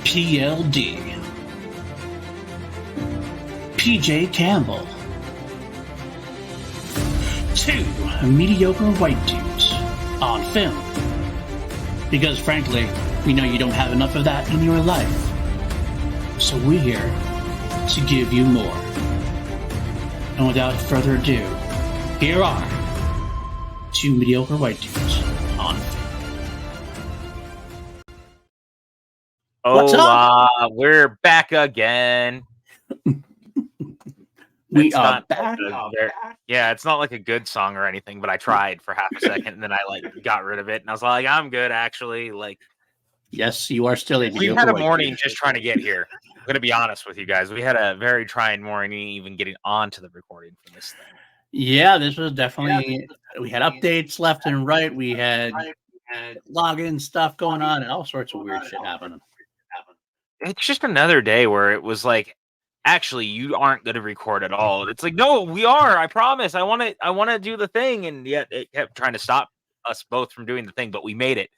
PLD, PJ Campbell, two mediocre white dudes on film. Because frankly, we know you don't have enough of that in your life. So we're here to give you more. And without further ado, here are two mediocre white dudes on film. Hola, we're back again. We are back. Yeah, it's not like a good song or anything, but I tried for half a second and then I got rid of it and I was like, I'm good actually. Yes, you are still a mediocre. We had a white morning dude. just trying to get here. I'm gonna be honest with you guys. We had a very trying morning even getting onto the recording for this thing. Yeah, this was definitely. We had updates left and right. We had login stuff going on and all sorts of weird shit happening. It's just another day where it was like, actually, you aren't going to record at all. It's like, no, we are. I promise. I want to do the thing, and yet it kept trying to stop us both from doing the thing. But we made it.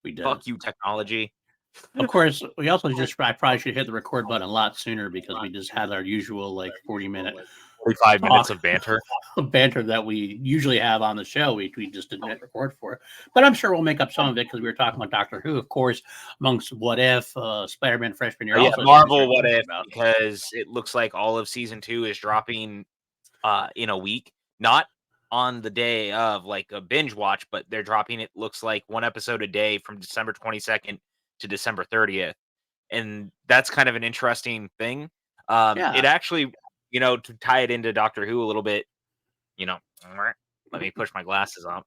We did. Fuck you, technology. Of course, we also I probably should hit the record button a lot sooner because we just had our usual 40-minute, 45 minutes of banter. Banter that we usually have on the show. We just didn't hit record for it, but I'm sure we'll make up some of it because we were talking about Doctor Who, of course, amongst What If, Spider-Man Freshman Year. Yeah, Marvel What If, because it looks like all of season 2 is dropping in a week, not on the day of like a binge watch, but they're dropping it looks like one episode a day from December 22nd to December 30th, and that's kind of an interesting thing. It actually, to tie it into Doctor Who a little bit, let me push my glasses up.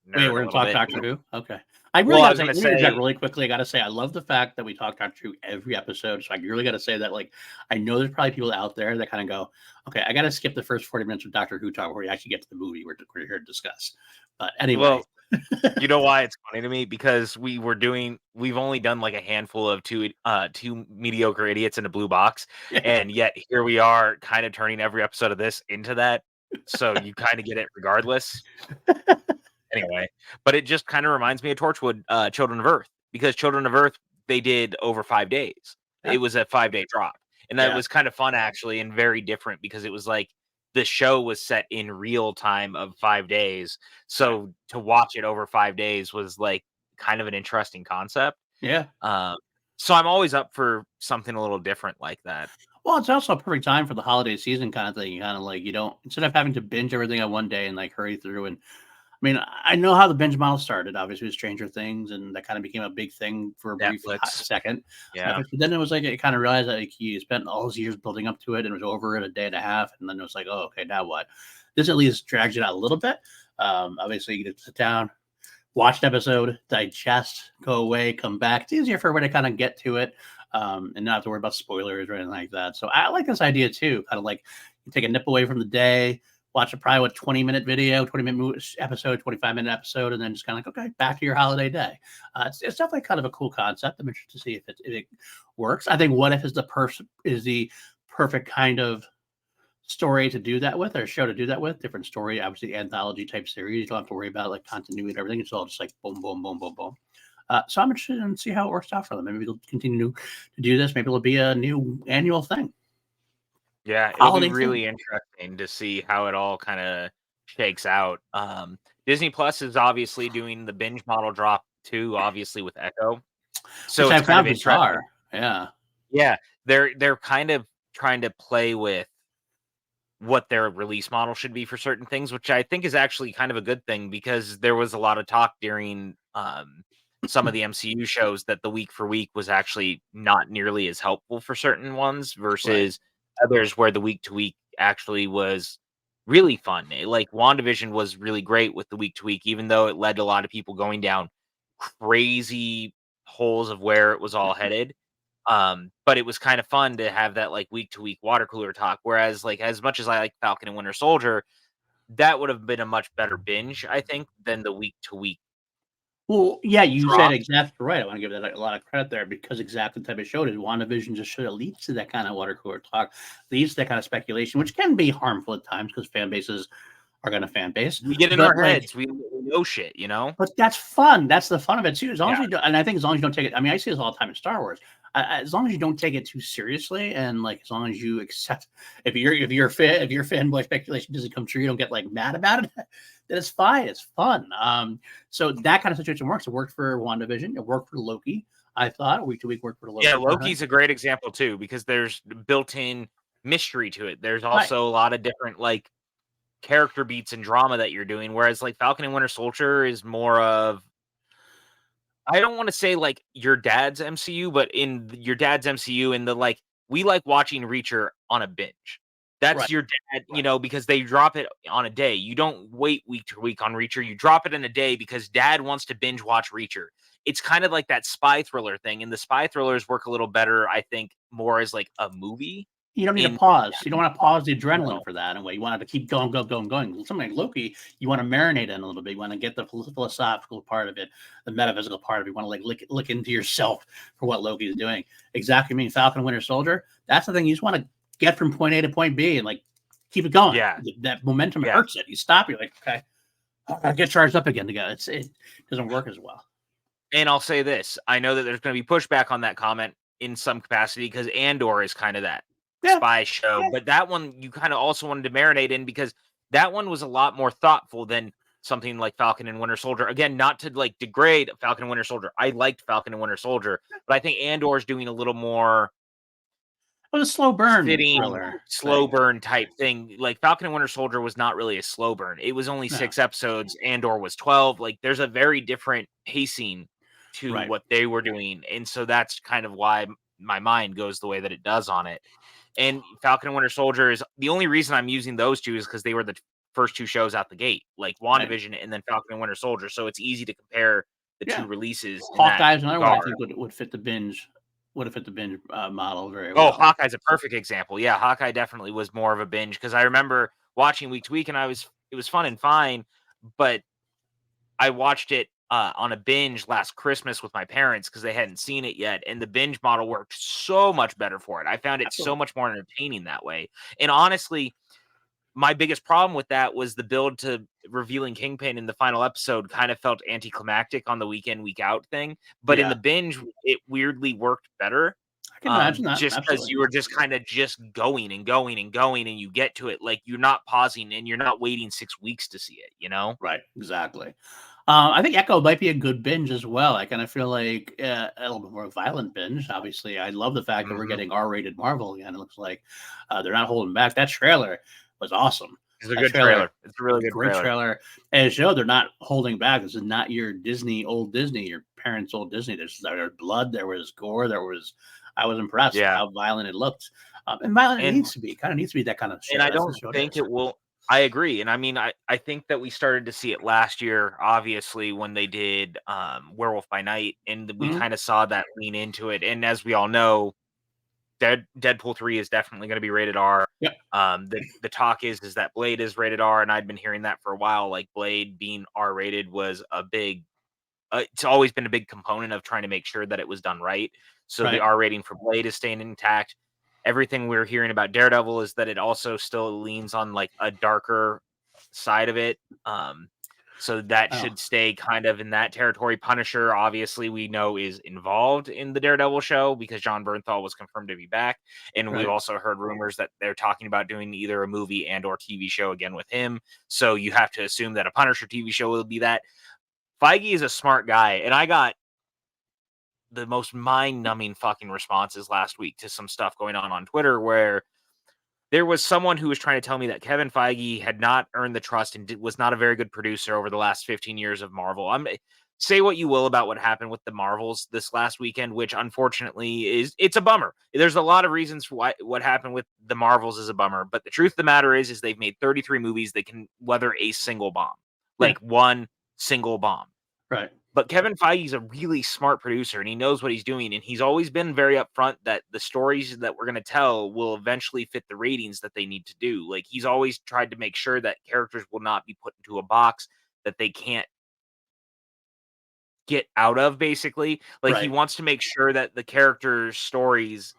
Wait, we're gonna talk Doctor Who. Okay, I really got to say really quickly. I got to say, I love the fact that we talk Doctor Who every episode. So I really got to say that, I know there's probably people out there that kind of go, okay, I got to skip the first 40 minutes of Doctor Who talk before we actually get to the movie we're here to discuss. But anyway. Well, you know why it's funny to me? Because we've only done like a handful of two mediocre idiots in a blue box, and yet here we are kind of turning every episode of this into that. So you kind of get it regardless. Anyway, but it just kind of reminds me of Torchwood, Children of Earth, because Children of Earth, they did over 5 days. Yeah. It was a 5-day drop, and that was kind of fun actually, and very different because it was like the show was set in real time of 5 days. So to watch it over 5 days was like kind of an interesting concept. Yeah. So I'm always up for something a little different like that. Well, it's also a perfect time for the holiday season kind of thing. You kind of you don't, instead of having to binge everything on one day and hurry through. And I mean, I know how the binge model started, obviously with Stranger Things, and that kind of became a big thing for a brief second. Yeah. But then it was it kind of realized that you spent all those years building up to it and it was over in a day and a half. And then it was like, oh, okay, now what? This at least drags it out a little bit. Obviously, you get to sit down, watch an episode, digest, go away, come back. It's easier for everybody to kind of get to it and not have to worry about spoilers or anything like that. So I like this idea too. Kind of you take a nip away from the day, watch a probably 20-minute video, 20-minute episode, 25-minute episode, and then just kind of okay, back to your holiday day. It's definitely kind of a cool concept. I'm interested to see if it works. I think What If is the perfect kind of story to do that with, or show to do that with. Different story, obviously anthology type series. You don't have to worry about continuity and everything. It's all just boom, boom, boom, boom, boom. So I'm interested in see how it works out for them. Maybe they'll continue to do this. Maybe it'll be a new annual thing. Yeah, it'll be really interesting to see how it all kind of shakes out. Disney Plus is obviously doing the binge model drop too, obviously with Echo. So which it's kind of interesting. Yeah, they're kind of trying to play with what their release model should be for certain things, which I think is actually kind of a good thing because there was a lot of talk during some of the MCU shows that the week for week was actually not nearly as helpful for certain ones versus others where the week to week actually was really fun. WandaVision was really great with the week to week, even though it led to a lot of people going down crazy holes of where it was all headed. But it was kind of fun to have that week to week water cooler talk. Whereas as much as I like Falcon and Winter Soldier, that would have been a much better binge, I think, than the week to week. Well, yeah, you said exactly right. I want to give that a lot of credit there because exactly the type of show it is. WandaVision just sort of leads to that kind of water cooler talk, leads to that kind of speculation, which can be harmful at times because fan bases are going to fan base. We get in But our like, heads. We know shit, you know? but that's fun. That's the fun of it too. As long as Yeah. you don't, and I think as long as you don't take it. I mean, I see this all the time in Star Wars. As long as you don't take it too seriously, and like as long as you accept, if your fanboy speculation doesn't come true, you don't get like mad about it. Then it's fine. It's fun. So that kind of situation works. It worked for WandaVision. It worked for Loki. I thought week to week worked for Loki. Yeah, Loki's a great example too, because there's built-in mystery to it. There's Right. also a lot of different like character beats and drama that you're doing, whereas like Falcon and Winter Soldier is more of, I don't want to say like your dad's MCU, but in your dad's MCU, in the like, we like watching Reacher on a binge. That's Right. your dad, you know, because they drop it on a day. You don't wait week to week on Reacher. You drop it in a day because dad wants to binge watch Reacher. It's kind of like that spy thriller thing. And the spy thrillers work a little better, I think, more as like a movie. You don't need to pause. You don't want to pause the adrenaline for that. Anyway, you want it to keep going. Something like Loki, you want to marinate in a little bit. You want to get the philosophical part of it, the metaphysical part of it. You want to like look into yourself for what Loki is doing. Exactly. I mean, Falcon Winter Soldier. That's the thing. You just want to get from point A to point B and like keep it going. Yeah, that momentum hurts it. You stop. You're like, okay, I'll get charged up again. It doesn't work as well. And I'll say this: I know that there's going to be pushback on that comment in some capacity because Andor is kind of that spy show, but that one you kind of also wanted to marinate in because that one was a lot more thoughtful than something like Falcon and Winter Soldier. Again, not to like degrade Falcon and Winter Soldier. I liked Falcon and Winter Soldier, but I think Andor is doing a little more. It was a slow burn, slow burn type thing. Like Falcon and Winter Soldier was not really a slow burn. It was only 6 episodes. Andor was 12. Like there's a very different pacing to what they were doing, and so that's kind of why my mind goes the way that it does on it. And Falcon and Winter Soldier is the only reason I'm using those two is because they were the first two shows out the gate, like WandaVision and then Falcon and Winter Soldier. So it's easy to compare the two releases. Hawkeye's another one I think would fit the binge. Would have fit the binge model very well. Oh, Hawkeye's a perfect example. Yeah, Hawkeye definitely was more of a binge because I remember watching week to week, and it was fun and fine, but I watched it on a binge last Christmas with my parents because they hadn't seen it yet, and the binge model worked so much better for it. I found it so much more entertaining that way. And honestly, my biggest problem with that was the build to revealing Kingpin in the final episode kind of felt anticlimactic on the week-in, week-out thing. But in the binge, it weirdly worked better. I can imagine that. Just because you were just kind of just going and going and going, and you get to it. Like, you're not pausing and you're not waiting 6 weeks to see it, you know? Right, exactly. I think Echo might be a good binge as well. I kind of feel like a little bit more violent binge. Obviously, I love the fact that we're getting R-rated Marvel again. It looks like they're not holding back. That trailer was awesome. It's a good trailer. It's a really good trailer. And it showed they're not holding back. This is not your old Disney, your parents' old Disney. There was blood, there was gore, I was impressed with how violent it looked. And violent it needs to be. Kind of needs to be that kind of show. And I don't think it will. I agree. And I mean, I think that we started to see it last year, obviously, when they did Werewolf by Night, and we kind of saw that lean into it. And as we all know, Deadpool 3 is definitely going to be rated R. Yep. The talk is that Blade is rated R, and I'd been hearing that for a while. Like, Blade being R rated was a big, it's always been a big component of trying to make sure that it was done right. So the R rating for Blade is staying intact. Everything we're hearing about Daredevil is that it also still leans on like a darker side of it. So that should stay kind of in that territory. Punisher, obviously, we know is involved in the Daredevil show because Jon Bernthal was confirmed to be back. And we've also heard rumors that they're talking about doing either a movie and or TV show again with him. So you have to assume that a Punisher TV show will be that. Feige is a smart guy, and I got the most mind-numbing fucking responses last week to some stuff going on Twitter where there was someone who was trying to tell me that Kevin Feige had not earned the trust and was not a very good producer over the last 15 years of Marvel. Say what you will about what happened with the Marvels this last weekend, which unfortunately it's a bummer. There's a lot of reasons for why what happened with the Marvels is a bummer, but the truth of the matter is they've made 33 movies that can weather a single bomb, like one single bomb. Right. But Kevin Feige's a really smart producer, and he knows what he's doing, and he's always been very upfront that the stories that we're going to tell will eventually fit the ratings that they need to do. Like, he's always tried to make sure that characters will not be put into a box that they can't get out of, basically. Like, he wants to make sure that the characters' stories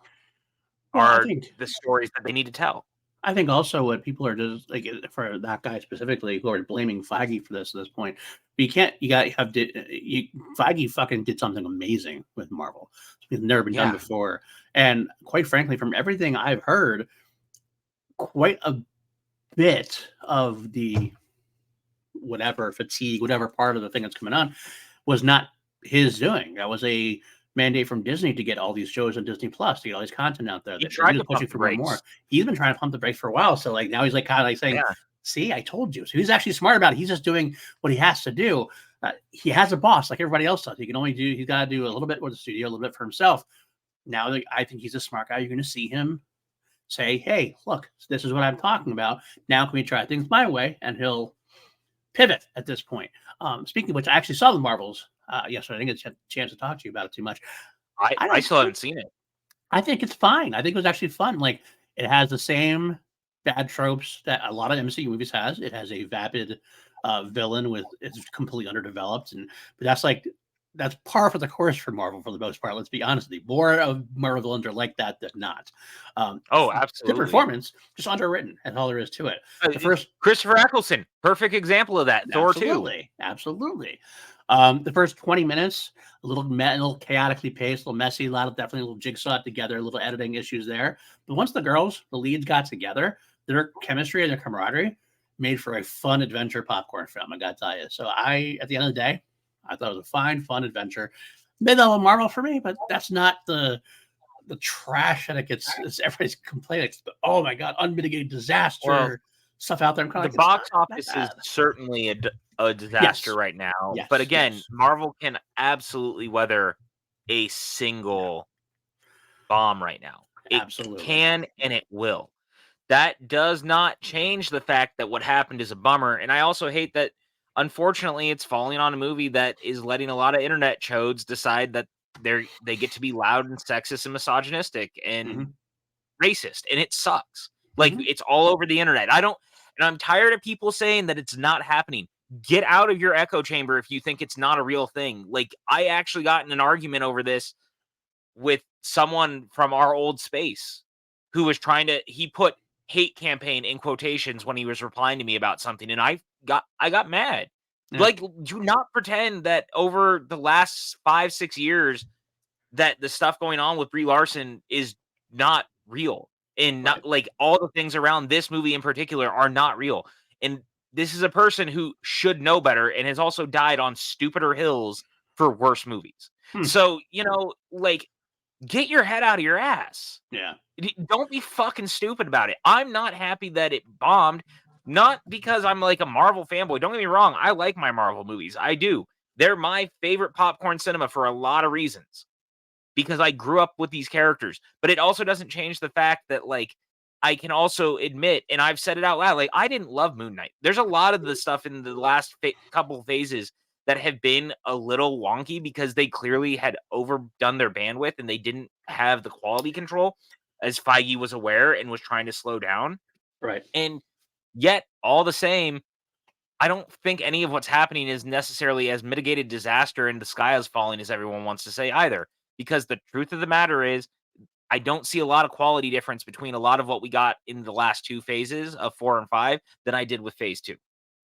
are the stories that they need to tell. I think also what people are just like for that guy specifically who are blaming Feige for this at this point. But you got to have Feige fucking did something amazing with Marvel. It's never been done before, and quite frankly, from everything I've heard, quite a bit of the whatever fatigue, whatever part of the thing that's coming on, was not his doing. That was a mandate from Disney to get all these shows on Disney Plus, to get all this content out there. He That tried he was to pump pushing the for more and more. brakes. He's been trying to pump the brakes for a while. So like now he's like kind of like saying, Yeah. "See, I told you." So he's actually smart about it. He's just doing what he has to do. He has a boss like everybody else does. He can only do. He's got to do a little bit with the studio, a little bit for himself. Now, like, I think he's a smart guy. You're going to see him say, "Hey, look, this is what I'm talking about. Now can we try things my way?" And he'll pivot at this point. Speaking of which, I actually saw the Marvels yesterday. I didn't get a chance to talk to you about it too much. I still haven't seen it. I think it's fine. I think it was actually fun. Like, it has the same bad tropes that a lot of MCU movies has. It has a vapid villain with it's completely underdeveloped, but that's par for the course for Marvel for the most part. Let's be honest with you. More of Marvel villains are like that than not. Oh, Good absolutely. performance, just underwritten. That's all there is to it. The first Christopher Eccleston, perfect example of that. Thor 2. Absolutely. The first 20 minutes, a little chaotically paced, a little messy, definitely a little jigsaw together, a little editing issues there. But once the leads got together, their chemistry and their camaraderie made for a fun adventure popcorn film, I got to tell you. So at the end of the day, I thought it was a fine, fun adventure. Mid-level Marvel for me, but that's not the trash that it gets. Everybody's complaining. Oh my God, unmitigated disaster stuff out there. The box office is certainly a disaster right now. Yes, but again, Marvel can absolutely weather a single bomb right now. It can and it will. That does not change the fact that what happened is a bummer. And I also hate that, unfortunately, it's falling on a movie that is letting a lot of internet chodes decide that they get to be loud and sexist and misogynistic and racist. And it sucks. Like, it's all over the internet. And I'm tired of people saying that it's not happening. Get out of your echo chamber if you think it's not a real thing. Like, I actually got in an argument over this with someone from our old space who was he put hate campaign in quotations when he was replying to me about something, and I got mad. Like, do not pretend that over the last 5-6 years that the stuff going on with Brie Larson is not real, and not like all the things around this movie in particular are not real. And this is a person who should know better and has also died on stupider hills for worse movies. So, like, get your head out of your ass. Yeah. Don't be fucking stupid about it. I'm not happy that it bombed, not because I'm like a Marvel fanboy. Don't get me wrong. I like my Marvel movies. I do. They're my favorite popcorn cinema for a lot of reasons because I grew up with these characters. But it also doesn't change the fact that, like, I can also admit, and I've said it out loud, like, I didn't love Moon Knight. There's a lot of the stuff in the last couple phases that have been a little wonky because they clearly had overdone their bandwidth and they didn't have the quality control, as Feige was aware and was trying to slow down. Right. And yet, all the same, I don't think any of what's happening is necessarily as mitigated disaster and the sky is falling as everyone wants to say either. Because the truth of the matter is, I don't see a lot of quality difference between a lot of what we got in the last two phases of 4 and 5 than I did with phase 2.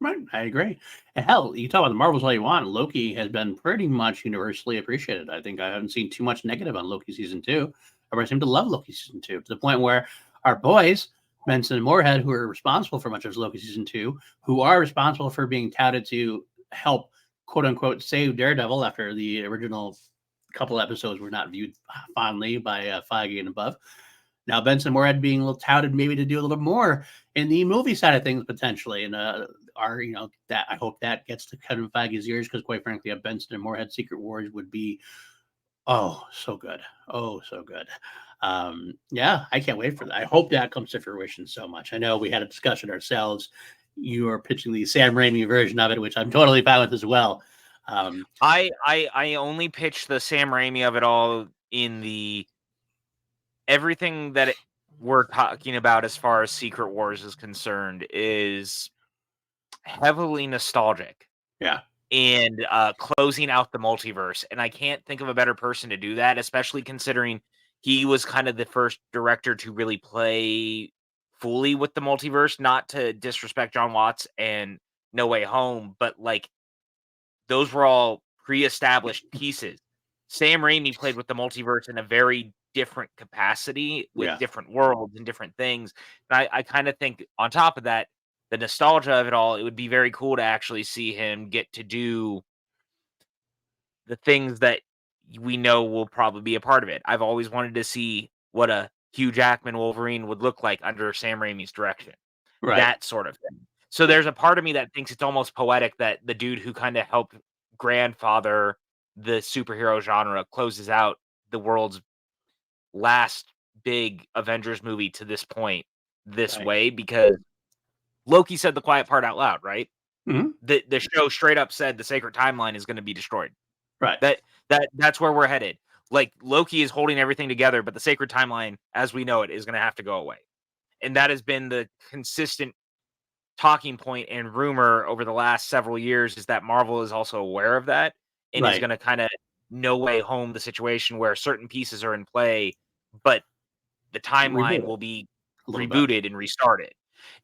Right, I agree. And hell, you talk about the Marvels all you want. Loki has been pretty much universally appreciated. I think I haven't seen too much negative on Loki season 2. Everybody seemed to love Loki season 2 to the point where our boys, Benson and Moorhead, who are responsible for much of Loki season 2, who are responsible for being touted to help, quote unquote, save Daredevil after the original couple episodes were not viewed fondly by Feige and above. Now Benson and Moorhead being a little touted maybe to do a little more in the movie side of things potentially, and that I hope that gets to Kevin Feige's ears because quite frankly, a Benson and Moorhead Secret Wars would be so good, so good. Yeah, I can't wait for that. I hope that comes to fruition so much. I know we had a discussion ourselves. You are pitching the Sam Raimi version of it, which I'm totally fine with as well. I only pitched the Sam Raimi of it all in the everything that we're talking about as far as Secret Wars is concerned is heavily nostalgic. Yeah. And closing out the multiverse. And I can't think of a better person to do that, especially considering he was kind of the first director to really play fully with the multiverse, not to disrespect John Watts and No Way Home, but like those were all pre-established pieces. Sam Raimi played with the multiverse in a very different capacity with Yeah. different worlds and different things. And I kind of think on top of that, the nostalgia of it all, it would be very cool to actually see him get to do the things that we know will probably be a part of it. I've always wanted to see what a Hugh Jackman Wolverine would look like under Sam Raimi's direction. Right. That sort of thing. So there's a part of me that thinks it's almost poetic that the dude who kind of helped grandfather the superhero genre closes out the world's last big Avengers movie to this point this Right. way, because Loki said the quiet part out loud, right? Mhm. The show straight up said the sacred timeline is going to be destroyed. Right. That's where we're headed. Like Loki is holding everything together, but the sacred timeline, as we know it, is going to have to go away. And that has been the consistent talking point and rumor over the last several years, is that Marvel is also aware of that and is Right. going to kind of No Way Home the situation where certain pieces are in play, but the timeline Reboot it will be a little bit. rebooted and restarted.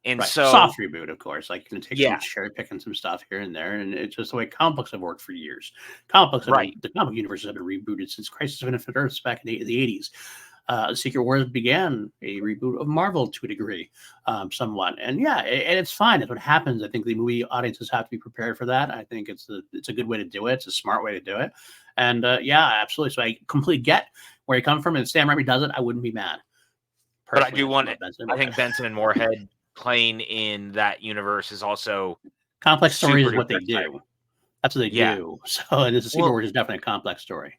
And Right. so, Soft reboot, of course. Like, you're gonna take some yeah, cherry picking some stuff here and there, and it's just the way comic books have worked for years. Comic books have been right. the comic universe has been rebooted since Crisis on Infinite Earths back in the 80s. Secret Wars began a reboot of Marvel to a degree, somewhat, and yeah, and it's fine. That's what happens. I think the movie audiences have to be prepared for that. I think it's a good way to do it. It's a smart way to do it, and yeah, absolutely. So I completely get where you come from. And if Sam Raimi does it, I wouldn't be mad. But I Personally, do I just want love it. Benson I Moorhead. think Benson and Moorhead playing in that universe is also Complex stories super is what duper they exciting. do. That's what they Yeah. do. So, and this Secret Well, Wars is definitely a complex story.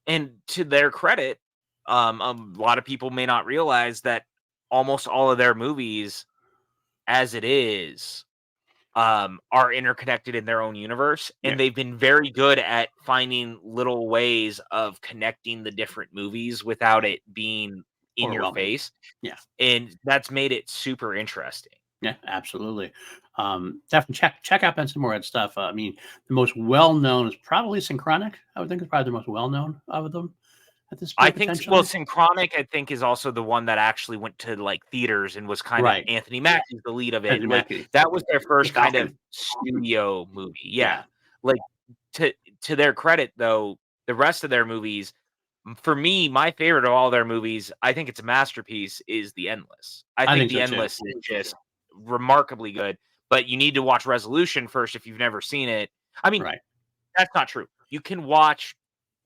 and to their credit, a lot of people may not realize that almost all of their movies, as it is, are interconnected in their own universe, Yeah, and they've been very good at finding little ways of connecting the different movies without it being in your overwhelming. face, Yeah, and that's made it super interesting. yeah, absolutely. Definitely check out Benson Moorhead stuff. I mean, the most well known is probably Synchronic. I would think it's probably the most well known of them at this I point, think well, potentially. Synchronic, I think, is also the one that actually went to, like, theaters and was kinda Right. Anthony Mackie's the lead of it, Anthony and that Mackie, that was their the first kind of Falcon. studio movie, Yeah, yeah. Like, to their credit, though, the rest of their movies, for me, my favorite of all their movies, I think it's a masterpiece, is The Endless. I I think think The so too. Endless is just remarkably good, but you need to watch Resolution first if you've never seen it. I mean, Right, that's not true. You can watch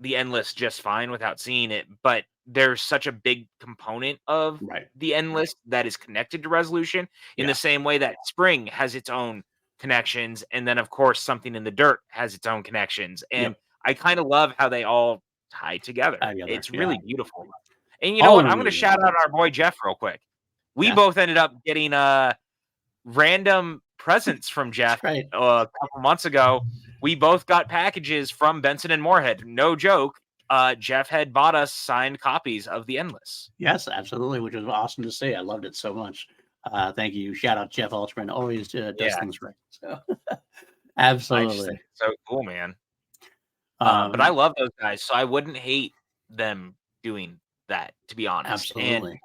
The Endless just fine without seeing it, but there's such a big component of right. The Endless that is connected to Resolution in the Yeah, same way that Spring has its own connections, and then, of course, Something in the Dirt has its own connections, and yep. I kinda love how they all tie together. Together. It's Yeah, really beautiful. And you know all of what? them I'm are gonna really good. shout out our boy Jeff real quick. We Yeah, both ended up getting, random presents from that's Jeff right. a couple months ago. We both got packages from Benson and Moorhead. No joke. Jeff had bought us signed copies of The Endless. Yes, absolutely, which was awesome to see. I loved it so much. Thank you. Shout out Jeff Altman. Always does Yeah, things right. So I just think absolutely. it's so cool, man. But I Um, love those guys, so I wouldn't hate them doing that, to be honest. And absolutely.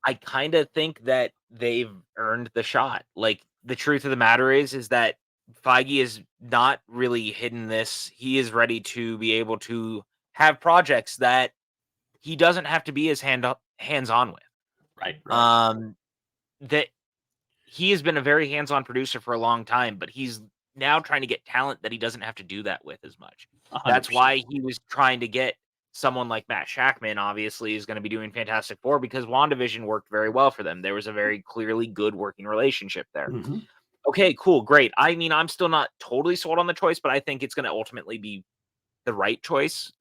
I kind of think that they've earned the shot. Like, the truth of the matter is that Feige is not really hidden this. He is ready to be able to have projects that he doesn't have to be as hands-on with. Right, right. Um, that he has been a very hands-on producer for a long time, but he's now trying to get talent that he doesn't have to do that with as much. That's 100%. why he was trying to get someone like Matt Shackman, obviously, is going to be doing Fantastic Four, because WandaVision worked very well for them. There was a very clearly good working relationship there. Mhm. Okay, cool, great. I mean, I'm still not totally sold on the choice, but I think it's going to ultimately be the right choice,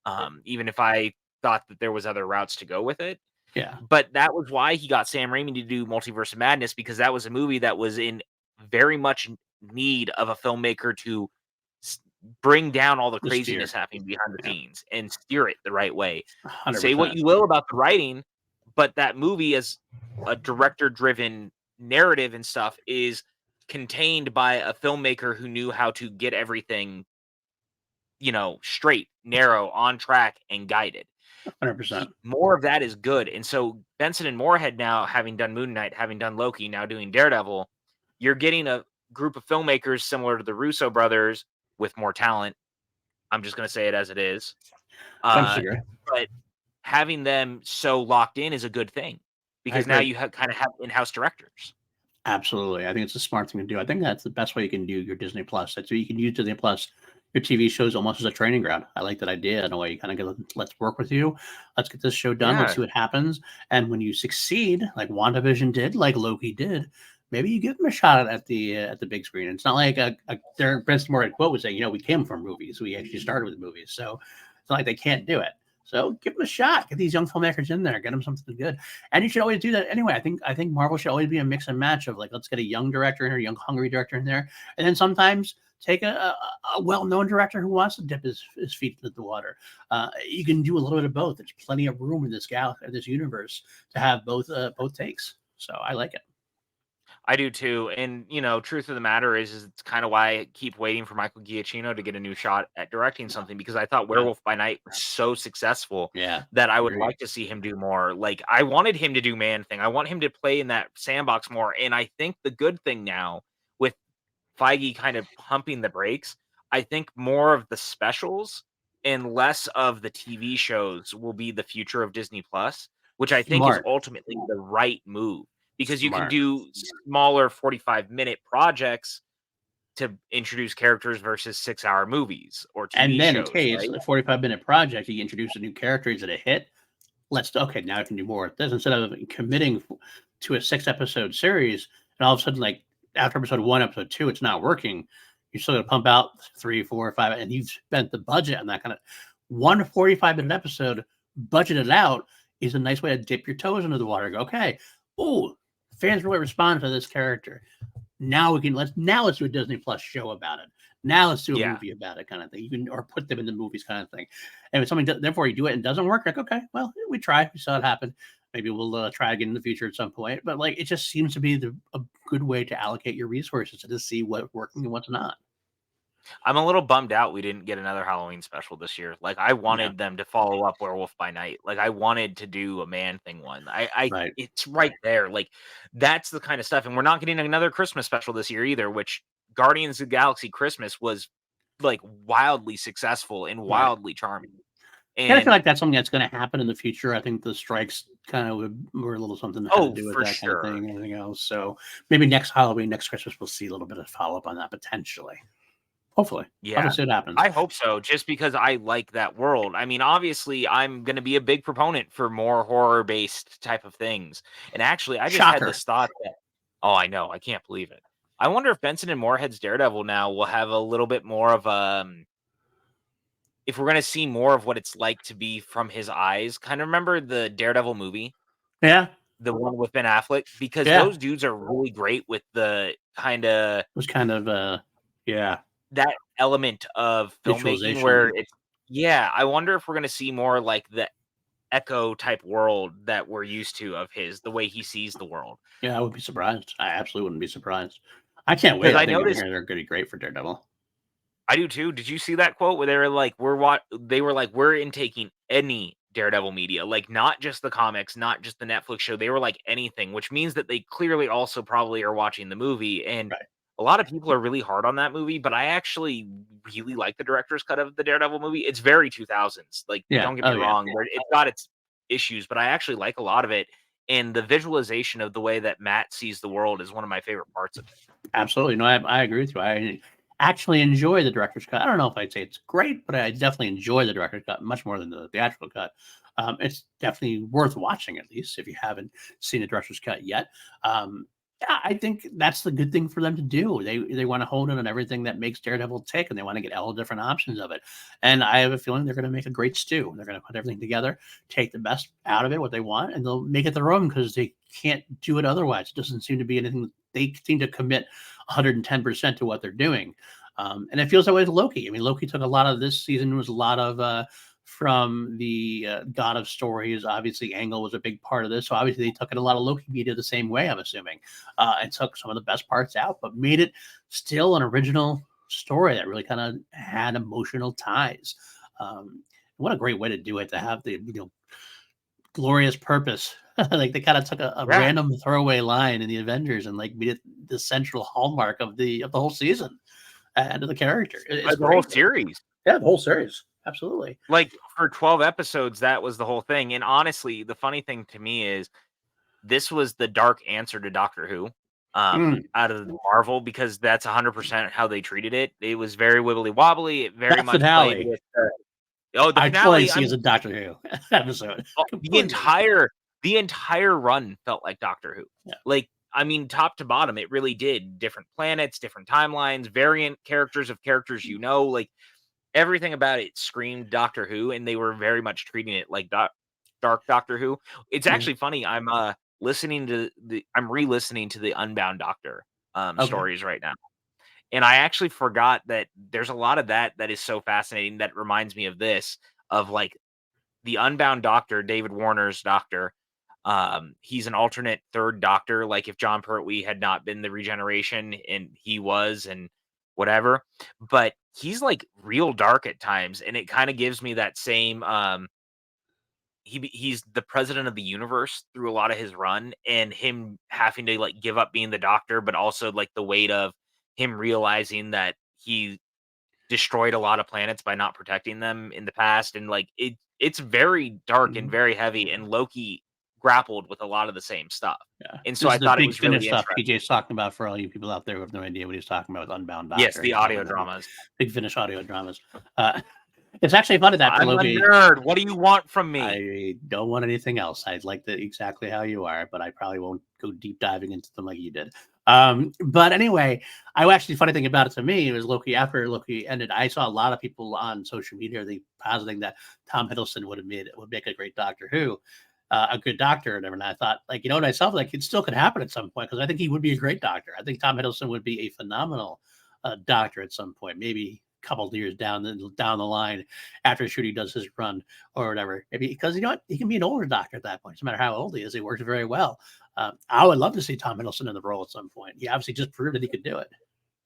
even if I thought that there was other routes to go with it. Yeah, But that was why he got Sam Raimi to do Multiverse of Madness, because that was a movie that was in very much need of a filmmaker to s bring down all the the craziness steer. happening behind the Yeah, scenes and steer it the right way. Say what 100%. you will about the writing, but that movie, as a director-driven narrative and stuff, is contained by a filmmaker who knew how to get everything, straight, narrow, on track, and guided. 100%. More of that is good. And so Benson and Moorhead now, having done Moon Knight, having done Loki, now doing Daredevil, you're getting a group of filmmakers similar to the Russo brothers with more talent. I'm just going to say it as it is. I disagree. But having them so locked in is a good thing because now you kind of have in-house directors. Absolutely. I think it's a smart thing to do. I think that's the best way you can do your Disney Plus. So you can use Disney Plus, your TV shows almost as a training ground. I like that idea in a way. You kind of go, let's work with you. Let's get this show done. Let's see what happens. And when you succeed, like WandaVision did, like Loki did, maybe you give them a shot at the big screen. It's not like their Princeton Moore quote was saying, we came from movies. We actually started with movies. So it's not like they can't do it. So give them a shot. Get these young filmmakers in there. Get them something good. And you should always do that anyway. I think Marvel should always be a mix and match of like, let's get a young director in there, a young hungry director in there, and then sometimes take a well-known director who wants to dip his feet into the water. You can do a little bit of both. There's plenty of room in this this universe to have both takes. So I like it. I do too. And, truth of the matter is it's kind of why I keep waiting for Michael Giacchino to get a new shot at directing something, because I thought Werewolf by Night was so successful that I would like to see him do more. Like, I wanted him to do Man-Thing. I want him to play in that sandbox more. And I think the good thing now with Feige kind of pumping the brakes, I think more of the specials and less of the TV shows will be the future of Disney Plus, which I think is ultimately the right move. Because you can do smaller 45-minute projects to introduce characters versus 6-hour movies or TV shows. And then in case a 45-minute project, you introduce a new character, is it a hit? Now I can do more of this instead of committing to a 6-episode series. And all of a sudden, like after episode 1, episode 2, it's not working. You're still going to pump out 3, 4, 5, and you've spent the budget on that kind of 1 45-minute episode budgeted out is a nice way to dip your toes into the water. Go, okay, fans really respond to this character. Now let's do a Disney Plus show about it. Now let's do a movie about it, kind of thing. Or put them in the movies, kind of thing. And if something, therefore, you do it and it doesn't work, like, okay, well, we tried, we saw it happen. Maybe we'll try again in the future at some point. But like, it just seems to be a good way to allocate your resources to see what's working and what's not. I'm a little bummed out we didn't get another Halloween special this year. Like, I wanted them to follow up Werewolf by Night. Like, I wanted to do a Man-Thing one. It's right there. Like, that's the kind of stuff. And we're not getting another Christmas special this year either, which Guardians of the Galaxy Christmas was like wildly successful and wildly charming. And I feel like that's something that's going to happen in the future. I think the strikes kind of were a little something to do with that kind of thing and everything else. So maybe next Halloween, next Christmas, we'll see a little bit of follow-up on that potentially. Hopefully. Yeah. Obviously it happens. I hope so, just because I like that world. I mean, obviously, I'm going to be a big proponent for more horror-based type of things. And actually, I just had this thought that, I know, I can't believe it. I wonder if Benson and Moorhead's Daredevil now will have a little bit more of if we're going to see more of what it's like to be from his eyes. Kind of remember the Daredevil movie? Yeah. The one with Ben Affleck? Because those dudes are really great with the kind of... It was kind of, that element of filmmaking where it's... Yeah, I wonder if we're going to see more like the Echo type world that we're used to of his, the way he sees the world. Yeah, I would be surprised. I absolutely wouldn't be surprised. I can't wait. I think they're going to be great for Daredevil. I do too. Did you see that quote where they were like, we're intaking any Daredevil media, like not just the comics, not just the Netflix show. They were like anything, which means that they clearly also probably are watching the movie. And a lot of people are really hard on that movie, but I actually really like the director's cut of the Daredevil movie. It's very 2000s. Like, don't get me wrong. It's got its issues, but I actually like a lot of it. And the visualization of the way that Matt sees the world is one of my favorite parts of it. Absolutely. No, I agree with you. I actually enjoy the director's cut. I don't know if I'd say it's great, but I definitely enjoy the director's cut much more than the theatrical cut. It's definitely worth watching, at least if you haven't seen the director's cut yet. I think that's the good thing for them to do. They want to hone in on everything that makes Daredevil tick, and they want to get all different options of it. And I have a feeling they're going to make a great stew. They're going to put everything together, take the best out of it, what they want, and they'll make it their own because they can't do it otherwise. It doesn't seem to be anything. They seem to commit 110% to what they're doing. And it feels that way with Loki. I mean, Loki took a lot of this season, was a lot of from the God of Stories. Obviously, Angle was a big part of this. So obviously they took it a lot of Loki media the same way, I'm assuming, and took some of the best parts out, but made it still an original story that really kind of had emotional ties. what a great way to do it, to have the glorious purpose. Like they kind of took a random throwaway line in the Avengers and like made it the central hallmark of the whole season and of the character. It's the whole series. Yeah, the whole series. Absolutely. Like for 12 episodes, that was the whole thing. And honestly, the funny thing to me is this was the dark answer to Doctor Who out of Marvel, because that's 100% how they treated it. It was very wibbly wobbly. It very much played with the I finale. totally see as a Doctor Who episode. The entire run felt like Doctor Who. Yeah. Like, I mean, top to bottom, it really did. Different planets, different timelines, variant characters of characters, like everything about it screamed Doctor Who, and they were very much treating it like dark Doctor Who. It's actually funny. I'm re-listening to the Unbound Doctor stories right now. And I actually forgot that there's a lot of that is so fascinating that reminds me of this, of like the Unbound Doctor, David Warner's Doctor. He's an alternate third Doctor, like if John Pertwee had not been the regeneration and he was, and whatever. But he's like real dark at times, and it kind of gives me that same he's the president of the universe through a lot of his run, and him having to like give up being the Doctor, but also like the weight of him realizing that he destroyed a lot of planets by not protecting them in the past, and like it's very dark and very heavy, and Loki grappled with a lot of the same stuff. Yeah. And so I thought it was really stuff PJ's talking about, for all you people out there who have no idea what he's talking about with Unbound Doctor. Yes, the audio dramas. Big Finish audio dramas. It's actually funny that I'm Loki, a nerd. What do you want from me? I don't want anything else. I'd like that exactly how you are, but I probably won't go deep diving into them like you did. But anyway, actually, funny thing about it to me was Loki. After Loki ended, I saw a lot of people on social media positing that Tom Hiddleston would make a great Doctor Who, a good Doctor, and everything. And I thought, like, myself, like it still could happen at some point, because I think he would be a great Doctor. I think Tom Hiddleston would be a phenomenal Doctor at some point, maybe a couple of years down the line after Shooty does his run or whatever. Maybe because he can be an older Doctor at that point. No matter how old he is, he works very well. I would love to see Tom Hiddleston in the role at some point. He obviously just proved that he could do it.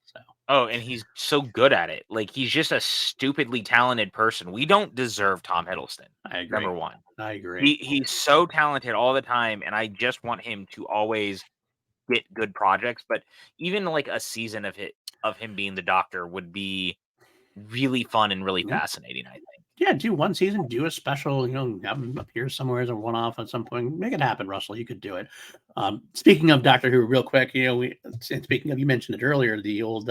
So. Oh, and he's so good at it. Like, he's just a stupidly talented person. We don't deserve Tom Hiddleston. I agree. Number one. I agree. He's so talented all the time, and I just want him to always get good projects. But even like a season of him being the Doctor would be really fun and really fascinating, I think. Yeah, do one season, do a special, have him appear somewhere as a one-off at some point. Make it happen, Russell. You could do it. Speaking of Doctor Who, real quick, speaking of, you mentioned it earlier, the old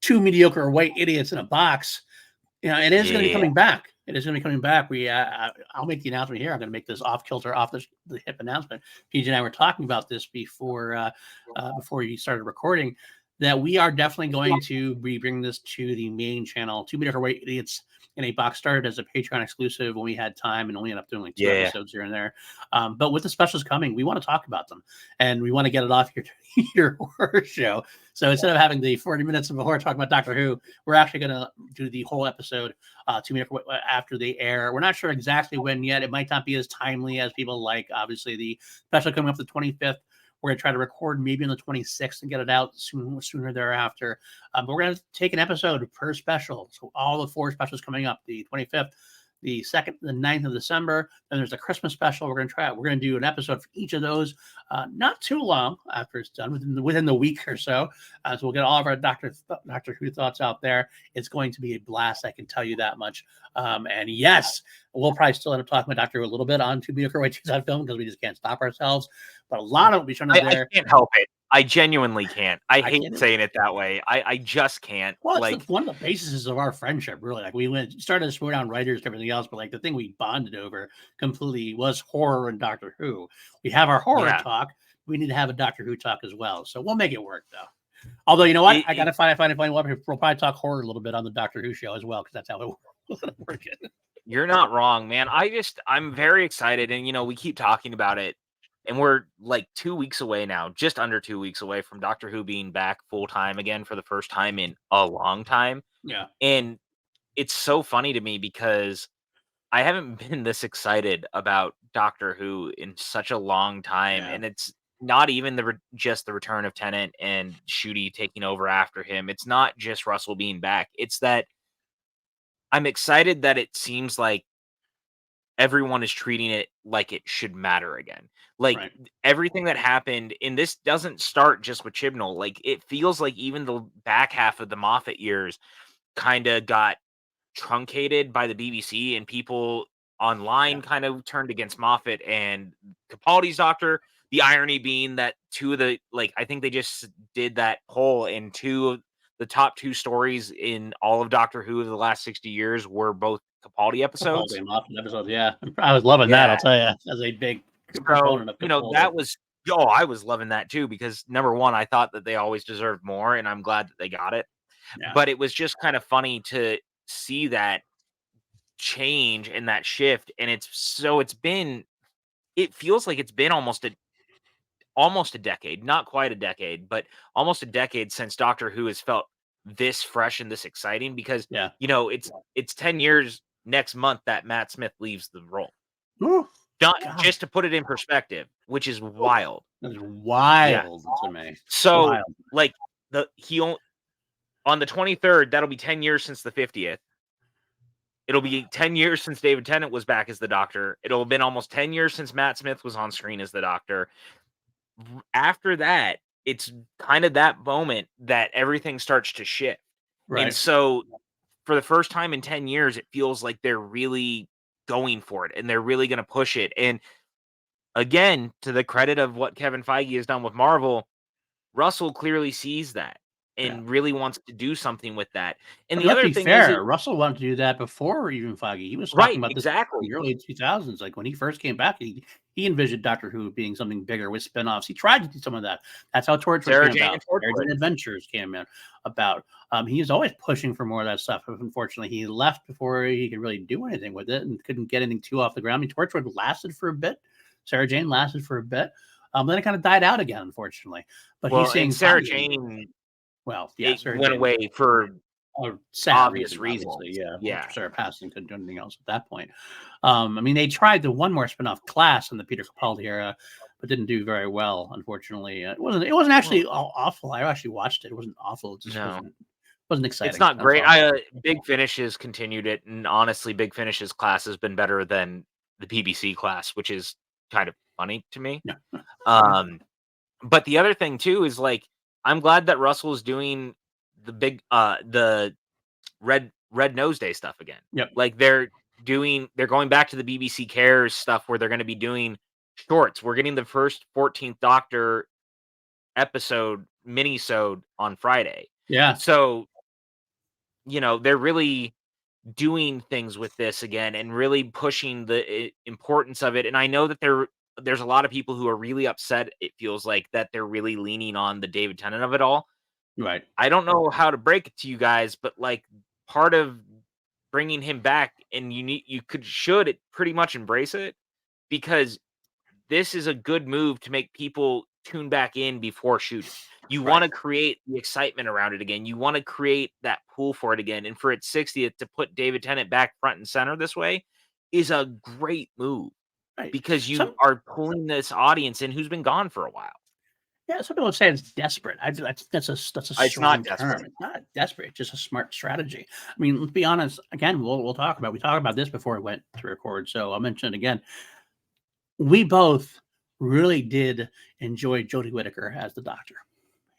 two mediocre white idiots in a box. It is going to be coming back. It is going to be coming back. I'll make the announcement here. I'm going to make this off-kilter, off the hip announcement. PJ and I were talking about this before you started recording, that we are definitely going to be bringing this to the main channel. Two Mediocre White Idiots in a box started as a Patreon exclusive when we had time, and only ended up doing like 2 episodes here and there. But with the specials coming, we want to talk about them, and we want to get it off your horror show. So instead of having the 40 minutes of a horror talking about Doctor Who, we're actually going to do the whole episode after they air. We're not sure exactly when yet. It might not be as timely as people like. Obviously, the special coming up the 25th. We're going to try to record maybe on the 26th and get it out sooner thereafter. But we're going to take an episode per special. So all the 4 specials coming up, the 25th, the 2nd, the 9th of December. Then there's a Christmas special. We're going to try it. We're going to do an episode for each of those, not too long after it's done, within the week or so. So we'll get all of our Doctor Who thoughts out there. It's going to be a blast, I can tell you that much. And yes, we'll probably still end up talking about Doctor Who a little bit on Two Mediocre White Idiots on Film, because we just can't stop ourselves. But a lot of it will be shown out there. I can't help it. I genuinely can't. I hate saying it that way. I just can't. Well, it's one of the bases of our friendship, really. Like, we started to slow down writers and everything else, but like the thing we bonded over completely was horror and Doctor Who. We have our horror talk. We need to have a Doctor Who talk as well. So we'll make it work, though. Although, you know what? I got to find a funny one. We'll probably talk horror a little bit on the Doctor Who show as well, because that's how it works. You're not wrong, man. I'm very excited. And, we keep talking about it. And we're like 2 weeks away now, just under 2 weeks away from Doctor Who being back full time again for the first time in a long time. Yeah. And it's so funny to me because I haven't been this excited about Doctor Who in such a long time. Yeah. And it's not even just the return of Tennant and Shooty taking over after him. It's not just Russell being back. It's that I'm excited that it seems like everyone is treating it like it should matter again. Like Right. everything that happened, and this doesn't start just with Chibnall. Like it feels like even the back half of the Moffat years kind of got truncated by the BBC, and people Yeah. online kind of turned against Moffat and Capaldi's Doctor. The irony being that two of the I think they just did that poll, and two of the top two stories in all of Doctor Who of the last 60 years were both Capaldi Capaldi episodes. and Moffat episodes. Yeah. I was loving that. I'll Yeah. tell you, as a big So, proponent of that Capaldi. was I was loving that too because number one, I thought that they always deserved more, and I'm glad that they got it. Yeah. But it was just kind of funny to see that change and that shift. And it feels like it's been almost a decade, not quite a decade, but almost a decade since Doctor Who has felt this fresh and this exciting because, Yeah. it's 10 years next month that Matt Smith leaves the role. Ooh, Not God, just to put it in perspective, which is wild. that's Yeah. wild to me. So, Wild. like, the he on the 23rd, that'll be 10 years since the 50th. It'll be 10 years since David Tennant was back as the Doctor. It'll have been almost 10 years since Matt Smith was on screen as the Doctor. After that, it's kind of that moment that everything starts to shift. And Right. so, for the first time in 10 years, it feels like they're really going for it and they're really going to push it. And again, to the credit of what Kevin Feige has done with Marvel, Russell clearly sees that Yeah. and really wants to do something with that. And But the let's other be thing is, fair. Russell wanted to do that before even Feige. He was talking right, about this in exactly. the early 2000s. Like when he first came back, he envisioned Doctor Who being something bigger with spinoffs. He tried to do some of that. That's how Torchwood Sarah came Jane about. and Sarah Jane Torchwood. Adventures came in about. He was always pushing for more of that stuff. Unfortunately, he left before he could really do anything with it and couldn't get anything too off the ground. I mean, Torchwood lasted for a bit. Sarah Jane lasted for a bit. Then it kind of died out again, unfortunately. But he's Well, and seeing Sarah Feige. Jane, Well, yeah, it Sarah went Jane. away for Sad obvious reasons, obviously. reasons. Yeah, Yeah. after Sarah passing, couldn't do anything else at that point. I mean, they tried the one more spinoff, Class, in the Peter Capaldi era, but didn't do very well. Unfortunately, it wasn't. It wasn't actually Well, awful. I actually watched it. It wasn't awful. It just no, wasn't it's exciting. not That's great. all. Big Finish has continued it, and honestly, Big Finish's class has been better than the BBC class, which is kind of funny to me. Yeah, Um, but the other thing too is I'm glad that Russell is doing the Red Nose Day stuff again. yep, Like they're going back to the BBC Cares stuff where they're going to be doing shorts. We're getting the first 14th Doctor episode mini-sode on Friday. yeah, So, they're really doing things with this again and really pushing the importance of it. And I know that there's a lot of people who are really upset. It feels like that they're really leaning on the David Tennant of it all. right, I don't know how to break it to you guys, but part of bringing him back, and should pretty much embrace it because this is a good move to make people tune back in before shooting. You want right. to create the excitement around it again. You want to create that pool for it again. And for its 60th to put David Tennant back front and center this way is a great move Right. because you Some are pulling this audience in who's been gone for a while. Yeah, some people say it's desperate. That's a It's not strong term. desperate. It's not desperate. It's just a smart strategy. I mean, let's be honest. Again, we talked about this before we went to record, so I'll mention it again. We both really did enjoy Jodie Whittaker as the Doctor,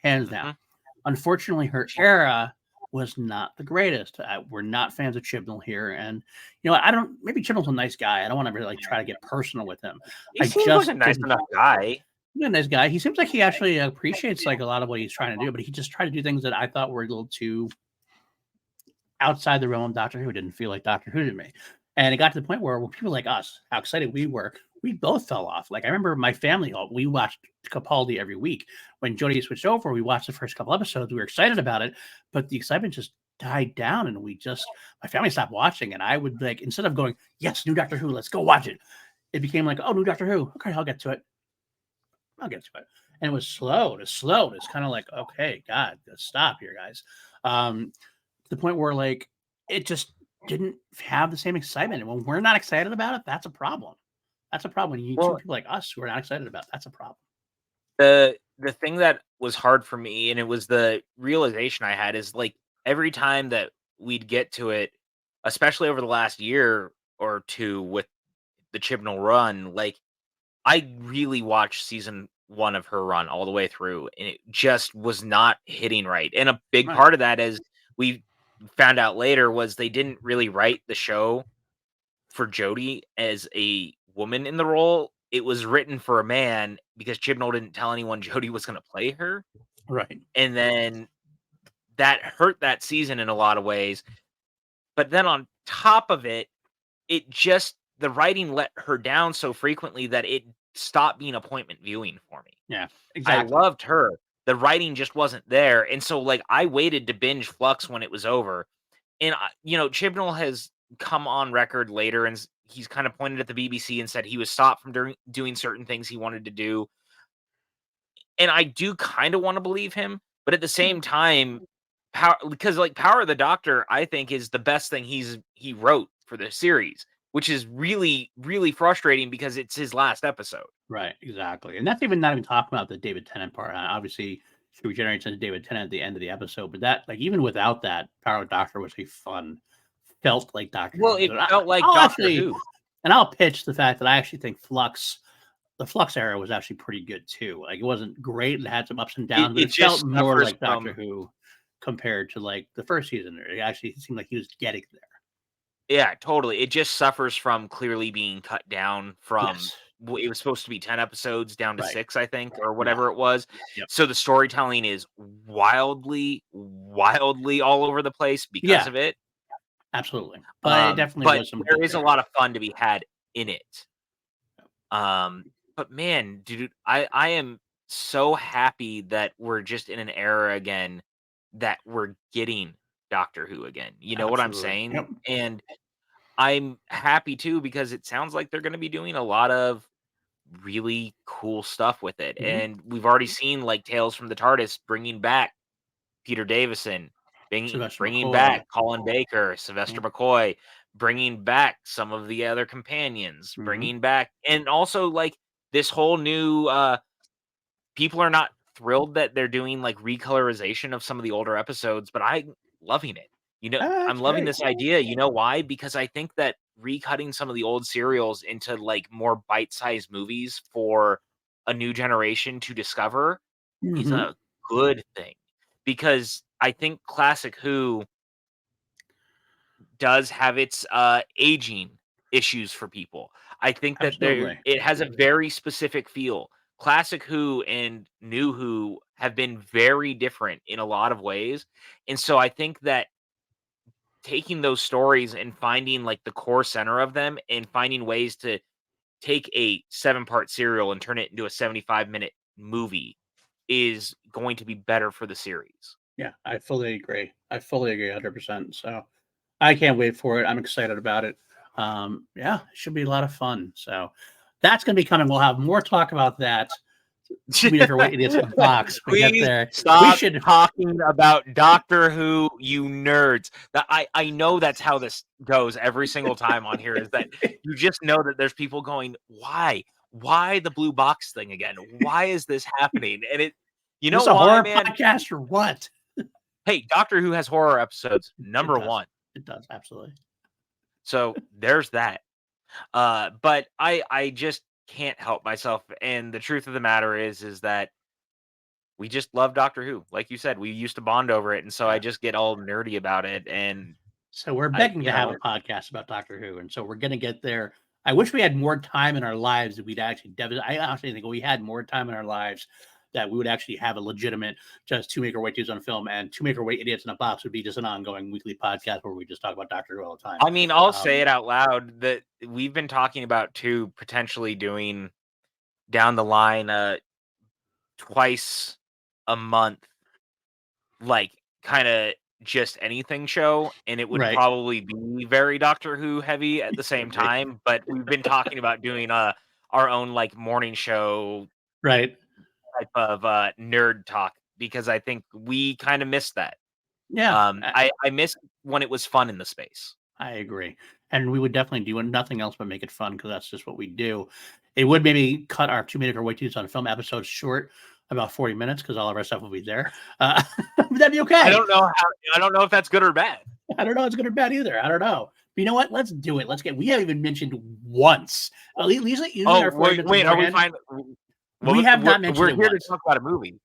hands down. Mhm. Unfortunately, her era was not the greatest. We're not fans of Chibnall here, and I don't. Maybe Chibnall's a nice guy. I don't want to really try to get personal with him. He I seems like just a nice didn't. enough guy. He's a nice guy. He seems like he actually appreciates a lot of what he's trying to do, but he just tried to do things that I thought were a little too outside the realm of Doctor Who. It didn't feel like Doctor Who to me. And it got to the point where people like us, how excited we were, we both fell off. Like I remember my family, we watched Capaldi every week. When Jodie switched over, we watched the first couple episodes. We were excited about it, but the excitement just died down, and my family stopped watching. And I would instead of going, yes, new Doctor Who, let's go watch it. It became like, oh, new Doctor Who. Okay, I'll get to it. And it was slow. It's kind of like, okay, God, let's stop here, guys. To the point where it just didn't have the same excitement. And when we're not excited about it, that's a problem. That's a problem. When you two Well, people like us who are not excited about it, that's a problem. the thing that was hard for me, and it was the realization I had, is every time that we'd get to it, especially over the last year or two with the Chibnall run, like I really watched season 1 of her run all the way through, and it just was not hitting right. And a big Right. part of that, as we found out later, was they didn't really write the show for Jodie as a woman in the role. It was written for a man because Chibnall didn't tell anyone Jodie was going to play her. Right. And then that hurt that season in a lot of ways. But then on top of it, it just the writing let her down so frequently that it stopped being appointment viewing for me. Yeah, I exactly. loved her. The writing just wasn't there. And so like I waited to binge Flux when it was over. And Chibnall has come on record later and he's kind of pointed at the BBC and said he was stopped from doing certain things he wanted to do. And I do kind of want to believe him, but at the same time, because like Power of the Doctor, I think is the best thing he wrote for the series, which is really, really frustrating because it's his last episode. Right, exactly. And that's even not even talking about the David Tennant part. Obviously, she regenerates into David Tennant at the end of the episode, but that, like, even without that, Power of the Doctor was a fun, felt like Doctor Well, Who. it And felt like I'll Doctor actually, Who. and I'll pitch the fact that I actually think the Flux era was actually pretty good too. Like, it wasn't great; it had some ups and downs, but It it felt just more suffers like Doctor from Who compared to like the first season. It actually seemed like he was getting there. Yeah, totally. It just suffers from clearly being cut down from Yes, it was supposed to be 10 episodes down to right. 6, I think, or Yeah. whatever it was. Yep. So the storytelling is wildly, wildly all over the place because Yeah, of it. absolutely. But it definitely But was some there good is a there. lot of fun to be had in it. But man, dude, I am so happy that we're just in an era again that we're getting Doctor Who again. You know what I'm Absolutely. saying? Yep. And I'm happy too because it sounds like they're going to be doing a lot of really cool stuff with it. Mhm. And we've already seen like Tales from the TARDIS bringing back Peter Davison, Sylvester bringing McCoy. back Colin Baker, Yeah. Sylvester McCoy, bringing back some of the other companions, Mhm. bringing back, and also like this whole new. People are not thrilled that they're doing like recolorization of some of the older episodes, but I'm loving it. I'm That's loving great. this idea. You know why? Because I think that recutting some of the old serials into like more bite-sized movies for a new generation to discover is Mhm. a good thing. Because I think Classic Who does have its aging issues for people. I think that Absolutely. it has a very specific feel. Classic Who and New Who have been very different in a lot of ways. And so I think that taking those stories and finding like the core center of them and finding ways to take a 7-part serial and turn it into a 75-minute movie is going to be better for the series. Yeah, I fully agree. I fully agree 100%. So I can't wait for it. I'm excited about it. Yeah, it should be a lot of fun. So that's going to be coming. We'll have more talk about that. Too many different way idiots in the box. We get Please there. We stop should. talking about Doctor Who, you nerds. That I know that's how this goes every single time on here is that you just know that there's people going, "Why? Why the blue box thing again? Why is this happening?" And you Is know this a why, horror man? podcast or what? Hey, Doctor Who has horror episodes, It number does. 1. It does. Absolutely. So there's that. But I just can't help myself. And the truth of the matter is that we just love Doctor Who. Like you said, we used to bond over it, and so I Yeah. just get all nerdy about it. And So we're I, begging you to have know, a podcast about Doctor Who, and so we're going to get there. I wish we had more time in our lives that we'd actually. I honestly think if we had more time in our lives that we would actually have a legitimate just Two Make or Wait Dudes on Film and Two Make or Wait Idiots in a Box would be just an ongoing weekly podcast where we just talk about Doctor Who all the time. I mean, I'll say it out loud that we've been talking about too potentially doing down the line twice a month, like kind of just anything show, and it would Right. probably be very Doctor Who heavy at the It same would be. time. But we've been talking about doing our own like morning show Right. type of nerd talk because I think we kind of missed that. Yeah. I miss when it was fun in the space. I agree. And we would definitely do nothing else but make it fun because that's just what we do. It would maybe cut our 2 minute or wait to use on film episodes short, about 40 minutes, because all of our stuff will be there. That'd be okay. I don't know if that's good or bad. I don't know. It's good or bad either. I don't know. you know what? Let's do it. We haven't even mentioned once. At least using Oh, our 40 minutes wait, are we beforehand, fine? we have not mentioned We're it here to once. talk about a movie.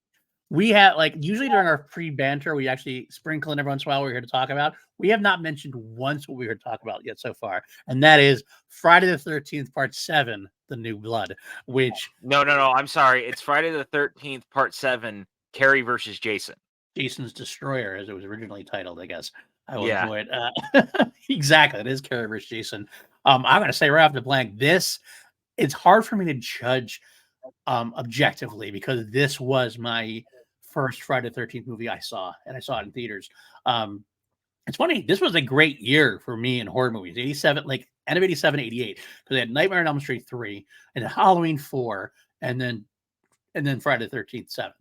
We have, like, usually during our pre-banter, we actually sprinkle in every once in a while we're here to talk about. We have not mentioned once what we're here to talk about yet so far, and that is Friday the 13th, Part 7, The New Blood, which... No, I'm sorry. It's Friday the 13th, Part 7, Carrie versus Jason. Jason's Destroyer, as it was originally titled, I guess. I will Yeah. enjoy it. Exactly, it is Carrie versus Jason. I'm going to say right off the blank, it's hard for me to judge objectively, because this was my first Friday the 13th movie I saw, and I saw it in theaters. It's funny, this was a great year for me in horror movies. 87, like end of 87, 88, because they had Nightmare on Elm Street 3 and Halloween 4, and then Friday the 13th 7.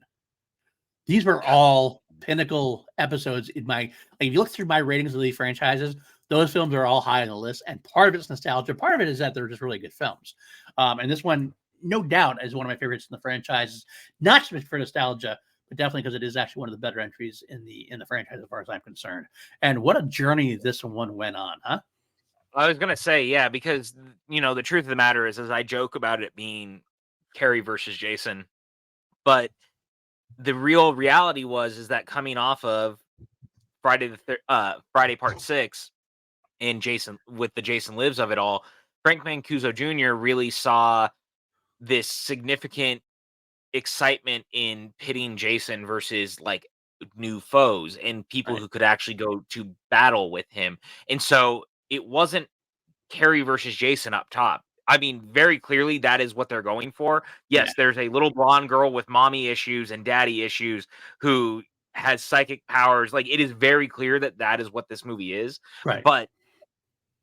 These were all pinnacle episodes in my... Like, if you look through my ratings of these franchises, those films are all high on the list, and part of it's nostalgia. Part of it is that they're just really good films. And this one, no doubt, is one of my favorites in the franchise, not just for nostalgia, but definitely because it is actually one of the better entries in the franchise, as far as I'm concerned. And what a journey this one went on, huh? I was gonna say, yeah, because the truth of the matter is, as I joke about it being Carrie versus Jason, but the real reality is that coming off of Friday Part 6 and Jason, with the Jason Lives of it all, Frank Mancuso Jr. really saw this significant excitement in pitting Jason versus like new foes and people Right. who could actually go to battle with him. And so it wasn't Carrie versus Jason up top. I mean, very clearly that is what they're going for. Yes, Yeah. there's a little blonde girl with mommy issues and daddy issues who has psychic powers. Like, it is very clear that that is what this movie is. Right. But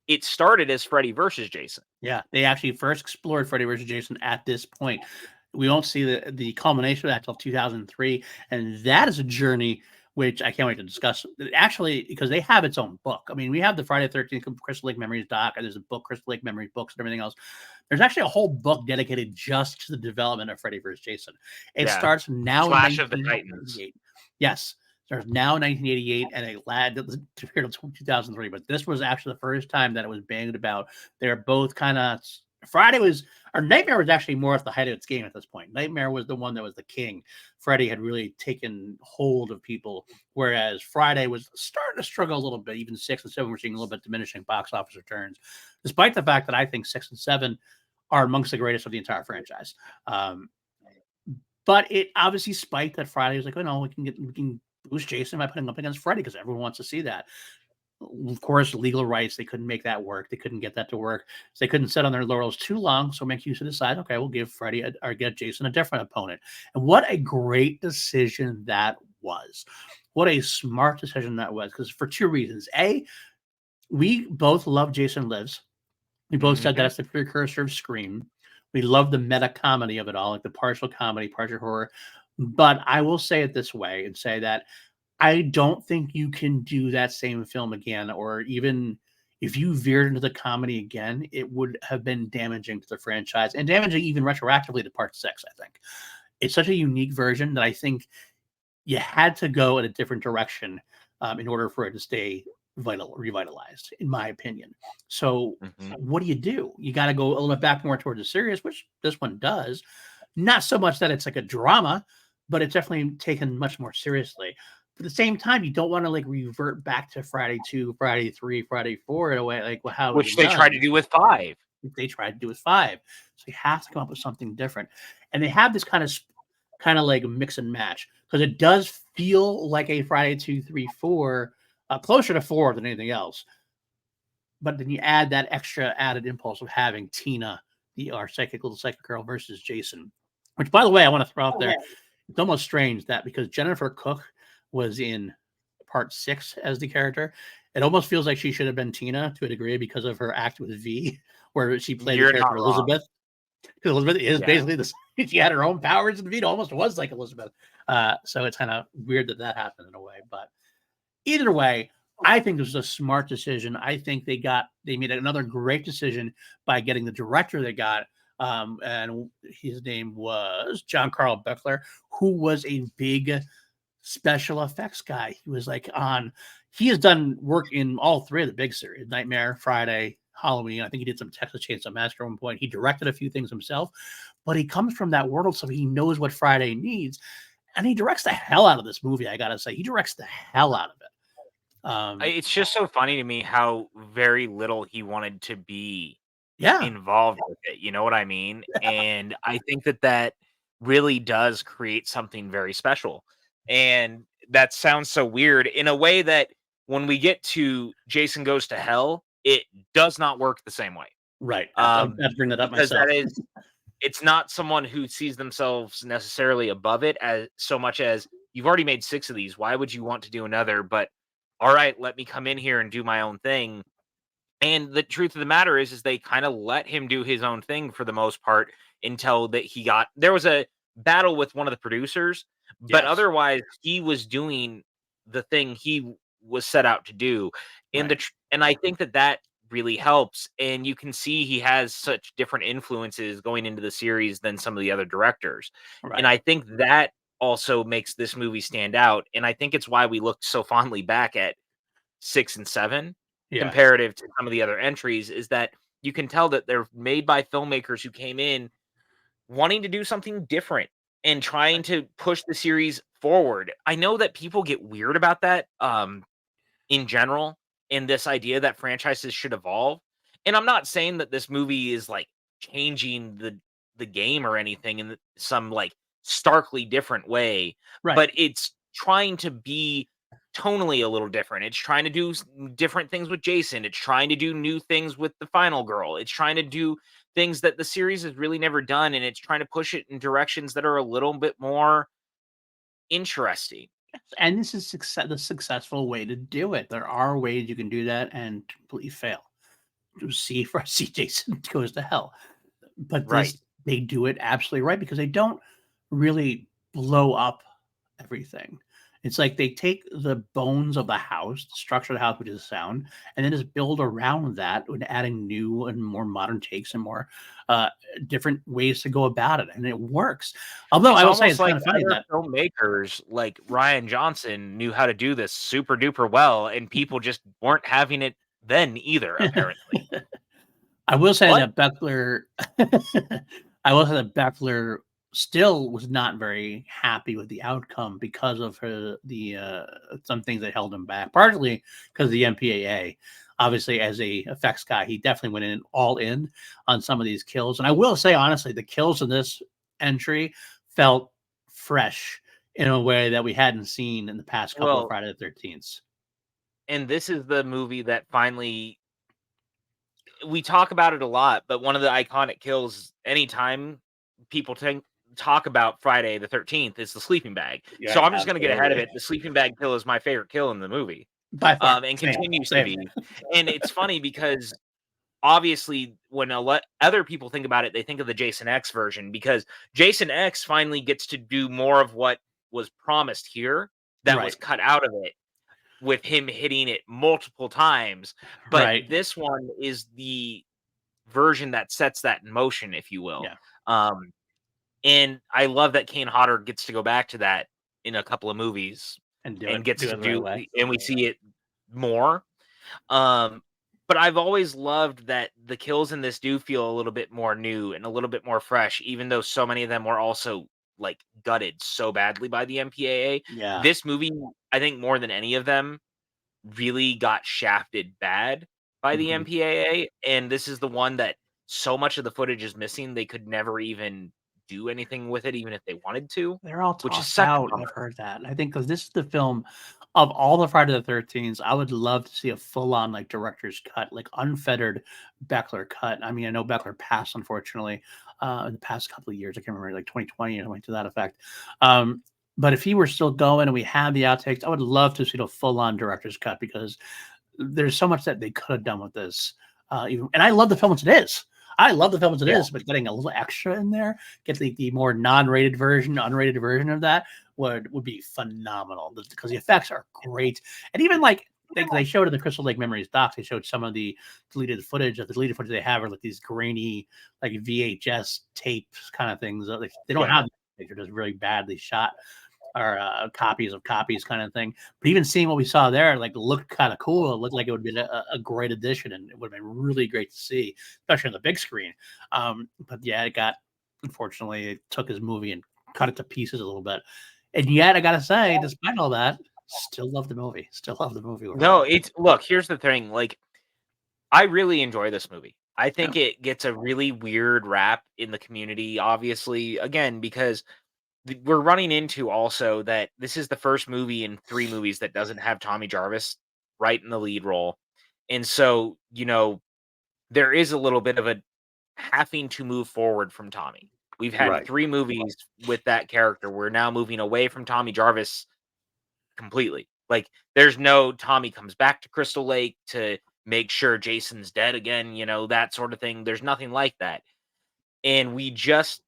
it started as Freddy versus Jason. Yeah, they actually first explored Freddy vs. Jason at this point. We won't see the culmination of that until 2003, and that is a journey which I can't wait to discuss. Actually, because they have its own book. I mean, we have the Friday the 13th Crystal Lake Memories doc, and there's a book, Crystal Lake Memories books, and everything else. There's actually a whole book dedicated just to the development of Freddy vs. Jason. It starts now Clash in of the Titans. 1988. Yes, there's now 1988, and it led to 2003. But this was actually the first time that it was banged about. They're both kind of... Nightmare was actually more at the height of its game at this point. Nightmare was the one that was the king. Freddy had really taken hold of people, whereas Friday was starting to struggle a little bit. Even 6 and 7 were seeing a little bit diminishing box office returns, despite the fact that I think 6 and 7 are amongst the greatest of the entire franchise. But it obviously spiked that Friday was like, oh no, we can boost Jason by putting him up against Freddy because everyone wants to see that. Of course, legal rights, they couldn't make that work. They couldn't get that to work. So they couldn't sit on their laurels too long. So Mancuso decided, okay, we'll give Freddy or get Jason a different opponent. And what a great decision that was. What a smart decision that was. Because for two reasons. A, we both love Jason Lives. We both said that's the precursor of Scream. We love the meta comedy of it all, like the partial comedy, partial horror. But I will say it this way and say that I don't think you can do that same film again, or even if you veered into the comedy again, it would have been damaging to the franchise and damaging even retroactively to Part 6, I think. It's such a unique version that I think you had to go in a different direction in order for it to stay revitalized, in my opinion. So what do? You got to go a little bit back more towards the serious, which this one does. Not so much that it's like a drama, but it's definitely taken much more seriously. But at the same time, you don't want to like revert back to Friday 2, Friday 3, Friday 4 in a way like how it Which was they done. tried to do with 5. They tried to do with 5. So you have to come up with something different. And they have this kind of like mix and match, because it does feel like a Friday 2, 3, 4, closer to 4 than anything else. But then you add that extra added impulse of having Tina, our little psychic girl, versus Jason. Which, by the way, I want to throw out there. It's almost strange that because Jennifer Cook was in Part 6 as the character, it almost feels like she should have been Tina to a degree because of her act with V, where she played the character Elizabeth. Because Elizabeth is basically the same. She had her own powers, and V almost was like Elizabeth. So it's kind of weird that happened in a way. But either way, I think it was a smart decision. I think they made another great decision by getting the director they got. And his name was John Carl Buechler, who was a big special effects guy. He was like he has done work in all three of the big series, Nightmare, Friday, Halloween. I think he did some Texas Chainsaw Massacre at one point. He directed a few things himself, but he comes from that world, so he knows what Friday needs. And he directs the hell out of this movie, I gotta say. He directs the hell out of it. It's just so funny to me how very little he wanted to be Yeah. involved with it, you know what I mean? And I think that really does create something very special. And that sounds so weird in a way that when we get to Jason Goes to Hell, it does not work the same way. Right. I have to bring that up Because myself. it's not someone who sees themselves necessarily above it as so much as you've already made 6 of these. Why would you want to do another? But all right, let me come in here and do my own thing. And the truth of the matter is they kind of let him do his own thing for the most part until that there was a battle with one of the producers, but Yes. otherwise he was doing the thing he was set out to do. And Right. and I think that really helps. And you can see he has such different influences going into the series than some of the other directors. And Right. I think that also makes this movie stand out. And I think it's why we look so fondly back at 6 and 7 Yes. comparative to some of the other entries is that you can tell that they're made by filmmakers who came in wanting to do something different and trying to push the series forward. I know that people get weird about that in general in this idea that franchises should evolve. And I'm not saying that this movie is like changing the game or anything in some like starkly different way, Right. but it's trying to be tonally a little different. It's trying to do different things with Jason. It's trying to do new things with the final girl. It's trying to do things that the series has really never done, and it's trying to push it in directions that are a little bit more interesting. And this is the successful way to do it. There are ways you can do that and completely fail. See Jason Goes to Hell. But Right. they do it absolutely right because they don't really blow up everything. It's like they take the bones of the house, the structure of the house, which is sound, and then just build around that with adding new and more modern takes and more uh, different ways to go about it, and it works. Although It's I will say almost it's like kind of funny other that filmmakers, like Ryan Johnson, knew how to do this super duper well, and people just weren't having it then either, apparently. I will say What? that Beckler I will say that Beckler still was not very happy with the outcome because of some things that held him back, partly because of the MPAA. Obviously, as a effects guy, he definitely went in all in on some of these kills. And I will say, honestly, the kills in this entry felt fresh in a way that we hadn't seen in the past couple of Well, Friday the 13th. and this is the movie that finally we talk about it a lot, but one of the iconic kills anytime people talk about Friday the 13th is the sleeping bag. Yeah, So I'm just going to get ahead of absolutely. it. The sleeping bag kill is my favorite kill in the movie. By far. And Same. continues to Same. be. And it's funny because obviously when other people think about it, they think of the Jason X version because Jason X finally gets to do more of what was promised here that was Right. cut out of it with him hitting it multiple times. But Right. this one is the version that sets that in motion, if you will. Yeah. Um, and I love that Kane Hodder gets to go back to that in a couple of movies And do and it gets do to it the right do, way. and we see it more. Um, but I've always loved that the kills in this do feel a little bit more new and a little bit more fresh, even though so many of them were also like gutted so badly by the MPAA. Yeah. This movie, I think more than any of them, really got shafted bad by the Mhm. MPAA, and this is the one that so much of the footage is missing, they could never even do anything with it, even if they wanted to, They're all which is tossed such a out. I've bummer. heard that. I think because this is the film of all the Friday the 13th, I would love to see a full-on, like, director's cut, like, unfettered Beckler cut. I mean, I know Beckler passed, unfortunately, in the past couple of years. I can't remember, like, 2020 or something to that effect. Um, but if he were still going and we had the outtakes, I would love to see the full-on director's cut because there's so much that they could have done with this. And I love the film as it is. I love the film as it Yeah. is, but getting a little extra in there, get the more non-rated version, unrated version of that would be phenomenal because the effects are great. And even like they showed in the Crystal Lake Memories docs, they showed some of the deleted footage. The deleted footage they have are like these grainy, like VHS tapes kind of things. Like, they don't Yeah. have they're just really badly shot. or copies of copies kind of thing. But even seeing what we saw there, like, looked kind of cool. It looked like it would be a great addition, and it would have been really great to see, especially on the big screen. But yeah, unfortunately, it took his movie and cut it to pieces a little bit. And yet, I gotta say, despite all that, still love the movie. Still love the movie overall. No, look, here's the thing. Like, I really enjoy this movie. I think it gets a really weird rap in the community, obviously, again, because we're running into also that this is the first movie in 3 movies that doesn't have Tommy Jarvis right in the lead role. And so, there is a little bit of a having to move forward from Tommy. We've had Right. 3 movies with that character. We're now moving away from Tommy Jarvis completely. Like, there's no Tommy comes back to Crystal Lake to make sure Jason's dead again, that sort of thing. There's nothing like that. And we just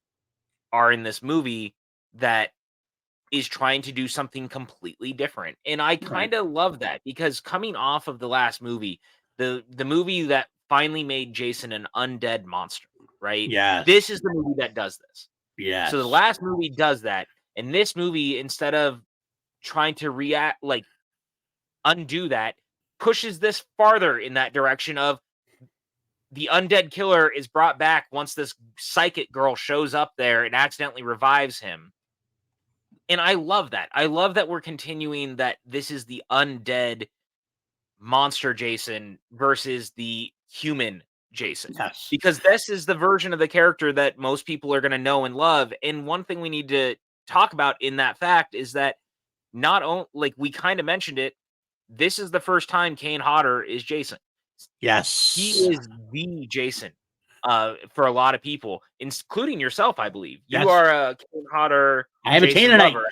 are in this movie that is trying to do something completely different. And I kind of love that, because coming off of the last movie, the movie that finally made Jason an undead monster, right? Yes. This is the movie that does this. Yes. So the last movie does that. And this movie, instead of trying to undo that, pushes this farther in that direction of the undead killer is brought back once this psychic girl shows up there and accidentally revives him. And I love that. I love that we're continuing that this is the undead monster Jason versus the human Jason. Yes. Because this is the version of the character that most people are going to know and love. And one thing we need to talk about in that fact is that not only, like we kind of mentioned it, this is the first time Kane Hodder is Jason. Yes. He is the Jason for a lot of people, including yourself, I believe. You are a Kane Hodder. I have a Kane lover.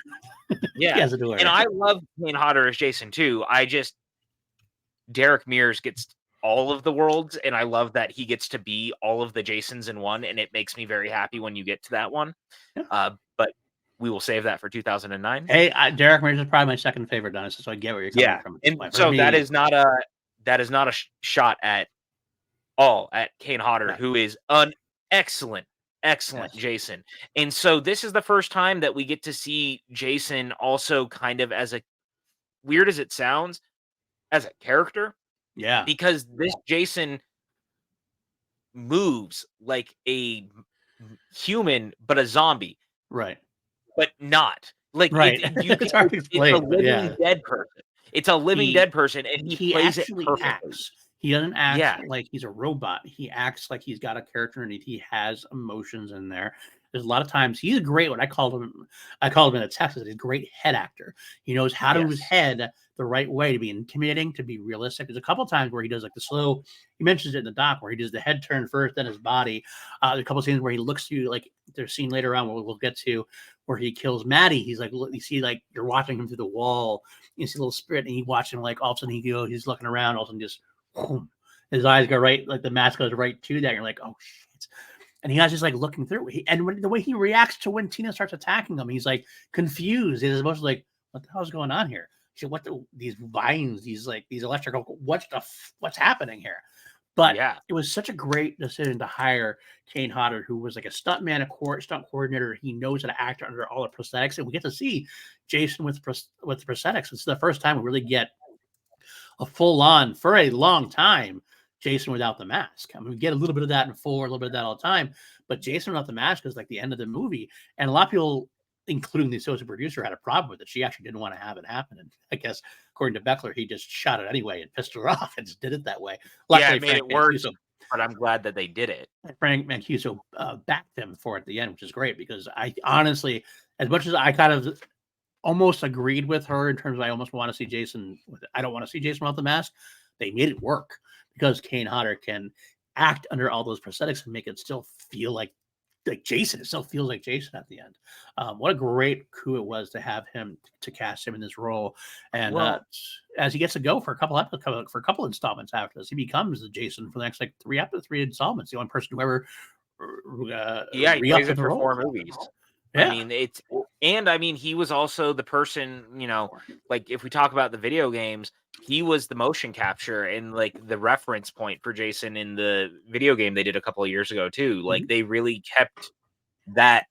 Yeah. Yes, And I love Kane Hodder as Jason too. Derek Mears gets all of the worlds, and I love that he gets to be all of the Jasons in one, and it makes me very happy when you get to that one. Yeah. But we will save that for 2009. Hey, Derek Mears is probably my second favorite dinosaur, so I get where you're coming from. And so that is not a shot at all at Kane Hodder, who is an excellent Jason. And so this is the first time that we get to see Jason also kind of, as a weird as it sounds, as a character. Yeah. Because this Jason moves like a human, but a zombie. Right. But not. Like, right. It's hard to explain. It's a living dead person. It's a living dead person, and he plays it perfectly. Acts. He doesn't act like he's a robot. He acts like he's got a character and he has emotions in there. There's a lot of times he's a great one. I called him in a text. He's a great head actor. He knows how to use head the right way to be intimidating, to be realistic. There's a couple of times where he does like the slow. He mentions it in the doc where he does the head turn first, then his body. There's a couple of scenes where he looks to you, like there's a scene later on where we'll get to where he kills Maddie. He's like, you see, like you're watching him through the wall. You see a little spirit, and you watch him like all of a sudden he's looking around, all of a sudden just. Boom, his eyes go right, like the mask goes right to that. You're like, oh shit. And he has just like looking through. The way he reacts to when Tina starts attacking him, he's like confused. He's supposed to like, what the hell is going on here? He said, these vines, these electrical, what's happening here? But it was such a great decision to hire Kane Hodder, who was like a stuntman, stunt coordinator. He knows how to act under all the prosthetics, and we get to see Jason with the prosthetics. It's the first time we really get a full-on, for a long time, Jason without the mask. I mean, we get a little bit of that in 4, a little bit of that all the time, but Jason without the mask is like the end of the movie. And a lot of people, including the associate producer, had a problem with it. She actually didn't want to have it happen. And I guess, according to Beckler, he just shot it anyway and pissed her off and just did it that way. Luckily, it made it worse, but I'm glad that they did it. Frank Mancuso backed him for it at the end, which is great, because I honestly, as much as I kind of almost agreed with her in terms of I almost want to see Jason. I don't want to see Jason without the mask. They made it work because Kane Hodder can act under all those prosthetics and make it still feel like Jason. It still feels like Jason at the end. What a great coup it was to have him, to cast him in this role. And as he gets to go for a couple installments after this, he becomes the Jason for the next like 3 installments. The only person who ever he plays it for 4 movies. Yeah. I mean, he was also the person, like if we talk about the video games, he was the motion capture and like the reference point for Jason in the video game they did a couple of years ago too. Like they really kept that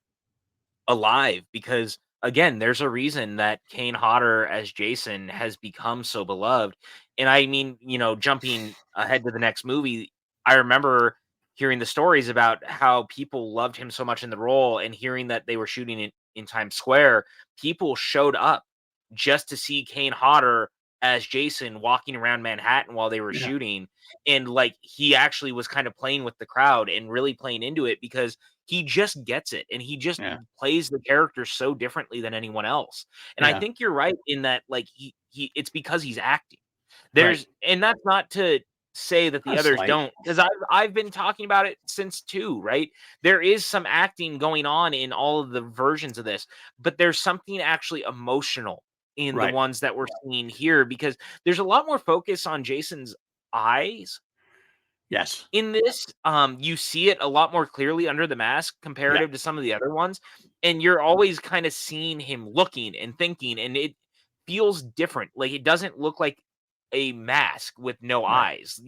alive because again, there's a reason that Kane Hodder as Jason has become so beloved. And I mean, jumping ahead to the next movie, I remember hearing the stories about how people loved him so much in the role, and hearing that they were shooting in Times Square. People showed up just to see Kane Hodder as Jason walking around Manhattan while they were Yeah. shooting. And like, he actually was kind of playing with the crowd and really playing into it, because he just gets it, and he just Yeah. plays the character so differently than anyone else. And I Yeah. think you're right in that, like, he it's because he's acting. Right. And that's not to say that the Not a others slight. don't, because I've been talking about it since too, right? There is some acting going on in all of the versions of this, but there's something actually emotional in the Right. ones that we're seeing here, because there's a lot more focus on Jason's eyes Yes. in this. You see it a lot more clearly under the mask Yeah. comparative to some of the other ones, and you're always kind of seeing him looking and thinking, and it feels different. Like, it doesn't look like a mask with no Right. eyes.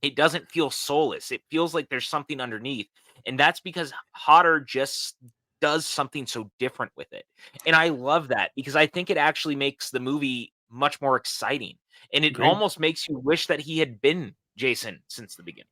It doesn't feel soulless. It feels like there's something underneath, and that's because Hodder just does something so different with it. And I love that, because I think it actually makes the movie much more exciting, and it Agreed. almost makes you wish that he had been Jason since the beginning.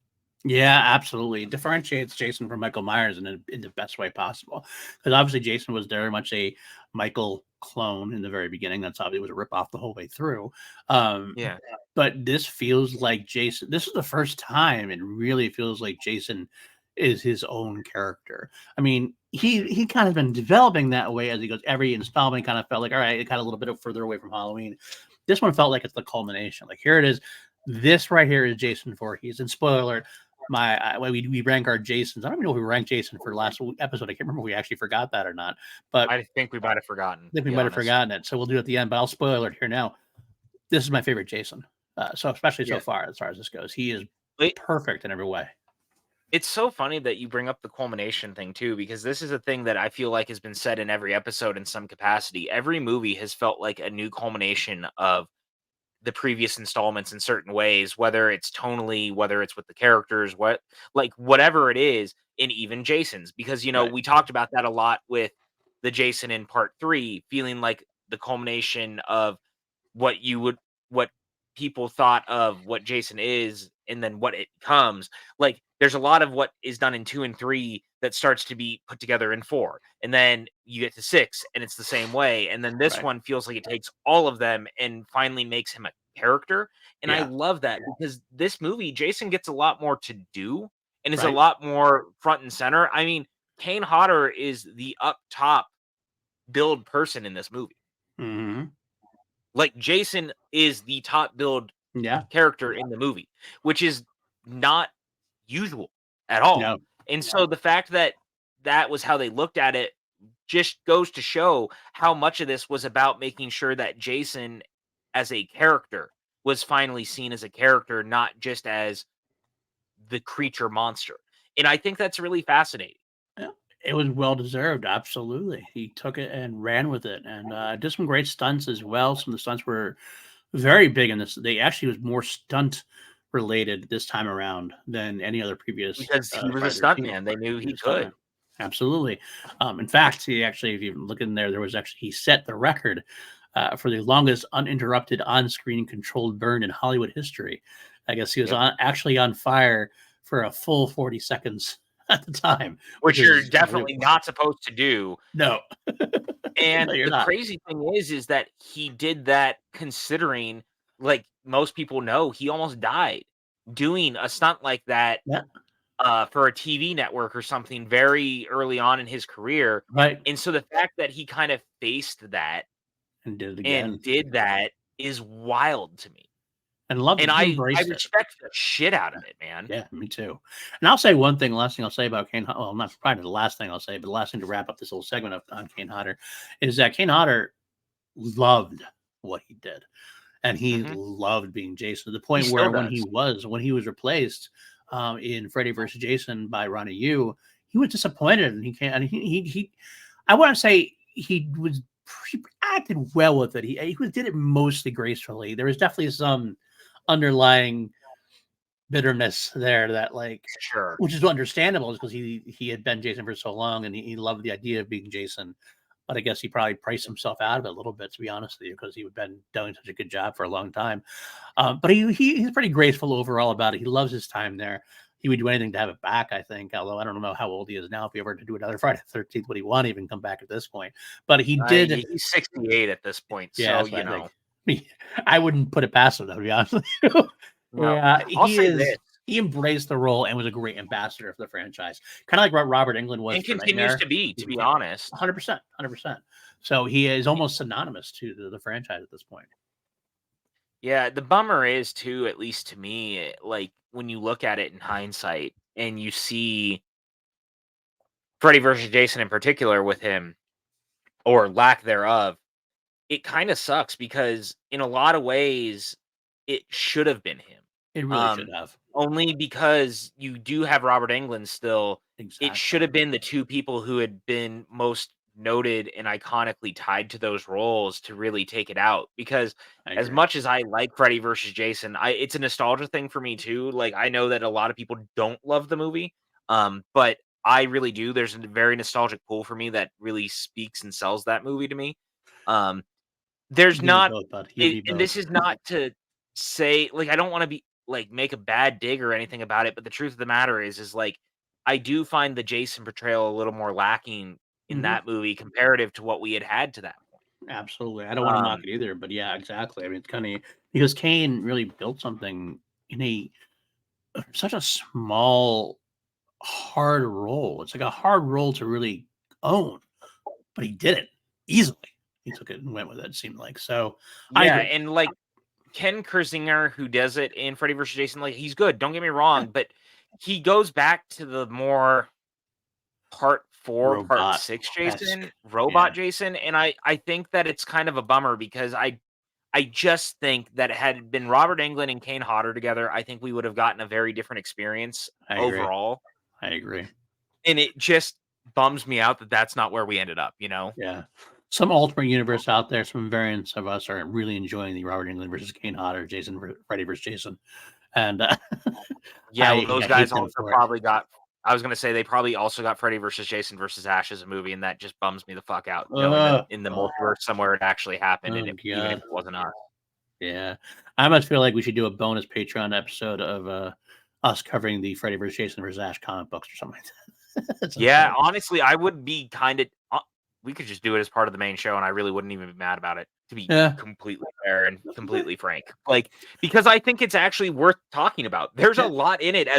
Yeah, absolutely. It differentiates Jason from Michael Myers in the best way possible. Because obviously Jason was very much a Michael clone in the very beginning. That's obviously was a rip off the whole way through. Um, Yeah. but this feels like Jason. This is the first time it really feels like Jason is his own character. I mean, he kind of been developing that way as he goes. Every installment kind of felt like, all right, it got a little bit further away from Halloween. This one felt like it's the culmination. Like, here it is. This right here is Jason Voorhees. And spoiler alert, we rank our Jasons. I don't even know if we ranked Jason for last episode. I can't remember if we actually forgot that or not. But I think we might have forgotten, I to think we be might have honest. forgotten it. So we'll do it at the end. But I'll spoil it here now. This is my favorite Jason. So especially so Yeah. far as this goes, he is It, perfect in every way. it's so funny that you bring up the culmination thing too, because this is a thing that I feel like has been said in every episode in some capacity. Every movie has felt like a new culmination of the previous installments in certain ways, whether it's tonally, whether it's with the characters, whatever it is, and even Jason's, because Right. we talked about that a lot with the Jason in part 3 feeling like the culmination of what people thought of what Jason is, and then what it becomes. Like, there's a lot of what is done in 2 and 3 that starts to be put together in 4. And then you get to 6 and it's the same way. And then this Right. one feels like it takes all of them and finally makes him a character. And I Yeah. love that, because this movie, Jason gets a lot more to do and is a Right. lot more front and center. I mean, Kane Hodder is the up top build person in this movie. Hmm. Like, Jason is the top build Yeah. character in the movie, which is not usual at all. No. And so the fact that that was how they looked at it just goes to show how much of this was about making sure that Jason as a character was finally seen as a character, not just as the creature monster. And I think that's really fascinating. Yeah. It was well deserved. Absolutely. He took it and ran with it, and did some great stunts as well. Some of the stunts were very big in this. They actually was more stunt related this time around than any other previous Because he was a Friday the 13th. stuntman. They knew He he was a could. stuntman. Absolutely. In fact, he actually, if you look in there, there was actually he set the record for the longest uninterrupted on-screen controlled burn in Hollywood history. I guess he was Yep. actually on fire for a full 40 seconds at the time, which Which you're is definitely unbelievable. not supposed to do. No, And no, you're the not. crazy thing is that he did that considering, like most people know, he almost died doing a stunt like that, Yeah, for a TV network or something very early on in his career. right. And so the fact that he kind of faced that And did it and again, did that is wild to me. and loved And it. He I embraced it. respect the shit out of it, man. Yeah, me too. And I'll say one thing. Last thing I'll say about Kane. Well, not probably the last thing I'll say, but the last thing to wrap up this whole segment on Kane Hodder is that Kane Hodder loved what he did, and he Hmm. loved being Jason to the He point still where does. when he was replaced in Freddy versus Jason by Ronnie Yu, he was disappointed, and he can't. And he I want to say he acted well with it. Did it mostly gracefully. There was definitely some underlying bitterness there that like, Sure. which is understandable because he had been Jason for so long and he loved the idea of being Jason. but I guess he probably priced himself out of it a little bit, to be honest with you, because he'd been doing such a good job for a long time. But he's pretty graceful overall about it. He loves his time there. He would do anything to have it back, I think, although I don't know how old he is now. If he ever to do another Friday the 13th, would he want to even come back at this point? But he did. He's 68 at this point, Yeah, so that's what I think. I wouldn't put it past him, though, to be honest with you. No. Yeah, I'll say this. he embraced the role and was a great ambassador for the franchise, kind of like what Robert Englund was. And for continues Nightmare. to be honest. 100%, 100%. So he is almost synonymous to the franchise at this point. Yeah, the bummer is too, at least to me, like when you look at it in hindsight and you see Freddy versus Jason in particular with him, or lack thereof, it kind of sucks because in a lot of ways it should have been him. It really should have. Only because you do have Robert Englund still. Exactly. It should have been the two people who had been most noted and iconically tied to those roles to really take it out. Because as much as I like Freddy versus Jason, it's a nostalgia thing for me too. Like I know that a lot of people don't love the movie, but I really do. There's a very nostalgic pull for me that really speaks and sells that movie to me. There's not, and this is not to say like I don't want to be like make a bad dig or anything about it, but the truth of the matter is like I do find the Jason portrayal a little more lacking in that movie comparative to what we had to that point. Absolutely. I don't want to knock it either, but yeah, exactly. I mean, it's kind of because Kane really built something in such a small, hard role. It's like a hard role to really own, but he did it easily. He took it and went with it, it seemed like. So, yeah, and like Ken Kersinger, who does it in Freddy vs. Jason, like he's good. Don't get me wrong, but he goes back to the more part 4, part 6 Jason, Jason, and I think that it's kind of a bummer because I just think that had it been Robert Englund and Kane Hodder together, I think we would have gotten a very different experience overall. I agree. And it just bums me out that that's not where we ended up, you know? Yeah. Some alternate universe out there, some variants of us are really enjoying the Robert Englund versus Kane Hodder, Freddy versus Jason. And yeah, those guys also probably got, I was going to say they probably also got Freddy versus Jason versus Ash as a movie, and that just bums me the fuck out. In the multiverse somewhere it actually happened, and even if it wasn't us. Yeah. I must feel like we should do a bonus Patreon episode of us covering the Freddy versus Jason versus Ash comic books or something like that. Yeah, honestly, I would be kind of. We could just do it as part of the main show, and I really wouldn't even be mad about it, to be completely fair and completely frank. Like, because I think it's actually worth talking about. There's a lot in it,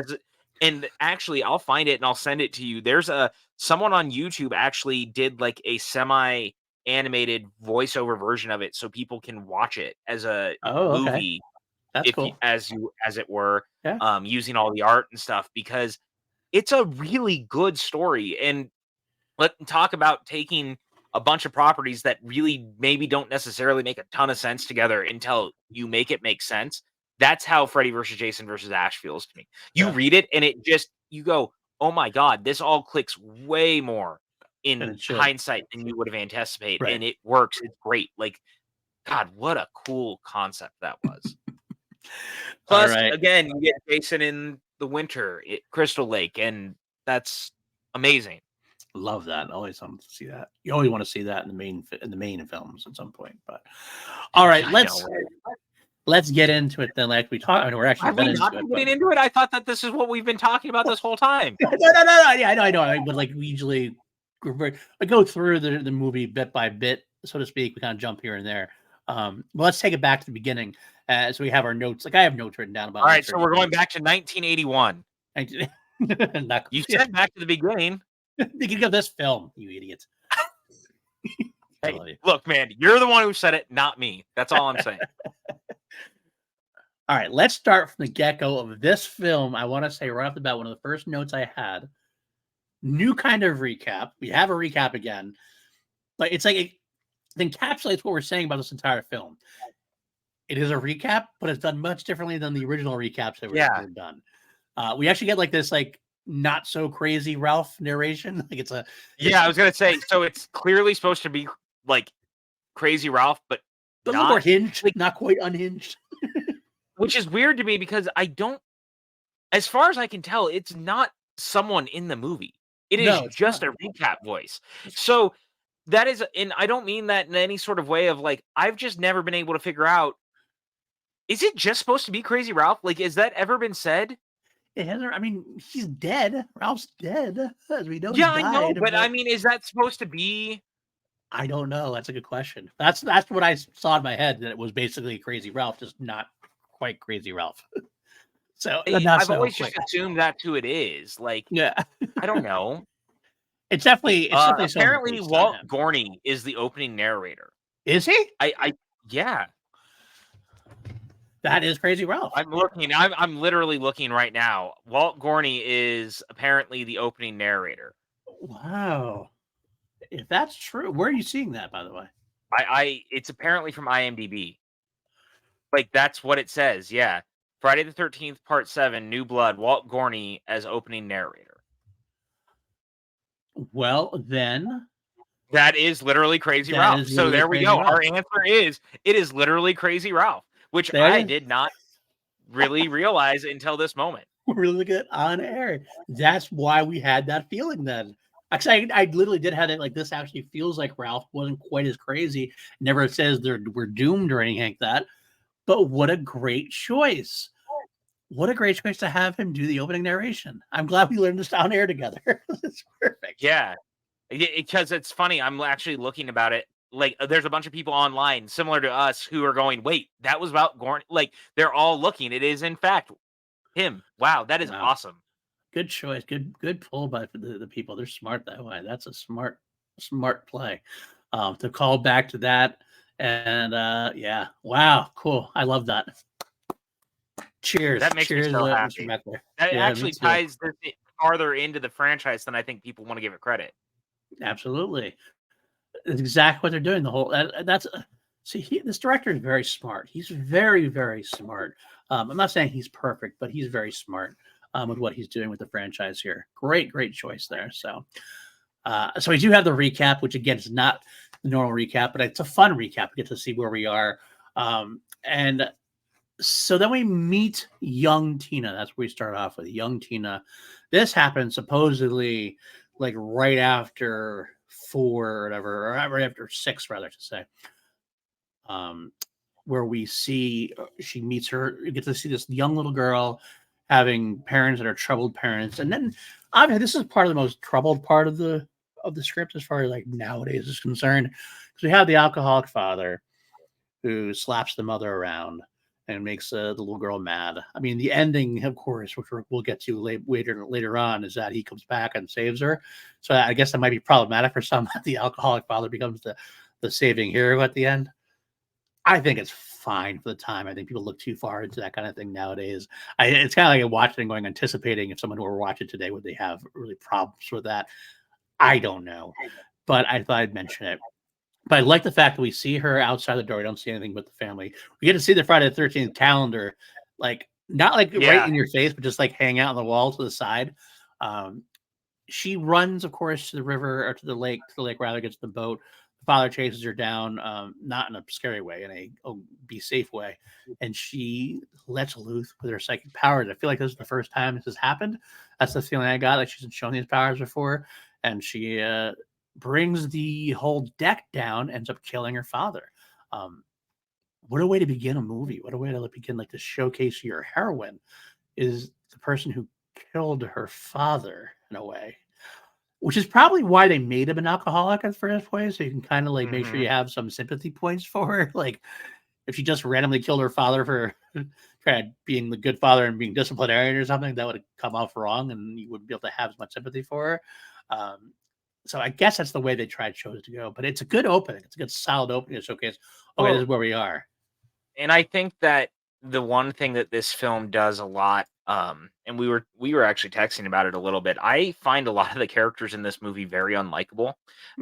and actually, I'll find it and I'll send it to you. There's someone on YouTube actually did like a semi-animated voiceover version of it, so people can watch it as a movie. That's cool. As it were, using all the art and stuff, because it's a really good story. And let's talk about taking a bunch of properties that really maybe don't necessarily make a ton of sense together until you make it make sense. That's how Freddy versus Jason versus Ash feels to me. You read it and it just, you go, oh my God, this all clicks way more in hindsight than you would have anticipated. And it works. It's great. Like, God, what a cool concept that was. Plus, again, you get Jason in the winter at Crystal Lake, and that's amazing. Love that. Always want to see that. You always want to see that in the main films at some point. But all right, let's get into it then. Like we talked, I mean, we're actually getting into it. I thought that this is what we've been talking about this whole time. No. Yeah, I know. But like we usually go through the movie bit by bit, so to speak. We kind of jump here and there. Well, let's take it back to the beginning. So we have our notes. Like I have notes written down about. All right, so we're going back to 1981. You said back to the beginning. Beginning of this film, you idiots. Hey, look, man, you're the one who said it, not me. That's all I'm saying. All right, let's start from the get-go of this film. I want to say right off the bat, one of the first notes I had, new kind of recap. We have a recap again, but it's like it encapsulates what we're saying about this entire film. It is a recap, but it's done much differently than the original recaps that were done. We actually get like this not so crazy Ralph narration. Like it's I was gonna say, so it's clearly supposed to be like crazy Ralph, but a little more hinged, like not quite unhinged. Which is weird to me because as far as I can tell, it's not someone in the movie. It is just a recap voice. So that is, and I don't mean that in any sort of way of like, I've just never been able to figure out, is it just supposed to be Crazy Ralph? Like, has that ever been said? It hasn't. I mean, he's dead. Ralph's dead, as we know. He Yeah, I know, died. but I But mean, is that supposed to be? I don't know. That's a good question. That's what I saw in my head. That it was basically Crazy Ralph, just not quite Crazy Ralph. So not I've so always quick. just assumed that's who it is. Like, Yeah, I don't know. it's definitely someone Apparently, based on Walt him. Gorney is the opening narrator. Is he? Yeah. That is Crazy Ralph. I'm looking. I'm literally looking right now. Walt Gorney is apparently the opening narrator. Wow. If that's true, where are you seeing that, by the way? It's apparently from IMDb. Like, that's what it says. Yeah. Friday the 13th, Part 7, New Blood, Walt Gorney as opening narrator. Well, then That is literally Crazy that Ralph. is So literally there we Crazy go. Ralph. Our answer is, it is literally Crazy Ralph, which There I it is. did not really realize until this moment. Really good on air. That's why we had that feeling then. Actually, I literally did have it like this. Actually, feels like Ralph wasn't quite as crazy. Never says we're doomed or anything like that. But what a great choice! What a great choice to have him do the opening narration. I'm glad we learned this on air together. It's perfect. Yeah. Because it's funny. I'm actually looking about it. Like, there's a bunch of people online similar to us who are going, wait, that was about Gorney. Like, they're all looking. It is, in fact, him. Wow, that is Wow. awesome. Good choice. Good pull by the people. They're smart that way. That's a smart play. To call back to that. And yeah. Wow. Cool. I love that. Cheers. That makes Cheers, me so Mr. happy. Meckler. That Yeah, me actually too. ties this farther into the franchise than I think people want to give it credit. Absolutely. That's exactly what they're doing. The whole that's see, this director is very smart. He's very, very smart. I'm not saying he's perfect, but he's very smart with what he's doing with the franchise here. Great choice there. So we do have the recap, which again is not the normal recap, but it's a fun recap. We get to see where we are. And so then we meet young Tina. That's where we start off with young Tina. This happened supposedly like right after 4 or whatever, or right after 6, rather to say. Where we see she meets her, you get to see this young little girl having parents that are troubled parents, and then obviously this is part of the most troubled part of the script as far as like nowadays is concerned, because we have the alcoholic father who slaps the mother around and makes the little girl mad. I mean, the ending, of course, which we'll get to later on, is that he comes back and saves her. So I guess that might be problematic for some that the alcoholic father becomes the saving hero at the end. I think it's fine for the time. I think people look too far into that kind of thing nowadays. It's kind of like watching and going, anticipating if someone were watching today, would they have really problems with that? I don't know, but I thought I'd mention it. But I like the fact that we see her outside the door. We don't see anything but the family. We get to see the Friday the 13th calendar, like not like right in your face, but just like hang out on the wall to the side. She runs, of course, to the river or to the lake rather, gets the boat. The father chases her down, not in a scary way, in a be safe way. And she lets loose with her psychic powers. I feel like this is the first time this has happened. That's the feeling I got. Like she's been shown these powers before. And she brings the whole deck down, ends up killing her father. What a way to begin a movie. What a way to begin, like, to showcase your heroine is the person who killed her father in a way, which is probably why they made him an alcoholic at the first place. So you can kind of like make sure you have some sympathy points for her. Like if she just randomly killed her father for being the good father and being disciplinarian or something, that would have come off wrong and you wouldn't be able to have as much sympathy for her. So I guess that's the way they chose to go. But it's a good opening. It's a good solid opening to showcase, okay, this is where we are. And I think that the one thing that this film does a lot, and we were actually texting about it a little bit. I find a lot of the characters in this movie very unlikable,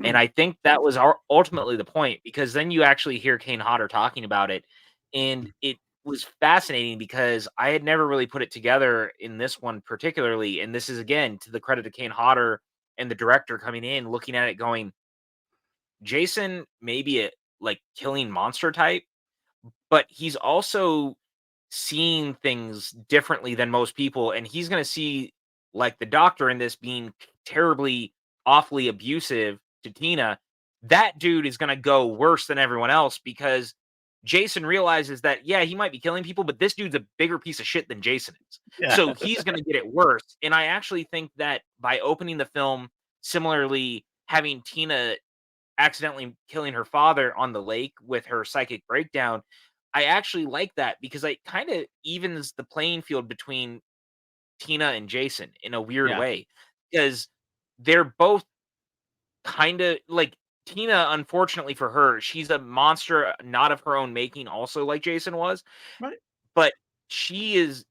and I think that was ultimately the point, because then you actually hear Kane Hodder talking about it, and it was fascinating because I had never really put it together in this one particularly, and this is again to the credit of Kane Hodder and the director coming in, looking at it, going, Jason may be a like killing monster type, but he's also seeing things differently than most people, and he's going to see like the doctor in this being terribly awfully abusive to Tina, that dude is going to go worse than everyone else because Jason realizes that, yeah, he might be killing people, but this dude's a bigger piece of shit than Jason is. Yeah. So he's going to get it worse. And I actually think that by opening the film similarly, having Tina accidentally killing her father on the lake with her psychic breakdown, I actually like that because it kind of evens the playing field between Tina and Jason in a weird Yeah. way because they're both kind of like Tina, unfortunately for her, she's a monster not of her own making, also like Jason was, Right. but she is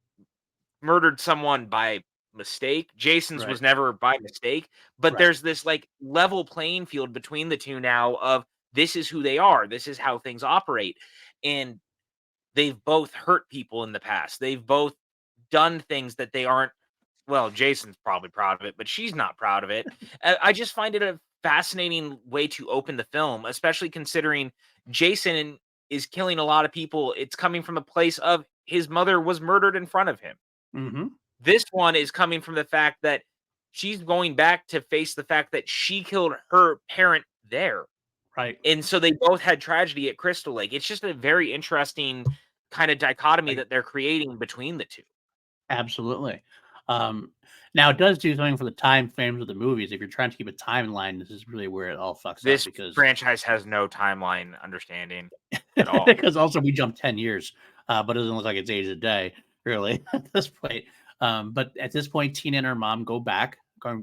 murdered someone by mistake. Jason's Right. was never by mistake, but Right. there's this like level playing field between the two now of this is who they are, this is how things operate. And they've both hurt people in the past. They've both done things that they aren't, well, Jason's probably proud of it, but she's not proud of it. I just find it a fascinating way to open the film, especially considering Jason is killing a lot of people. It's coming from a place of his mother was murdered in front of him. Mm-hmm. This one is coming from the fact that she's going back to face the fact that she killed her parent there. Right. And so they both had tragedy at Crystal Lake. It's just a very interesting kind of dichotomy Right. that they're creating between the two. Absolutely. Now it does do something for the time frames of the movies. If you're trying to keep a timeline, this is really where it all fucks up This because franchise has no timeline understanding at all. because also we jumped 10 years, but it doesn't look like it's age a day, really, at this point. But at this point, Tina and her mom go back.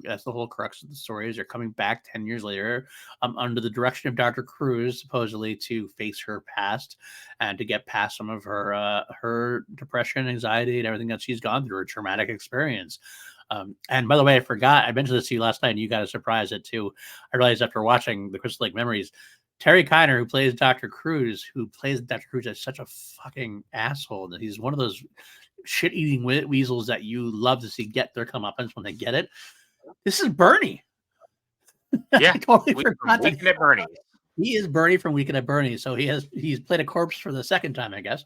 That's the whole crux of the story is they're coming back 10 years later under the direction of Dr. Cruz, supposedly to face her past and to get past some of her depression, anxiety, and everything that she's gone through, her traumatic experience. And by the way, I forgot, I mentioned this to you last night, and you got a surprise it too. I realized after watching the Crystal Lake Memories, Terry Kiner, who plays Dr. Cruz, is such a fucking asshole that he's one of those shit-eating weasels that you love to see get their comeuppance when they get it. This is Bernie. Yeah, I totally forgot that. Weekend at Bernie's. He is Bernie from Weekend at Bernie's, so he's played a corpse for the second time, I guess,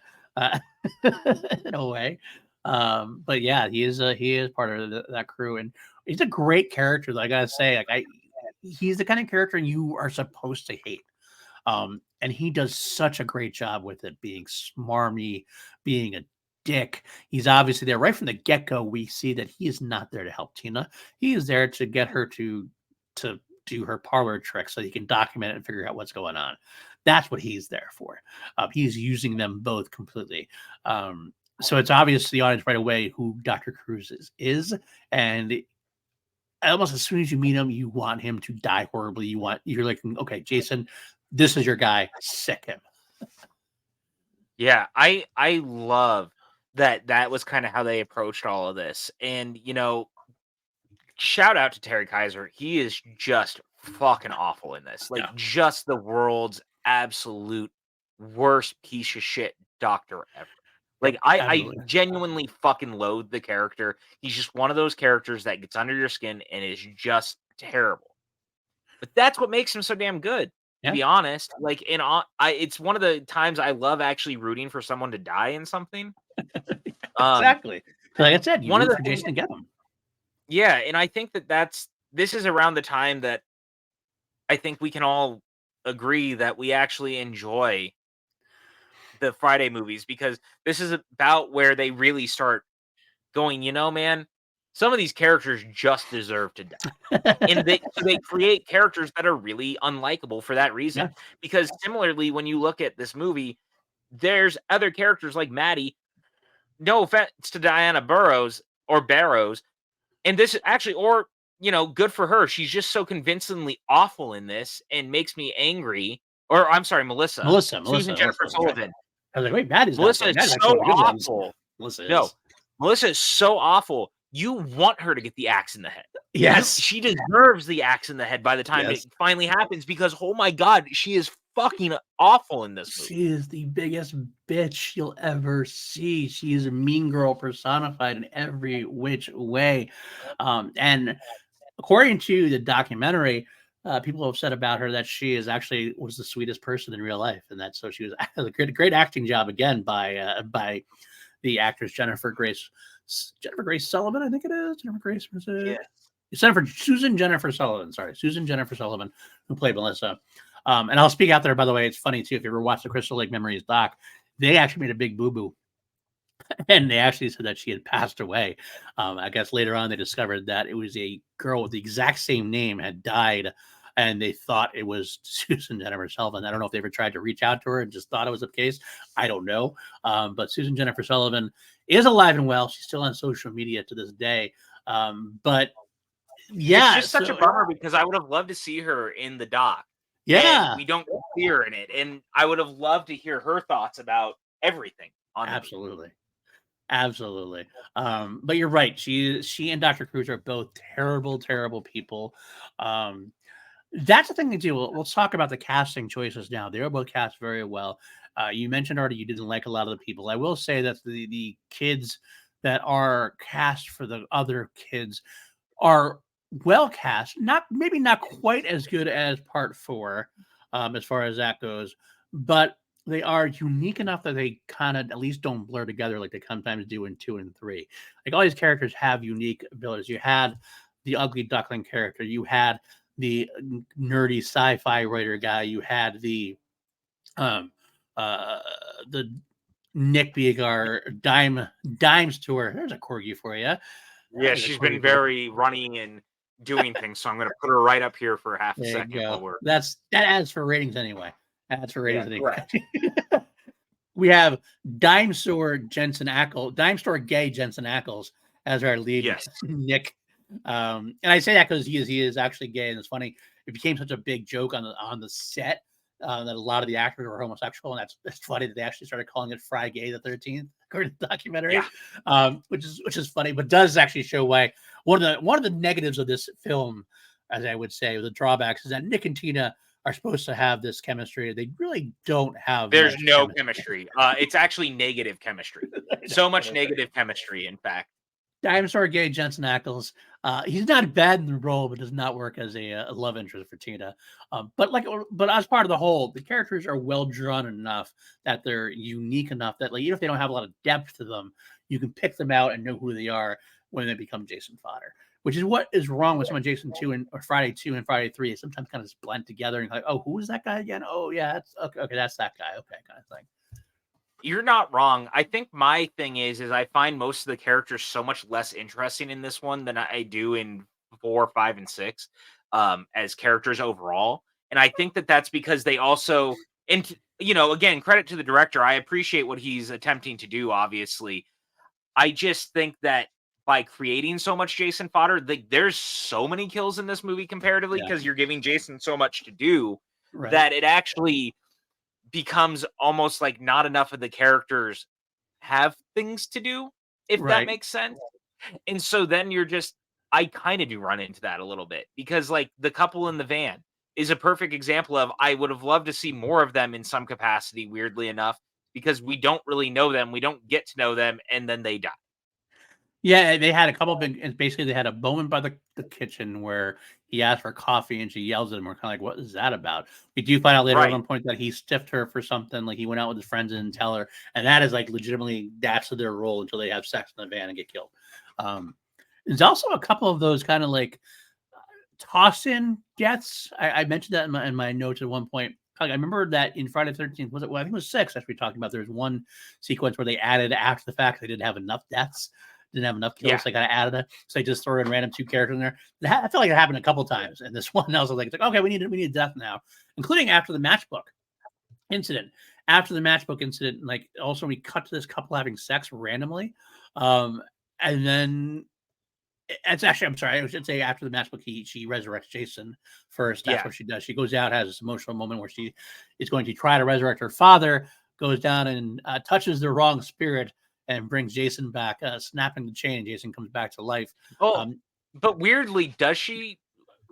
in a way. But yeah, he is part of that crew, and he's a great character. I gotta say, he's the kind of character you are supposed to hate. And he does such a great job with it, being smarmy, being a dick. He's obviously there right from the get-go. We see that he is not there to help Tina. He is there to get her to do her parlor trick so he can document it and figure out what's going on. That's what he's there for. He's using them both completely. So it's obvious to the audience right away who Dr. Cruz is. And almost as soon as you meet him, you want him to die horribly. You're like, okay, Jason, this is your guy. Sick him. Yeah, I love that was kind of how they approached all of this. And shout out to Terry Kaiser. He is just fucking awful in this. Like just the world's absolute worst piece of shit doctor ever. Like I genuinely fucking loathe the character. He's just one of those characters that gets under your skin and is just terrible. But that's what makes him so damn good. To be honest, like it's one of the times I love actually rooting for someone to die in something. Exactly. Like I said, you one root of the for Jason to get him. Yeah, and I think this is around the time that I think we can all agree that we actually enjoy the Friday movies because this is about where they really start going, man, some of these characters just deserve to die. And they create characters that are really unlikable for that reason. Yeah. Because similarly, when you look at this movie, there's other characters like Maddie. No offense to Diana Barrows, and this actually, or good for her. She's just so convincingly awful in this and makes me angry. Or I'm sorry, Melissa Susan Jennifer Sullivan. I was like, wait, Maddie's Melissa is so awful. Melissa is so awful. You want her to get the axe in the head. Yes. She deserves the axe in the head by the time it finally happens because, oh my God, she is fucking awful in this movie. She is the biggest bitch you'll ever see. She is a mean girl personified in every which way. And according to the documentary, people have said about her that she was the sweetest person in real life. And so she was a great acting job again by the actress Jennifer Grace Sullivan, I think it is. Jennifer Grace was it? Yeah. Susan Jennifer Sullivan, who played Melissa. And I'll speak out there, by the way. It's funny too. If you ever watched the Crystal Lake Memories doc, they actually made a big boo-boo. And they actually said that she had passed away. I guess later on they discovered that it was a girl with the exact same name had died, and they thought it was Susan Jennifer Sullivan. I don't know if they ever tried to reach out to her and just thought it was the case. I don't know. But Susan Jennifer Sullivan is alive and well. She's still on social media to this day. But yeah, it's just such a bummer because I would have loved to see her in the doc. Yeah, and we don't see her in it, and I would have loved to hear her thoughts about everything. Absolutely. But you're right. She and Dr. Cruz are both terrible, terrible people. That's the thing they do. We'll talk about the casting choices now. They were both cast very well. You mentioned already you didn't like a lot of the people. I will say that the kids that are cast for the other kids are well cast. Maybe not quite as good as part 4, as far as that goes, but they are unique enough that they kind of at least don't blur together like they sometimes do in 2 and 3. Like all these characters have unique abilities. You had the ugly duckling character. You had the nerdy sci-fi writer guy. You had the Nick Biegar dime store. There's a corgi for you. Yeah, she's been very running and doing things, so I'm going to put her right up here for half a second. That adds for ratings anyway. That's for ratings anyway. We have Dime Store gay Jensen Ackles as our lead, Nick. And I say that because he is actually gay, and it's funny. It became such a big joke on the set that a lot of the actors were homosexual, and that's funny that they actually started calling it Fry Gay the 13th, according to the documentary, which is funny, but does actually show why one of the negatives of this film, as I would say, the drawbacks, is that Nick and Tina are supposed to have this chemistry. They really don't have. There's no chemistry. It's actually negative chemistry. So much negative chemistry, in fact. Dinosaur gay Jensen Ackles. He's not bad in the role, but does not work as a love interest for Tina. But as part of the whole, the characters are well drawn enough that they're unique enough that even if they don't have a lot of depth to them, you can pick them out and know who they are when they become Jason fodder. Which is what is wrong with some of Jason 2 or Friday 2 and Friday 3. They sometimes kind of just blend together and like, oh, who is that guy again? Oh yeah, that's okay, that's that guy. Okay, kind of thing. You're not wrong. I think my thing is I find most of the characters so much less interesting in this one than I do in 4, 5, and 6 as characters overall. And I think that's because they also, and again, credit to the director. I appreciate what he's attempting to do, obviously. I just think that by creating so much Jason fodder, there's so many kills in this movie comparatively because you're giving Jason so much to do that it actually becomes almost like not enough of the characters have things to do, if that makes sense. And so then I kind of do run into that a little bit because like the couple in the van is a perfect example of I would have loved to see more of them in some capacity, weirdly enough, because we don't really know them. We don't get to know them, and then they die. Yeah, they had a couple of big, basically they had a moment by the kitchen where he asked for coffee and she yells at him. We're kind of like, what is that about? We do find out later at one point that he stiffed her for something, like he went out with his friends and didn't tell her. And that is like legitimately, that's their role until they have sex in the van and get killed. There's also a couple of those kind of like toss-in deaths. I mentioned that in my notes at one point. I remember that in Friday the 13th, I think it was 6, as we talked about. There's one sequence where they added after the fact they didn't have enough deaths. Didn't have enough kills, so they got added it. So they just throw in random 2 characters in there. I feel like it happened a couple times, and this one I was like, okay, we need death now, including after the matchbook incident. After the matchbook incident, like also we cut to this couple having sex randomly, and then it's actually, I'm sorry, I should say after the matchbook, she resurrects Jason first. That's what she does. She goes out, has this emotional moment where she is going to try to resurrect her father, goes down and touches the wrong spirit and brings Jason back, snapping the chain. Jason comes back to life. But weirdly, does she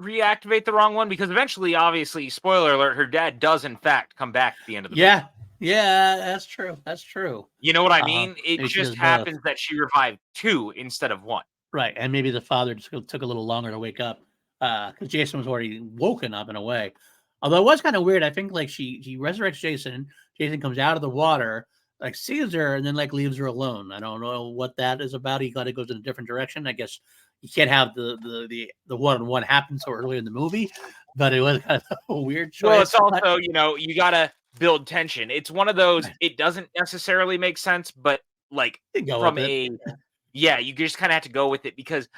reactivate the wrong one? Because eventually, obviously, spoiler alert, her dad does in fact come back at the end of the movie. Yeah, that's true. That's true. You know what I mean? It just happens that she revived 2 instead of 1. Right, and maybe the father just took a little longer to wake up because Jason was already woken up in a way. Although it was kind of weird. I think like she resurrects Jason. Jason comes out of the water, like sees her, and then like leaves her alone. I don't know what that is about. He kind of goes in a different direction. I guess you can't have the one-on-one happen so early in the movie, but it was kind of a weird choice. Well, it's also, you gotta build tension. It's one of those, it doesn't necessarily make sense, but like from you just kind of have to go with it, because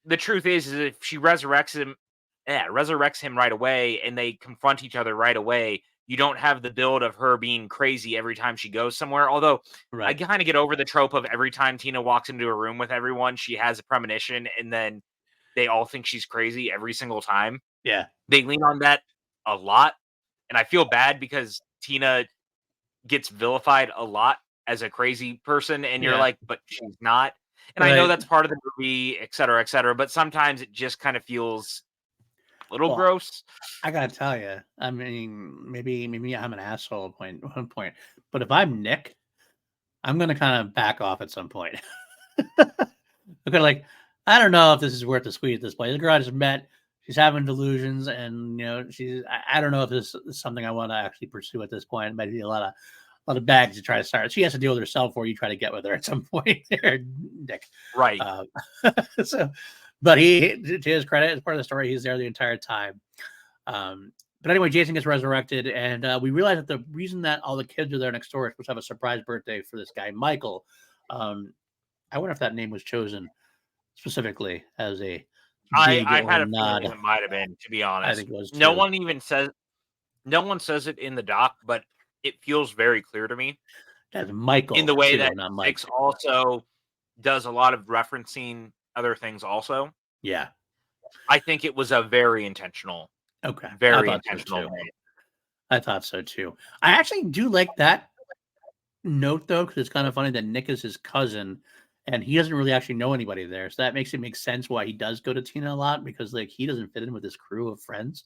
the truth is if she resurrects him right away and they confront each other right away, you don't have the build of her being crazy every time she goes somewhere. Although I kind of get over the trope of every time Tina walks into a room with everyone, she has a premonition and then they all think she's crazy every single time. Yeah. They lean on that a lot. And I feel bad because Tina gets vilified a lot as a crazy person. And you're like, but she's not. And I know that's part of the movie, et cetera, but sometimes it just kind of feels a little gross. I gotta tell you, I mean, maybe I'm an asshole at one point, but if I'm Nick, I'm gonna kind of back off at some point. Okay, like, I don't know if this is worth the squeeze at this point. The girl I just met, she's having delusions, and I don't know if this is something I want to actually pursue at this point. It might be a lot of bags to try to start. She has to deal with herself before you try to get with her at some point there, Nick. Right. But to his credit, as part of the story, he's there the entire time. But anyway, Jason gets resurrected, and we realize that the reason that all the kids are there next door is supposed to have a surprise birthday for this guy, Michael. I wonder if that name was chosen specifically as a I had a feeling it might have been, to be honest. I think it was too. No one says it in the doc, but it feels very clear to me. That's Michael in the way too, that not Mike. Six also does a lot of referencing other things also. Yeah. I think it was a very intentional. Okay. Very intentional. I thought so too. I actually do like that note though, because it's kind of funny that Nick is his cousin and he doesn't really actually know anybody there. So that makes it make sense why he does go to Tina a lot, because like he doesn't fit in with his crew of friends.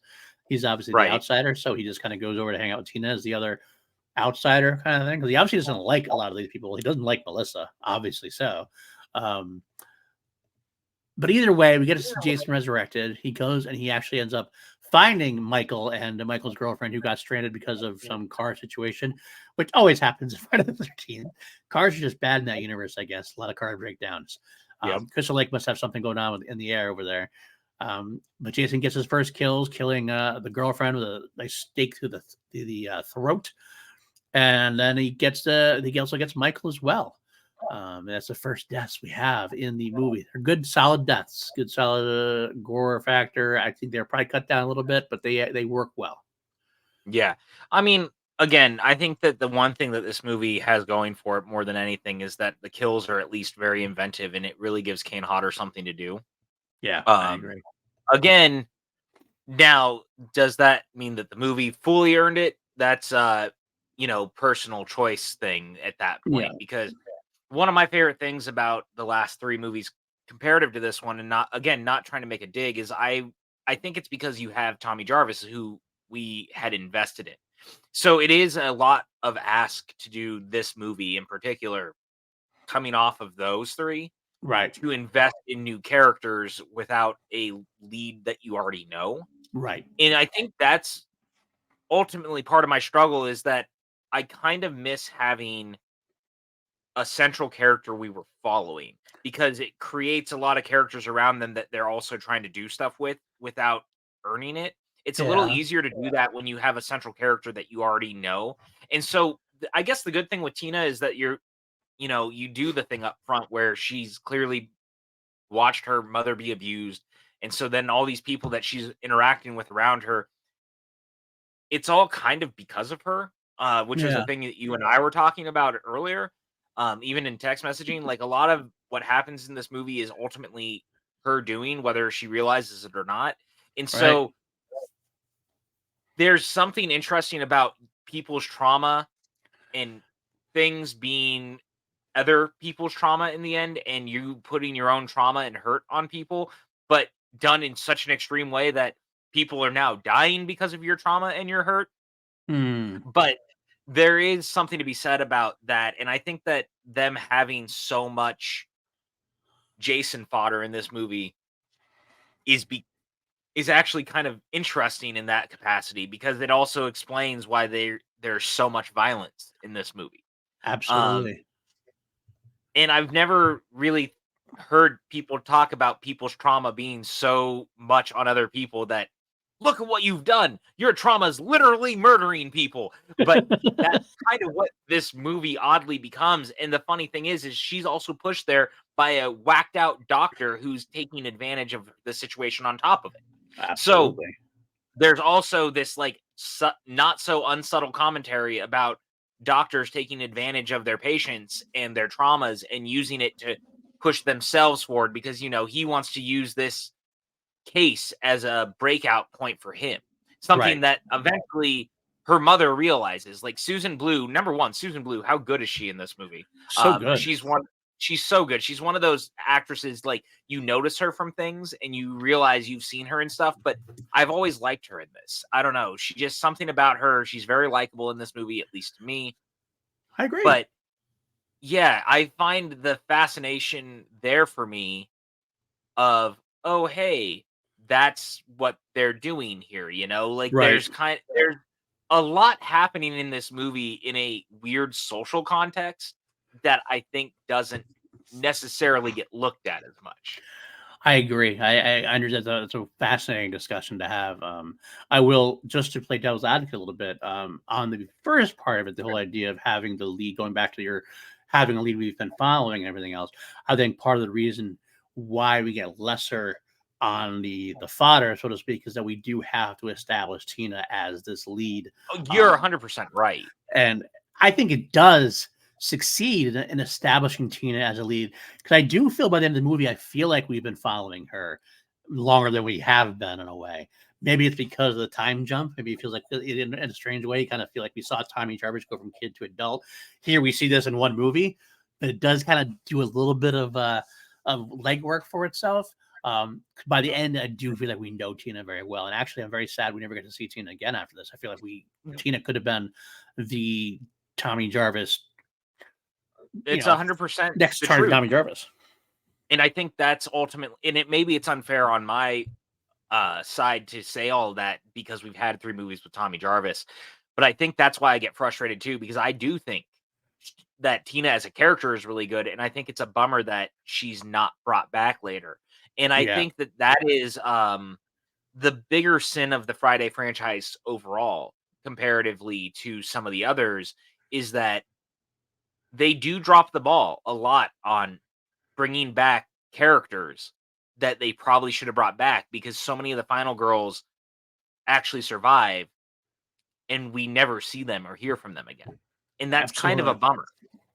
He's obviously the outsider, so he just kind of goes over to hang out with Tina as the other outsider kind of thing. Because he obviously doesn't like a lot of these people. He doesn't like Melissa, obviously so. But either way, we get to see Jason resurrected. He goes and he actually ends up finding Michael and Michael's girlfriend, who got stranded because of some car situation, which always happens in Friday the 13th. Cars are just bad in that universe, I guess. A lot of car breakdowns. Crystal Lake must have something going on in the air over there. But Jason gets his first kills, killing the girlfriend with a nice stake through the throat, and then he also gets Michael as well. That's the first deaths we have in the movie. They're good, solid deaths, good, solid gore factor. I think they're probably cut down a little bit, but they work well. Yeah, I mean, again, I think that the one thing that this movie has going for it more than anything is that the kills are at least very inventive, and it really gives Kane Hodder something to do. Yeah, I agree. Again, now, does that mean that the movie fully earned it? That's personal choice thing at that point, because one of my favorite things about the last three movies comparative to this one, and not trying to make a dig, is I think it's because you have Tommy Jarvis, who we had invested in. So it is a lot of ask to do this movie in particular, coming off of those three, right? To invest in new characters without a lead that you already know. Right. And I think that's ultimately part of my struggle, is that I kind of miss having a central character we were following, because it creates a lot of characters around them that they're also trying to do stuff with without earning it. It's a little easier to do that when you have a central character that you already know. And so I guess the good thing with Tina is that you do the thing up front where she's clearly watched her mother be abused. And so then all these people that she's interacting with around her, it's all kind of because of her, which is the thing that you and I were talking about earlier. Even in text messaging, like a lot of what happens in this movie is ultimately her doing, whether she realizes it or not. And so there's something interesting about people's trauma and things being other people's trauma in the end, and you putting your own trauma and hurt on people, but done in such an extreme way that people are now dying because of your trauma and your hurt. But there is something to be said about that. And I think that them having so much Jason fodder in this movie is actually kind of interesting in that capacity, because it also explains why there's so much violence in this movie. Absolutely. And I've never really heard people talk about people's trauma being so much on other people that look at what you've done. Your trauma is literally murdering people. But that's kind of what this movie oddly becomes. And the funny thing is she's also pushed there by a whacked out doctor who's taking advantage of the situation on top of it. So Absolutely. there's also this like not so unsubtle commentary about doctors taking advantage of their patients and their traumas and using it to push themselves forward because he wants to use this case as a breakout point for him. Something Right. that eventually her mother realizes. Like Susan Blue, number one, Susan Blue, how good is she in this movie? So good. She's so good. She's one of those actresses like you notice her from things and you realize you've seen her and stuff, but I've always liked her in this. I don't know. She just something about her. She's very likable in this movie, at least to me. I agree. But yeah, I find the fascination there for me of, oh, hey, that's what they're doing here, Like Right. there's a lot happening in this movie in a weird social context that I think doesn't necessarily get looked at as much. I agree. I understand that's a fascinating discussion to have. I will, just to play devil's advocate a little bit, on the first part of it, the whole idea of having the lead, going back to your having a lead we've been following and everything else. I think part of the reason why we get lesser on the fodder, so to speak, is that we do have to establish Tina as this lead. Oh, you're 100% right. And I think it does succeed in establishing Tina as a lead, because I do feel by the end of the movie, I feel like we've been following her longer than we have been in a way. Maybe it's because of the time jump. Maybe it feels like in a strange way, you kind of feel like we saw Tommy Jarvis go from kid to adult. Here we see this in one movie, but it does kind of do a little bit of legwork for itself. By the end, I do feel like we know Tina very well, and actually, I'm very sad we never get to see Tina again after this. I feel like Tina could have been the Tommy Jarvis, It's 100% next the turn to truth. Tommy Jarvis. And I think that's ultimately, and maybe it's unfair on my side to say all that because we've had 3 movies with Tommy Jarvis, but I think that's why I get frustrated too, because I do think that Tina as a character is really good, and I think it's a bummer that she's not brought back later. And I Yeah, think that is the bigger sin of the Friday franchise overall, comparatively to some of the others, is that they do drop the ball a lot on bringing back characters that they probably should have brought back because so many of the final girls actually survive and we never see them or hear from them again. And that's kind of a absolutely.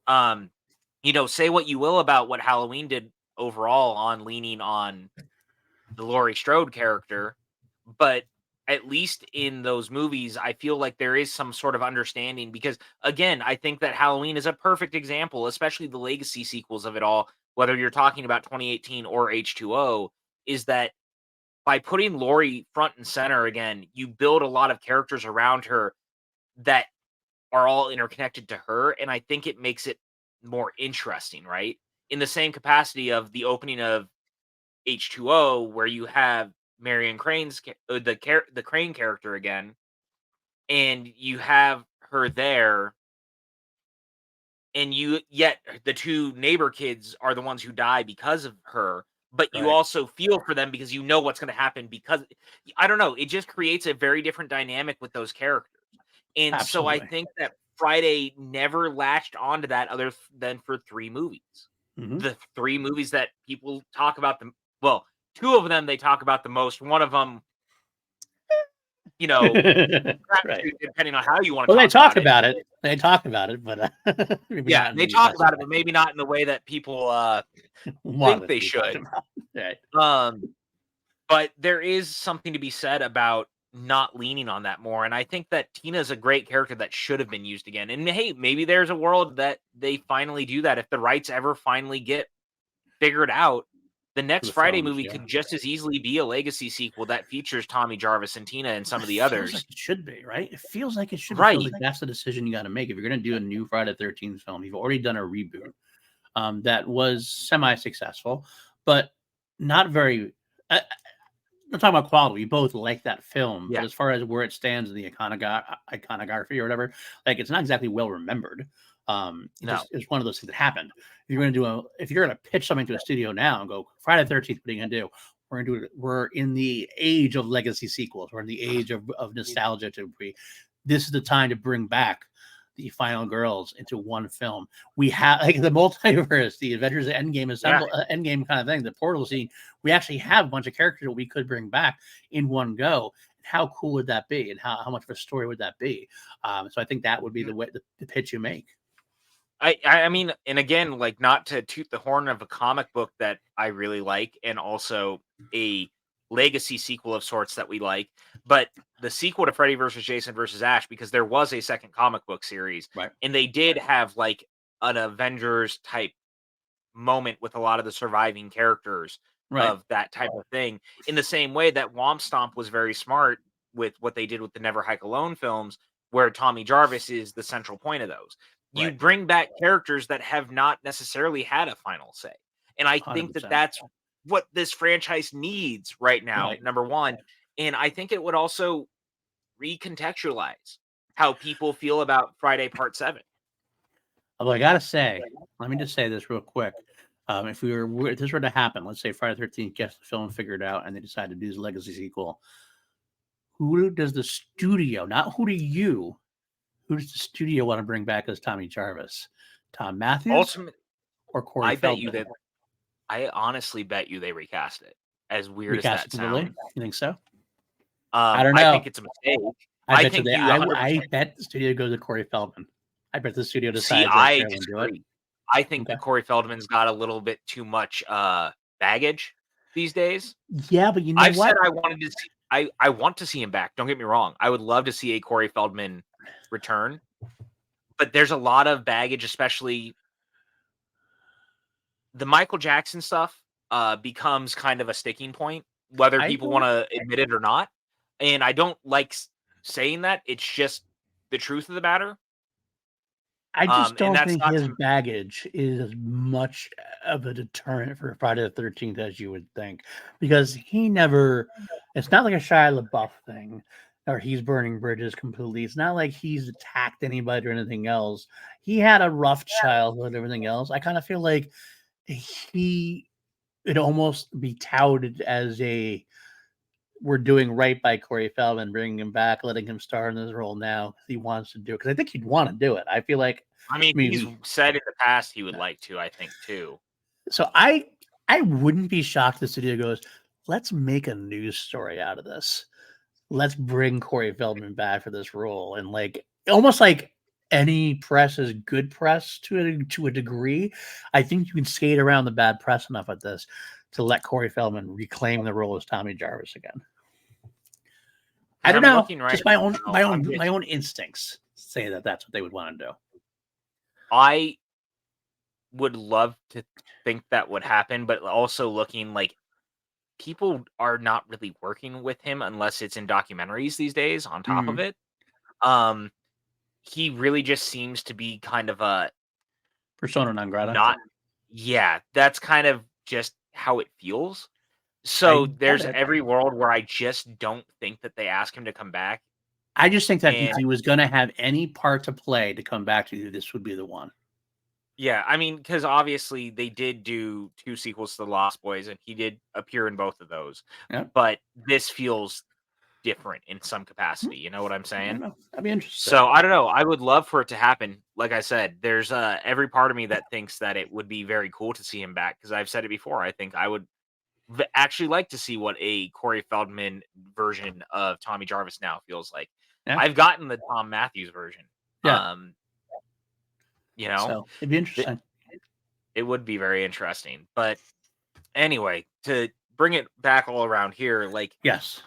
bummer. Say what you will about what Halloween did overall on leaning on the Laurie Strode character, but at least in those movies, I feel like there is some sort of understanding because, again, I think that Halloween is a perfect example, especially the legacy sequels of it all, whether you're talking about 2018 or H2O, is that by putting Laurie front and center again, you build a lot of characters around her that are all interconnected to her. And I think it makes it more interesting, right? In the same capacity of the opening of H2O, where you have Marion Crane's the Crane character again, and you have her there, and yet the 2 neighbor kids are the ones who die because of her, but you Right. also feel for them because you know what's going to happen because I don't know, it just creates a very different dynamic with those characters. And so I Absolutely. think that Friday never latched onto that other than for 3 movies. Hmm. The 3 movies that people talk about them, well, 2 of them they talk about the most. One of them, you know, Right. depending on how you want to Well, they talk talk about it. about it. They talk about it, but maybe Yeah, not in they the talk best about it, way. but maybe not in the way that people Want think it to they be talked should. about. Right. Um, but there is something to be said about not leaning on that more. And I think that Tina's a great character that should have been used again. And hey, maybe there's a world that they finally do that if the rights ever finally get figured out. The For next the Friday films, movie yeah. could just as easily be a legacy sequel that features Tommy Jarvis and Tina and some It of the feels others. like it should be, right? It feels like it should be. It feels Right. like that's the decision you got to make. If you're going to do a new Friday the 13th film, you've already done a reboot that was semi-successful, but not very. I'm talking about quality. We both like that film, Yeah. but as far as where it stands in the iconography or whatever, like it's not exactly well remembered. It's one of those things that happened. If you're gonna pitch something to a studio now and go Friday the 13th, what are you gonna do? We're gonna do it. We're in the age of legacy sequels. We're in the age of nostalgia. This is the time to bring back the final girls into one film. We have like the multiverse, the Avengers Endgame Endgame kind of thing, the portal scene. We actually have a bunch of characters that we could bring back in one go. How cool would that be? And how much of a story would that be? So I think that would be the way the pitch you make. I mean, and again, like, not to toot the horn of a comic book that I really like, and also a legacy sequel of sorts that we like, but the sequel to Freddy versus Jason versus Ash, because there was a second comic book series, Right. and they did have like an Avengers type moment with a lot of the surviving characters of that type of thing. In the same way that Womp Stomp was very smart with what they did with the Never Hike Alone films, where Tommy Jarvis is the central point of those. You bring back characters that have not necessarily had a final say. And I think that 100%. that's what this franchise needs right now, number one. And I think it would also recontextualize how people feel about Friday Part 7. Although I gotta say, let me just say this real quick. If this were to happen, let's say Friday the 13th gets the film figured out and they decide to do this legacy sequel, who does the studio, not who does the studio want to bring back as Tommy Jarvis? Tom Matthews or Corey Feldman? I honestly bet you they recast it. As weird as Recast that it completely? sounds. You think so? I don't know. I think it's a mistake. I bet the studio goes to Corey Feldman. I bet the studio decides I to do it. I think that Corey Feldman's got a little bit too much baggage these days. Yeah, but you know I've what? said I wanted to see. I want to see him back. Don't get me wrong. I would love to see a Corey Feldman return, but there's a lot of baggage, especially the Michael Jackson stuff becomes kind of a sticking point, whether people want to admit it or not. And I don't like saying that. It's just the truth of the matter. I just don't think his baggage is as much of a deterrent for Friday the 13th as you would think, because it's not like a Shia LaBeouf thing, or he's burning bridges completely. It's not like he's attacked anybody or anything else. He had a rough childhood and everything else. I kind of feel like he would almost be touted as we're doing right by Corey Feldman, bringing him back, letting him star in this role now. He wants to do it because I think he'd want to do it. I feel like. He's said in the past he would like to. I think too. So I wouldn't be shocked if the studio goes, let's make a news story out of this. Let's bring Corey Feldman back for this role, and like almost like any press is good press to a degree. I think you can skate around the bad press enough at this to let Corey Feldman reclaim the role as Tommy Jarvis again. I don't know. Just my own instincts say that that's what they would want to do. I would love to think that would happen, but also looking like people are not really working with him unless it's in documentaries these days. On top of it, he really just seems to be kind of a persona non grata. That's kind of just how it feels. So there's every world where I just don't think that they ask him to come back. I just think that if he was going to have any part to play to come back to you, this would be the one. Yeah, I mean, because obviously they did do 2 sequels to The Lost Boys, and he did appear in both of those. Yep. But this feels different in some capacity. You know what I'm saying? That'd be interesting. So I don't know. I would love for it to happen. Like I said, there's every part of me that thinks that it would be very cool to see him back. Because I've said it before. I think I would actually like to see what a Corey Feldman version of Tommy Jarvis now feels like. Yeah. I've gotten the Tom Matthews version. Yeah. So it'd be interesting. It would be very interesting. But anyway, to bring it back all around here, like yes.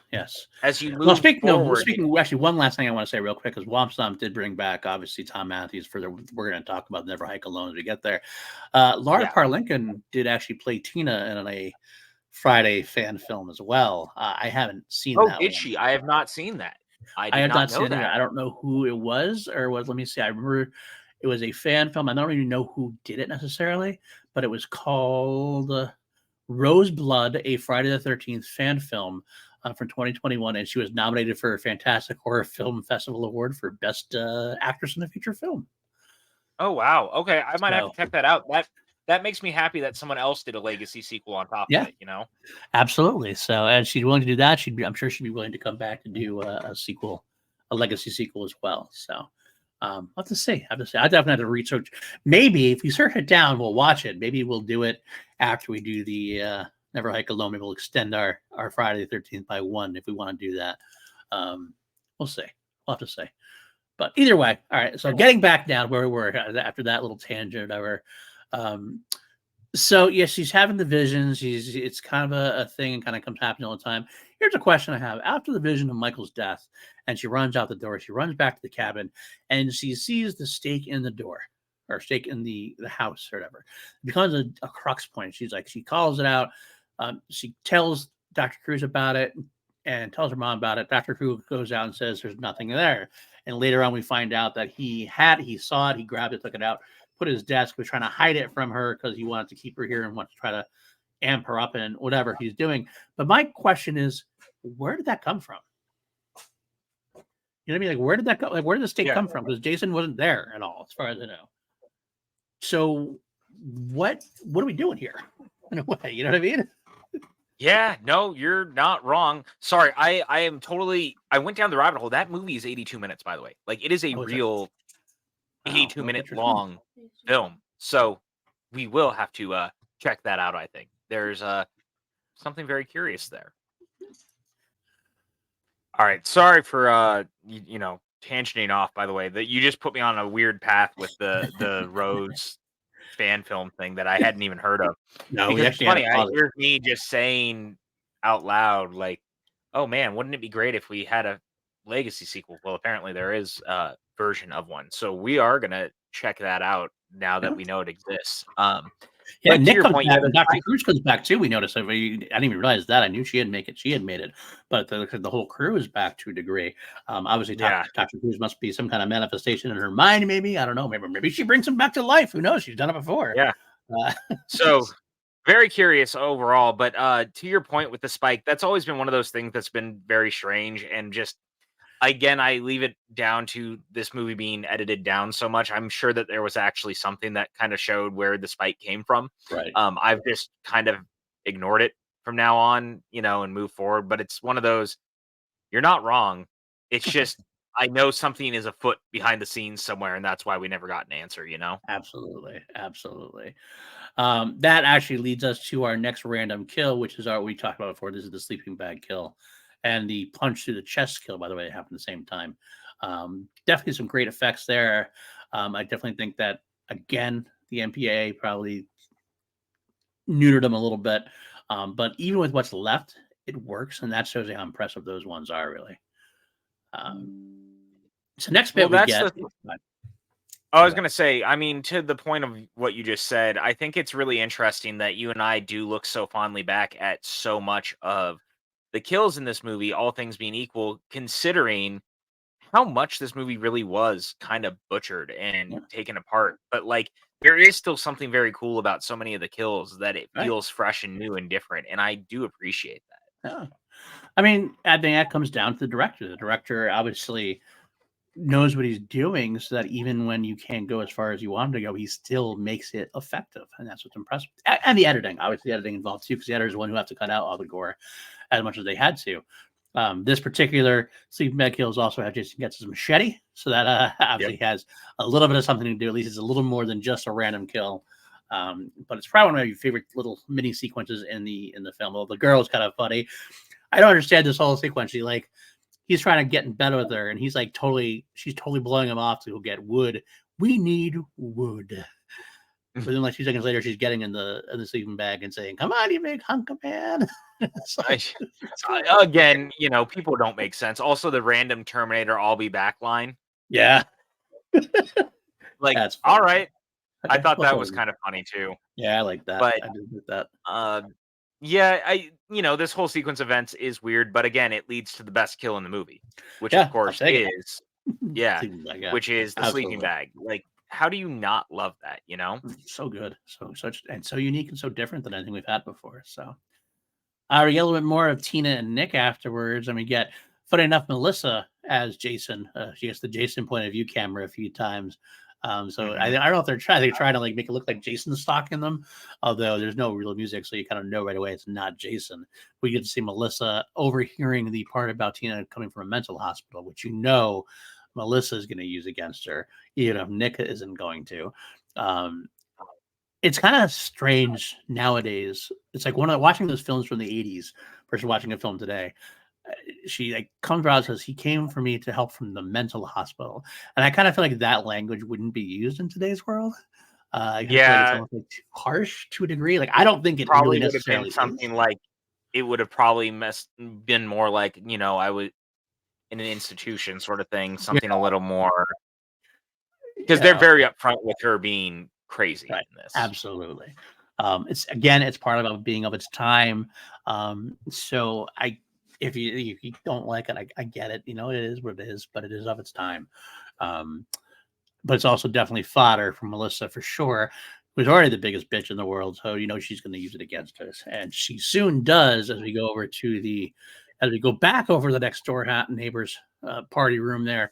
As you move forward, actually, one last thing I want to say real quick, because Womp Stomp did bring back obviously Tom Matthews we're going to talk about Never Hike Alone as we get there. Laura Parlinkin did actually play Tina in a Friday fan film as well. I haven't seen that. Oh, did she? I have not seen that. I have not seen that. I don't know who it was or what. Let me see. I remember it was a fan film. I don't even know who did it necessarily, but it was called Roseblood, a Friday the 13th fan film from 2021, and she was nominated for a Fantastic Horror Film Festival Award for Best Actress in a Feature Film. Oh wow. Okay, I might have So to check that out. That makes me happy that someone else did a legacy sequel on top of yeah, it. You know. absolutely. So, and she's willing to do that. I'm sure she'd be willing to come back to do a sequel, a legacy sequel as well. So, I'll have to see. I have to say, I definitely have to research. Maybe if we search it down, we'll watch it. Maybe we'll do it after we do the Never Hike Alone. Maybe we'll extend our Friday the 13th by one if we want to do that. We'll see. We'll have to say. But either way, all right. So getting back down where we were after that little tangent, whatever. Um, so yes, she's having the visions. It's kind of a thing and kind of comes happening all the time. Here's a question I have. After the vision of Michael's death, and she runs out the door, she runs back to the cabin and she sees the stake in the door or stake in the house or whatever. It becomes a crux point. She calls it out. She tells Dr. Cruz about it and tells her mom about it. Dr. Cruz goes out and says there's nothing there. And later on, we find out that he saw it, he grabbed it, took it out, put his desk, was trying to hide it from her because he wanted to keep her here and wanted to try to amp her up and whatever he's doing. But my question is, where did that come from? You know what I mean? Like, where did that come? Like, where did the stake come from? Because Jason wasn't there at all, as far as I know. So, what are we doing here? In a way, you know what I mean? Yeah, no, you're not wrong. Sorry, I am totally. I went down the rabbit hole. That movie is 82 minutes, by the way. Like it is a real 82-minute long film. So we will have to check that out. I think there's something very curious there. All right, sorry for you know tangenting off. By the way, that you just put me on a weird path with the Rose fan film thing that I hadn't even heard of. No, we Because it's actually had funny, a pause. here's me just saying out loud, like, "Oh man, wouldn't it be great if we had a legacy sequel?" Well, apparently there is a version of one, so we are gonna check that out now that we know it exists. Yeah, But to Nick your comes point, back yeah, and Dr. Cruz comes back too. We noticed. I didn't even realize that. I knew she had made it. She had made it, but the whole crew is back to a degree. Obviously, yeah. Dr. Cruz must be some kind of manifestation in her mind. Maybe I don't know. Maybe she brings him back to life. Who knows? She's done it before. Yeah. Uh, So very curious overall, but to your point with the spike, that's always been one of those things that's been very strange and just again, I leave it down to this movie being edited down so much. I'm sure that there was actually something that kind of showed where the spike came from. right. I've just kind of ignored it from now on, you know, and move forward. But it's one of those, you're not wrong. It's just I know something is afoot behind the scenes somewhere, and that's why we never got an answer, you know? Absolutely, absolutely. That actually leads us to our next random kill, which is our we talked about before. This is the sleeping bag kill, and the punch through the chest kill. By the way, happened at the same time. Definitely some great effects there. I definitely think that again, the MPA probably neutered them a little bit, but even with what's left, it works, and that shows you how impressive those ones are. Really. So next Well, bit we that's get. the I was going to say, I mean, to the point of what you just said, I think it's really interesting that you and I do look so fondly back at so much of the kills in this movie, all things being equal, considering how much this movie really was kind of butchered and Yeah, taken apart. But like, there is still something very cool about so many of the kills that it right. feels fresh and new and different. And I do appreciate that. Yeah. I mean, I think that comes down to the director. The director obviously knows what he's doing so that even when you can't go as far as you want him to go, he still makes it effective. And that's what's impressive. And the editing, obviously, the editing involved too, because the editor is the one who has to cut out all the gore as much as they had to. This particular sleeping bag kills also have Jason gets his machete, so that obviously has a little bit of something to do. At least it's a little more than just a random kill. But it's probably one of my favorite little mini sequences in the film. Well, the girl is kind of funny. I don't understand this whole sequence. He's trying to get in bed with her, and she's totally blowing him off to go get wood. We need wood. But then, like 2 seconds later, she's getting in the sleeping bag and saying, "Come on, you big hunk of man." Again, you know, people don't make sense. Also, the random Terminator "I'll be back" line. Yeah, Like, that's all funny. right. I Okay, thought we'll that throw was it in. kind of funny too. Yeah, I like that. But I did with that. yeah, you know, this whole sequence of events is weird, but again, it leads to the best kill in the movie, which of Yeah, I'll course take it. is yeah, Sleeping bag, yeah, which is the sleeping absolutely. bag. Like, how do you not love that, you know? So good, so unique and so different than anything we've had before. So, we get a little bit more of Tina and Nick afterwards, and we get, funny enough, Melissa as Jason. She gets the Jason point of view camera a few times. So I don't know if they're trying to like make it look like Jason's stalking them, although there's no real music, so you kind of know right away it's not Jason. We get to see Melissa overhearing the part about Tina coming from a mental hospital, which Melissa is going to use against her, even if Nick isn't going to. It's kind of strange nowadays. It's like watching those films from the 80s versus watching a film today. She like comes out and says he came for me to help from the mental hospital, and I kind of feel like that language wouldn't be used in today's world. I feel like it's almost like too harsh to a degree. Like I don't think it probably really would have been necessarily something is. like it would have probably been more like, I would in an institution sort of thing, something a little more, because they're Yeah, very upfront with her being crazy right. in this. Absolutely. It's part of being of its time. So if you don't like it, I get it. It is what it is, but it is of its time. But it's also definitely fodder for Melissa for sure, who's already the biggest bitch in the world. So she's going to use it against us, and she soon does. As we go back over the next door neighbor's party room there,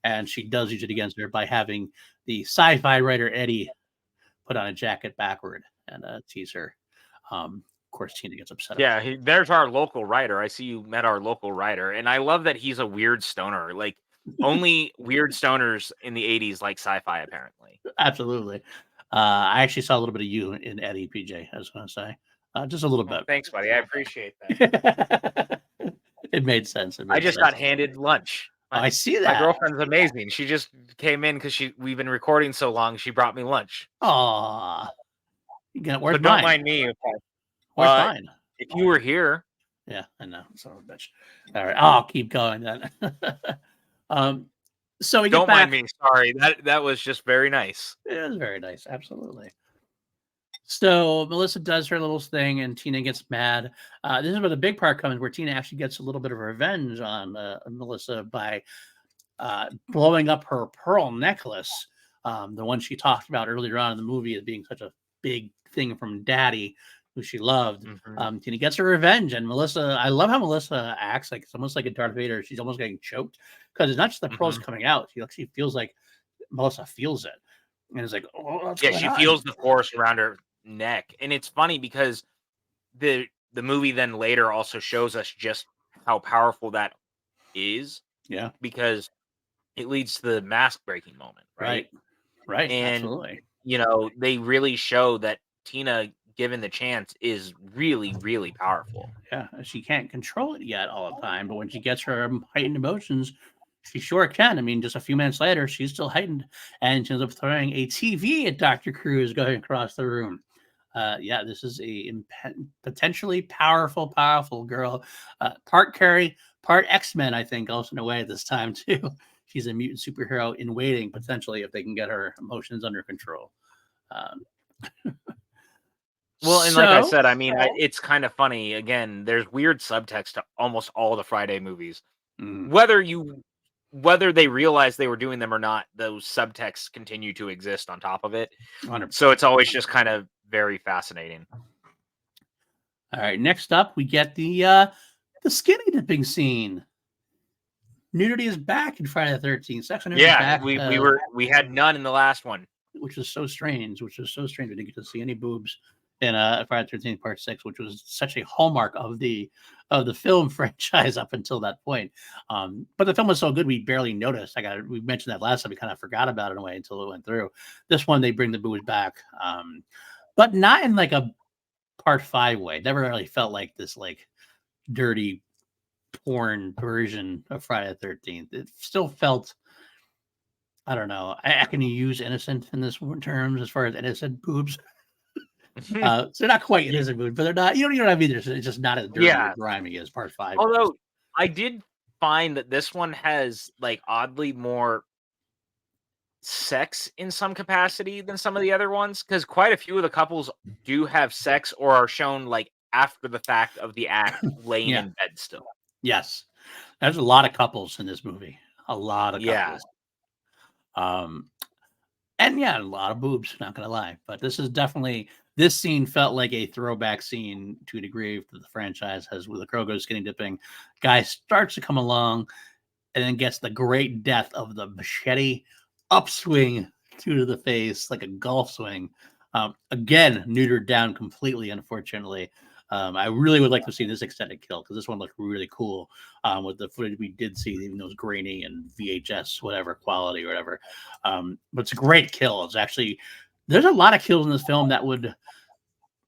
and she does use it against her by having the sci-fi writer Eddie put on a jacket backward and tease her. Of course, Tina gets upset. Yeah, there's our local writer. I see you met our local writer, and I love that he's a weird stoner. Like only weird stoners in the 80s like sci-fi, apparently. Absolutely. I actually saw a little bit of you in Eddie, PJ. I was going to say just a little bit. Thanks, buddy. I appreciate that. It made sense. I just got handed lunch. I see that. My girlfriend's amazing. She just came in because we've been recording so long. She brought me lunch. Aw. Where's so mine? Don't mind me. Where's mine? If you were here. Yeah, I know. Son of a bitch. All right. I'll keep going then. So we get Don't back. mind me. Sorry. That was just very nice. It was very nice. Absolutely. So Melissa does her little thing, and Tina gets mad. This is where the big part comes, where Tina actually gets a little bit of revenge on Melissa by blowing up her pearl necklace, the one she talked about earlier on in the movie as being such a big thing from Daddy, who she loved. Mm-hmm. Tina gets her revenge, and Melissa. I love how Melissa acts like it's almost like a Darth Vader. She's almost getting choked because it's not just the pearls coming out. She actually feels like Melissa feels it, and it's like, oh, yeah, she feels the force around her neck. And it's funny because the movie then later also shows us just how powerful that is. Yeah, because it leads to the mask breaking moment, right? And absolutely. they really show that Tina, given the chance, is really, really powerful. Yeah, she can't control it yet all the time, but when she gets her heightened emotions, she sure can. I mean, just a few minutes later, she's still heightened, and she ends up throwing a TV at Dr. Cruz going across the room. Yeah, this is a potentially powerful girl. Part Carrie, part X-Men, I think, also in a way at this time, too. She's a mutant superhero in waiting, potentially, if they can get her emotions under control. Well, and like I said, I mean, it's kind of funny. Again, there's weird subtext to almost all the Friday movies. Whether they realize they were doing them or not, those subtexts continue to exist on top of it. 100%. So it's always just kind of very fascinating. All right, next up, we get the skinny dipping scene. Nudity is back in Friday the 13th. Sex and yeah, back, we had none in the last one, which is so strange. We didn't get to see any boobs in Friday the 13th Part 6, which was such a hallmark of the film franchise up until that point. But the film was so good we barely noticed. We mentioned that last time. We kind of forgot about it in a way until it went through. This one they bring the boobs back, but not in like a Part 5 way. It never really felt like this like dirty porn version of Friday the 13th. It still felt, I don't know. I can use innocent in this terms as far as innocent boobs. So they're not quite innocent boobs, but they're not. You know what I mean? It's just not as dirty or grimy as Part 5. Although I did find that this one has like oddly more sex in some capacity than some of the other ones, because quite a few of the couples do have sex or are shown like after the fact of the act laying in bed still. Yes, there's a lot of couples in this movie. A lot of couples. And yeah, a lot of boobs, not gonna lie. But this scene felt like a throwback scene to a degree that the franchise has, with the girl goes skinny dipping. Guy starts to come along and then gets the great death of the machete upswing two to the face like a golf swing. Again, neutered down completely, unfortunately. I really would like to see this extended kill because this one looked really cool with the footage we did see, even though it was grainy and VHS, whatever quality or whatever. But it's a great kill. It's actually, there's a lot of kills in this film that would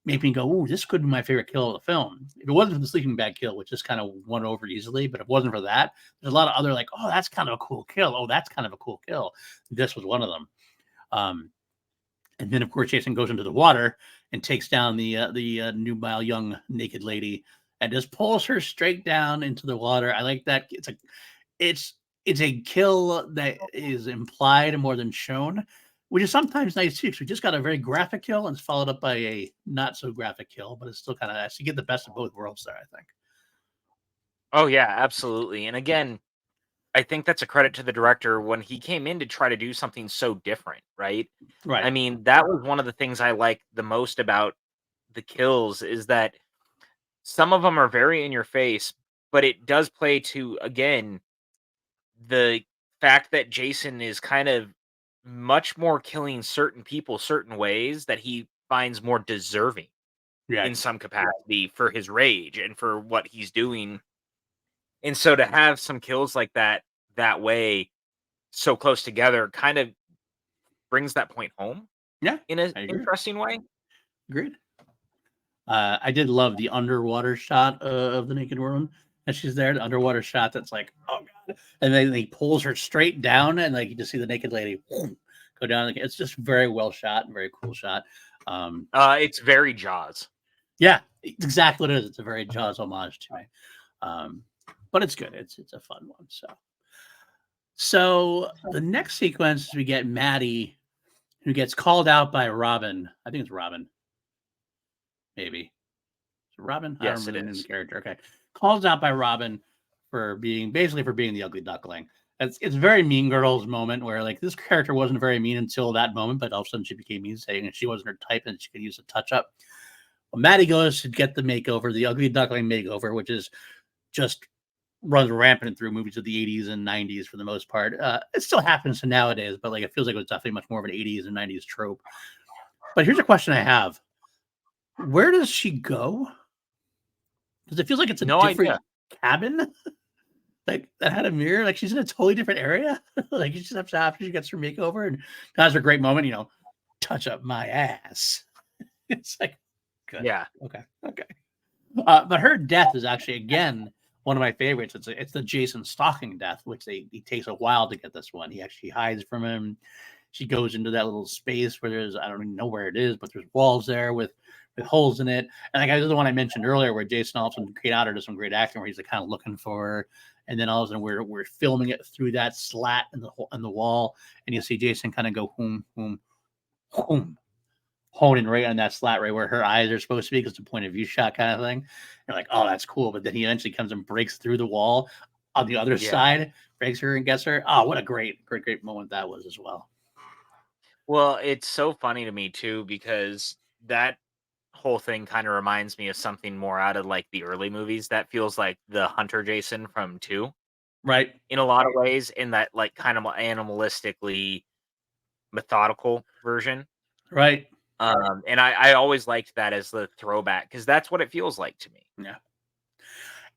make me go, "Ooh, this could be my favorite kill of the film." If it wasn't for the sleeping bag kill, which just kind of won over easily, but if it wasn't for that, there's a lot of other like, "Oh, that's kind of a cool kill. Oh, that's kind of a cool kill." This was one of them. And then, of course, Jason goes into the water and takes down the nubile young naked lady and just pulls her straight down into the water. I like that. It's a kill that is implied more than shown, which is sometimes nice too. Because we just got a very graphic kill and it's followed up by a not so graphic kill, but it's still kind of nice. You get the best of both worlds there, I think. Oh yeah, absolutely. And again, I think that's a credit to the director when he came in to try to do something so different, right? Right. I mean, that was one of the things I like the most about the kills is that some of them are very in your face, but it does play to, again, the fact that Jason is kind of much more killing certain people certain ways that he finds more deserving Yeah. in some capacity for his rage and for what he's doing. And so to have some kills like that way so close together kind of brings that point home Yeah. in an I agree. interesting way. Agreed. I did love the underwater shot of the naked woman as she's there. The underwater shot that's like, oh god, and then he pulls her straight down, and like you just see the naked lady go down. It's just very well shot and very cool shot. It's very Jaws. Yeah, it's exactly what it is. It's a very Jaws homage to me, but it's good. It's a fun one. So the next sequence we get Maddie, who gets called out by Robin. I think it's Robin. Maybe. Robin? I Yes, don't it remember the name of is. the character. Okay. Calls out by Robin for being the ugly duckling. It's very Mean Girls moment where like this character wasn't very mean until that moment, but all of a sudden she became mean, saying she wasn't her type and she could use a touch up. Well, Maddie goes to get the makeover, the ugly duckling makeover, which is just runs rampant through movies of the 80s and 90s for the most part. It still happens to nowadays, but like it feels like it was definitely much more of an 80s and 90s trope. But here's a question I have. Where does she go? Because it feels like it's a No different idea. cabin, like that had a mirror. Like she's in a totally different area. Like you just have to after she gets her makeover and has her great moment. Touch up my ass. It's like good. Yeah. Okay. But her death is actually again one of my favorites. It's the Jason stalking death, which he takes a while to get this one. He actually hides from him. She goes into that little space where I don't even know where it is, but there's walls there with holes in it. And like I was the one I mentioned earlier, where Jason all of a sudden Kane Hodder does some great acting, where he's like kind of looking for her, and then all of a sudden we're filming it through that slat in the wall, and you see Jason kind of go honing right on that slat right where her eyes are supposed to be, because it's a point of view shot kind of thing. You're like, oh, that's cool. But then he eventually comes and breaks through the wall on the other side, breaks her and gets her. Oh, what a great moment that was as well. Well, it's so funny to me too because that whole thing kind of reminds me of something more out of like the early movies that feels like the Hunter Jason from 2 Right. in a lot of ways, in that like kind of animalistically methodical version. Right. And I always liked that as the throwback because that's what it feels like to me. Yeah.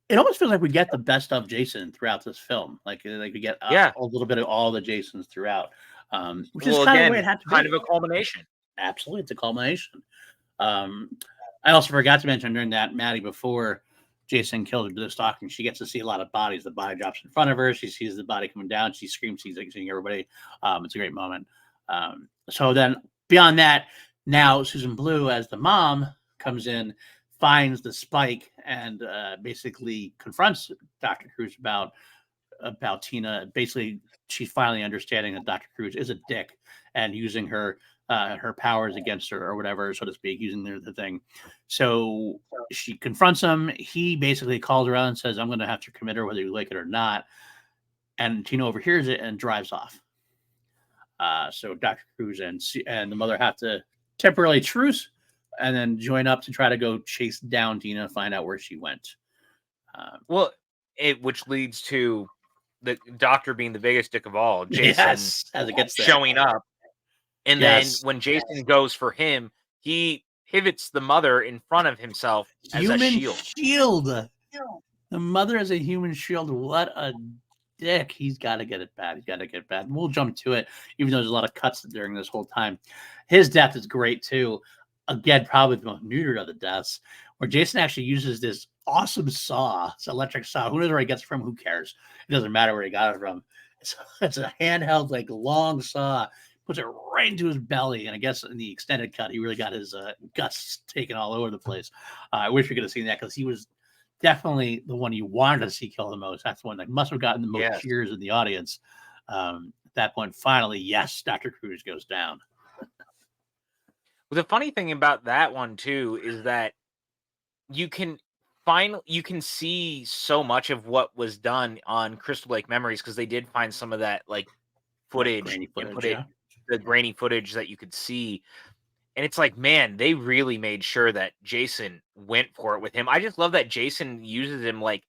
It almost feels like we get the best of Jason throughout this film. Like we get a little bit of all the Jasons throughout, which is kind of the way it had to be. Kind of a culmination. Absolutely, it's a culmination. I also forgot to mention during that Maddie, before Jason killed the stalking, she gets to see a lot of bodies. The body drops in front of her. She sees the body coming down. She screams, she's seeing everybody. It's a great moment. So then beyond that, now Susan Blue as the mom comes in, finds the spike, and basically confronts Dr. Cruz about Tina. Basically, she's finally understanding that Dr. Cruz is a dick and using her powers against her, or whatever, so to speak, using the thing. So she confronts him. He basically calls her out and says, I'm going to have to commit her whether you like it or not. And Tina overhears it and drives off. So Dr. Cruz and the mother have to temporarily truce and then join up to try to go chase down Tina, find out where she went. Which leads to the doctor being the biggest dick of all, Jason yes, as it gets there. showing up And Yes. then when Jason goes for him, he pivots the mother in front of himself as a Human shield. shield. The mother is a human shield. What a dick. He's got to get it bad. He's got to get it bad. We'll jump to it, even though there's a lot of cuts during this whole time. His death is great, too. Again, probably the most neutered of the deaths, where Jason actually uses this awesome saw. It's an electric saw. Who knows where he gets it from? Who cares? It doesn't matter where he got it from. It's a handheld, like, long saw. Puts it right into his belly, and I guess in the extended cut, he really got his guts taken all over the place. I wish we could have seen that, because he was definitely the one you wanted to see kill the most. That's the one that must have gotten the most cheers in the audience. At that point, finally, yes, Dr. Cruz goes down. Well, the funny thing about that one too is that you can see so much of what was done on Crystal Lake Memories, because they did find some of that like footage, grainy and footage, put it the grainy footage that you could see. And it's like, man, they really made sure that Jason went for it with him. I just love that Jason uses him, like,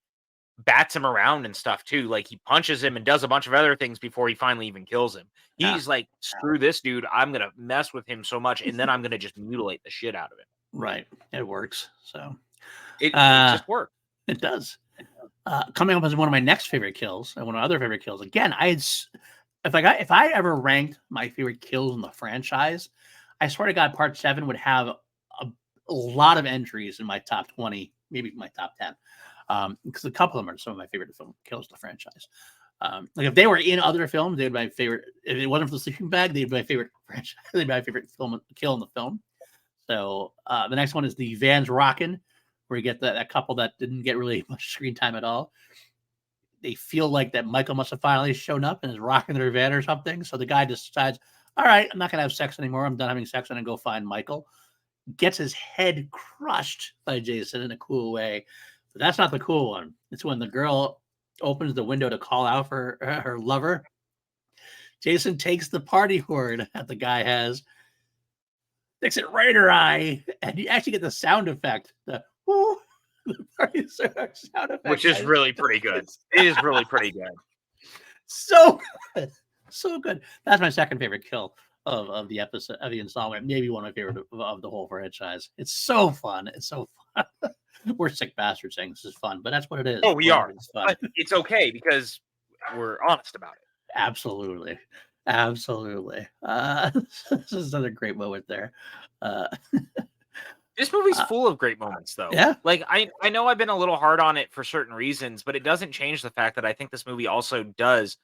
bats him around and stuff too. Like, he punches him and does a bunch of other things before he finally even kills him. He's like, screw this dude. I'm going to mess with him so much, and then I'm going to just mutilate the shit out of him. Right. It works. So it just works. It does. Coming up as one of my next favorite kills, and one of my other favorite kills. Again, if I ever ranked my favorite kills in the franchise, I swear to God, Part 7 would have a lot of entries in my top 20, maybe my top 10. Because a couple of them are some of my favorite film kills in the franchise. Like if they were in other films, they'd be my favorite. If it wasn't for the sleeping bag, they'd be my favorite franchise. They'd be my favorite kill in the film. So the next one is the Van's Rockin', where you get that couple that didn't get really much screen time at all. They feel like that Michael must have finally shown up and is rocking their van or something. So the guy decides, all right, I'm not going to have sex anymore. I'm done having sex. I'm going to go find Michael. Gets his head crushed by Jason in a cool way. But that's not the cool one. It's when the girl opens the window to call out for her lover. Jason takes the party horn that the guy has, sticks it right in her eye, and you actually get the sound effect. The whoo, the party sound effect. Which is really pretty good. It is really pretty good. So good. So good. That's my second favorite kill of the episode, of the installment. Maybe one of my favorite of the whole franchise. It's so fun. It's so fun. We're sick bastards saying this is fun, but that's what it is. Oh, we are. But it's okay because we're honest about it. Absolutely. Absolutely. This is another great moment there. This movie's full of great moments, though. Yeah. Like, I know I've been a little hard on it for certain reasons, but it doesn't change the fact that I think this movie also does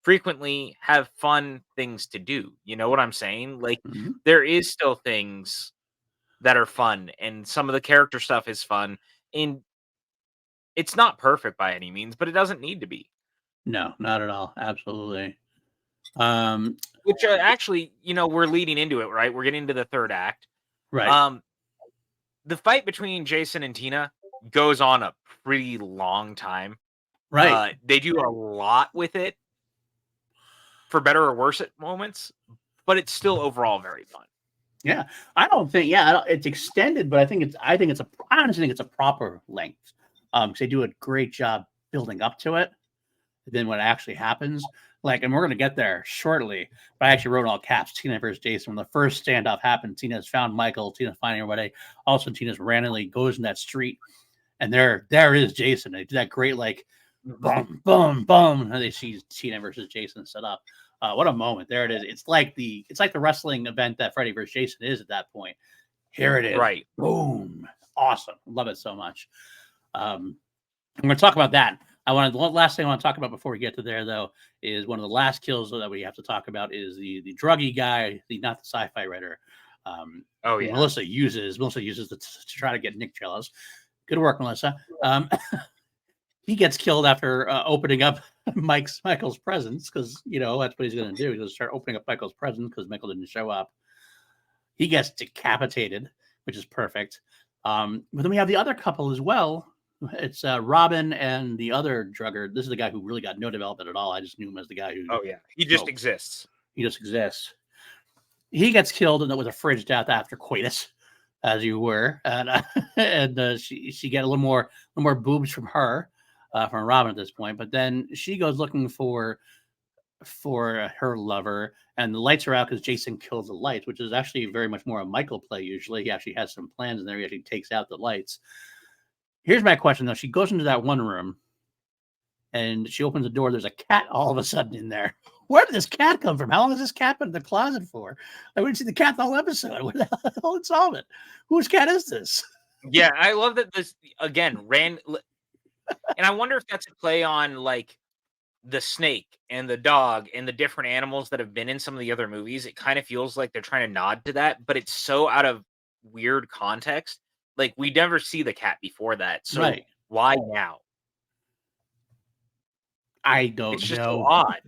frequently have fun things to do. You know what I'm saying? Like, there is still things that are fun, and some of the character stuff is fun. And it's not perfect by any means, but it doesn't need to be. No, not at all. Absolutely. Which actually, you know, we're leading into it, right? We're getting into the third act. Right. The fight between Jason and Tina goes on a pretty long time. Right. They do a lot with it, for better or worse at moments, but it's still overall very fun. Yeah, I don't think. Yeah, it's extended, but I honestly think it's a proper length. Because they do a great job building up to it. Then what actually happens, like, and we're gonna get there shortly. But I actually wrote in all caps: Tina versus Jason. When the first standoff happened, Tina's found Michael. Tina's finding everybody. Also, Tina's randomly goes in that street, and there is Jason. They do that great like, boom, boom, boom. And they see Tina versus Jason set up. What a moment! There it is. It's like the wrestling event that Freddy versus Jason is at that point. Here it is. Right. Boom. Awesome. Love it so much. I'm going to talk about that. The last thing I want to talk about before we get to there, though, is one of the last kills that we have to talk about is the druggy guy, not the sci-fi writer. Melissa uses to try to get Nick jealous. Good work, Melissa. He gets killed after opening up Michael's presents, because that's what he's going to do. He's going to start opening up Michael's presents because Michael didn't show up. He gets decapitated, which is perfect. But then we have the other couple as well. It's Robin and the other drugger. This is the guy who really got no development at all. I just knew him as the guy who. Oh yeah, he just exists. He just exists. He gets killed, and it was a fridge death after coitus, as you were, and she get a little more boobs from her, from Robin at this point. But then she goes looking for for her lover, and the lights are out because Jason kills the lights, which is actually very much more a Michael play. Usually, he actually has some plans in there. He actually takes out the lights. Here's my question though: she goes into that one room, and she opens the door. There's a cat all of a sudden in there. Where did this cat come from? How long has this cat been in the closet for? I wouldn't see the cat the whole episode. What the hell? It's solve it. Whose cat is this? Yeah, I love that this again ran, and I wonder if that's a play on like the snake and the dog and the different animals that have been in some of the other movies. It kind of feels like they're trying to nod to that, but it's so out of weird context. Like we never see the cat before that, so Right. why now? I don't It's just so know. odd.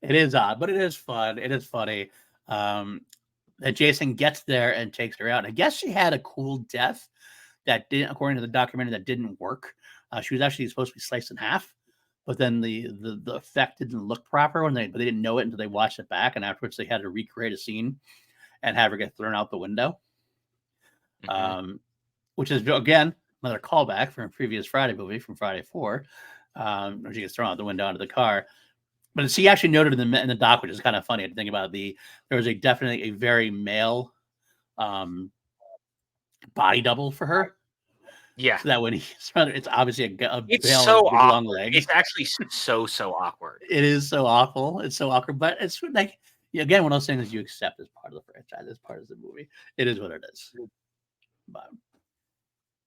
It is odd, but it is fun. It is funny. That Jason gets there and takes her out. I guess she had a cool death that didn't, according to the documentary, that didn't work. She was actually supposed to be sliced in half, but then the effect didn't look proper but they didn't know it until they watched it back, and afterwards they had to recreate a scene and have her get thrown out the window. Which is again another callback from a previous Friday movie from Friday 4, where she gets thrown out the window onto the car. But she actually noted in the doc, which is kind of funny to think about. There was definitely a very male body double for her. Yeah, so that when it's obviously a it's male so with big, long awkward. legs. It's actually so awkward. It is so awful. It's so awkward, but it's like again, one of those things that you accept as part of the franchise, as part of the movie. It is what it is. But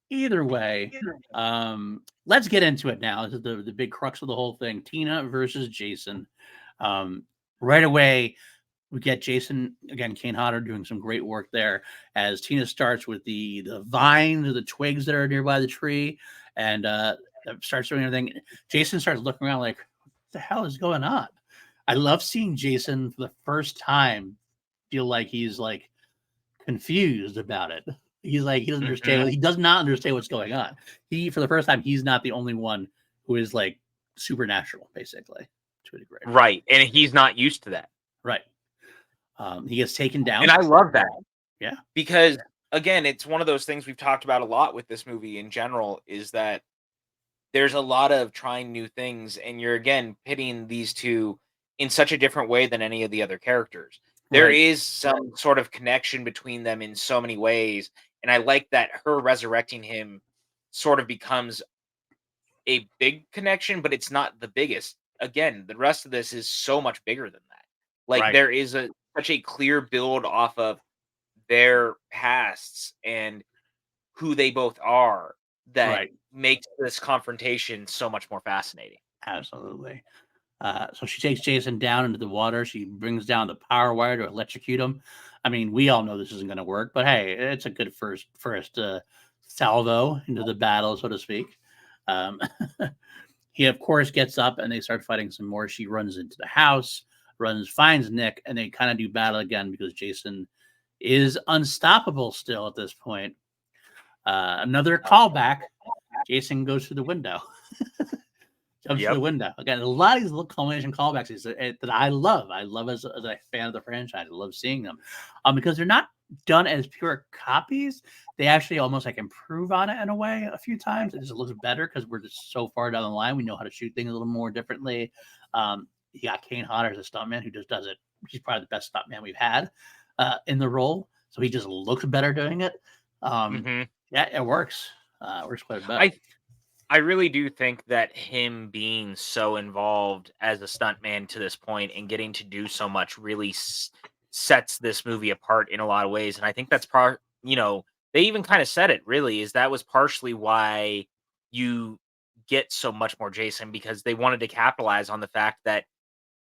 either way, let's get into it now. This is the big crux of the whole thing: Tina versus Jason. Right away, we get Jason again, Kane Hodder doing some great work there as Tina starts with the vines or the twigs that are nearby the tree, and starts doing everything. Jason starts looking around like, what the hell is going on? I love seeing Jason for the first time feel like he's like confused about it. He's like, he doesn't understand. He does not understand what's going on. For the first time, he's not the only one who is like supernatural, basically, to a degree. Right, and he's not used to that. Right. He gets taken down. And I love that. Yeah. Because again, it's one of those things we've talked about a lot with this movie in general, is that there's a lot of trying new things, and you're again pitting these two in such a different way than any of the other characters. There is some sort of connection between them in so many ways, and I like that her resurrecting him sort of becomes a big connection, but it's not the biggest. Again, the rest of this is so much bigger than that. Like there is such a clear build off of their pasts and who they both are that makes this confrontation so much more fascinating. Absolutely. So she takes Jason down into the water. She brings down the power wire to electrocute him. I mean, we all know this isn't going to work, but hey, it's a good first salvo into the battle, so to speak. He, of course, gets up and they start fighting some more. She runs into the house, finds Nick, and they kind of do battle again because Jason is unstoppable still at this point. Another callback. Jason goes through the window. Jumps through the window. Again, a lot of these little culmination callbacks that I love. I love as a fan of the franchise. I love seeing them because they're not done as pure copies. They actually almost like improve on it in a way a few times. It just looks better because we're just so far down the line. We know how to shoot things a little more differently. You got Kane Hodder as a stuntman who just does it. He's probably the best stuntman we've had in the role. So he just looks better doing it. Yeah, it works. Works quite a bit. I really do think that him being so involved as a stuntman to this point and getting to do so much really sets this movie apart in a lot of ways. And I think that's they even kind of said it really is that was partially why you get so much more Jason, because they wanted to capitalize on the fact that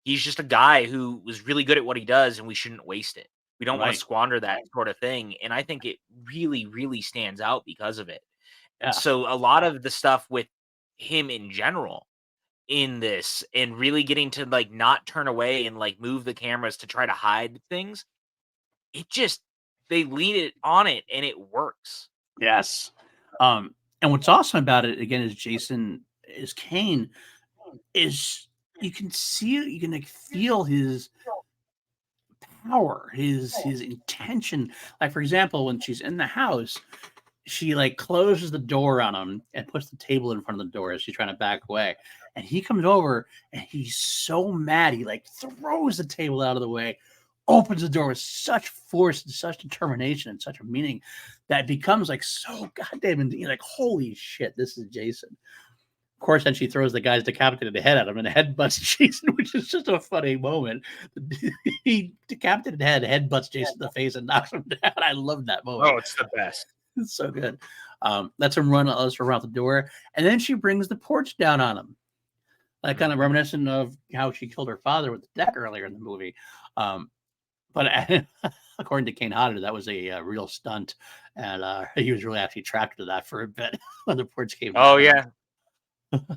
he's just a guy who was really good at what he does and we shouldn't waste it. We don't want to squander that sort of thing. And I think it really, really stands out because of it. And so a lot of the stuff with him in general in this and really getting to like not turn away and like move the cameras to try to hide things, they lean it on it and it works. Yes. And what's awesome about it again is Kane is you can like feel his power, his intention. Like for example, when she's in the house, she like closes the door on him and puts the table in front of the door as she's trying to back away. And he comes over and he's so mad. He like throws the table out of the way, opens the door with such force and such determination and such a meaning that it becomes like so goddamn, and like, holy shit, this is Jason. Of course, then she throws the guy's decapitated head at him and head butts Jason, which is just a funny moment. He decapitated head butts Jason in the face and knocks him down. I love that moment. Oh, it's the best. It's so good. Lets him run around the door, and then she brings the porch down on him, like kind of reminiscent of how she killed her father with the deck earlier in the movie. But according to Kane Hodder, that was a real stunt, and he was really actually trapped to that for a bit when the porch came down. Oh yeah,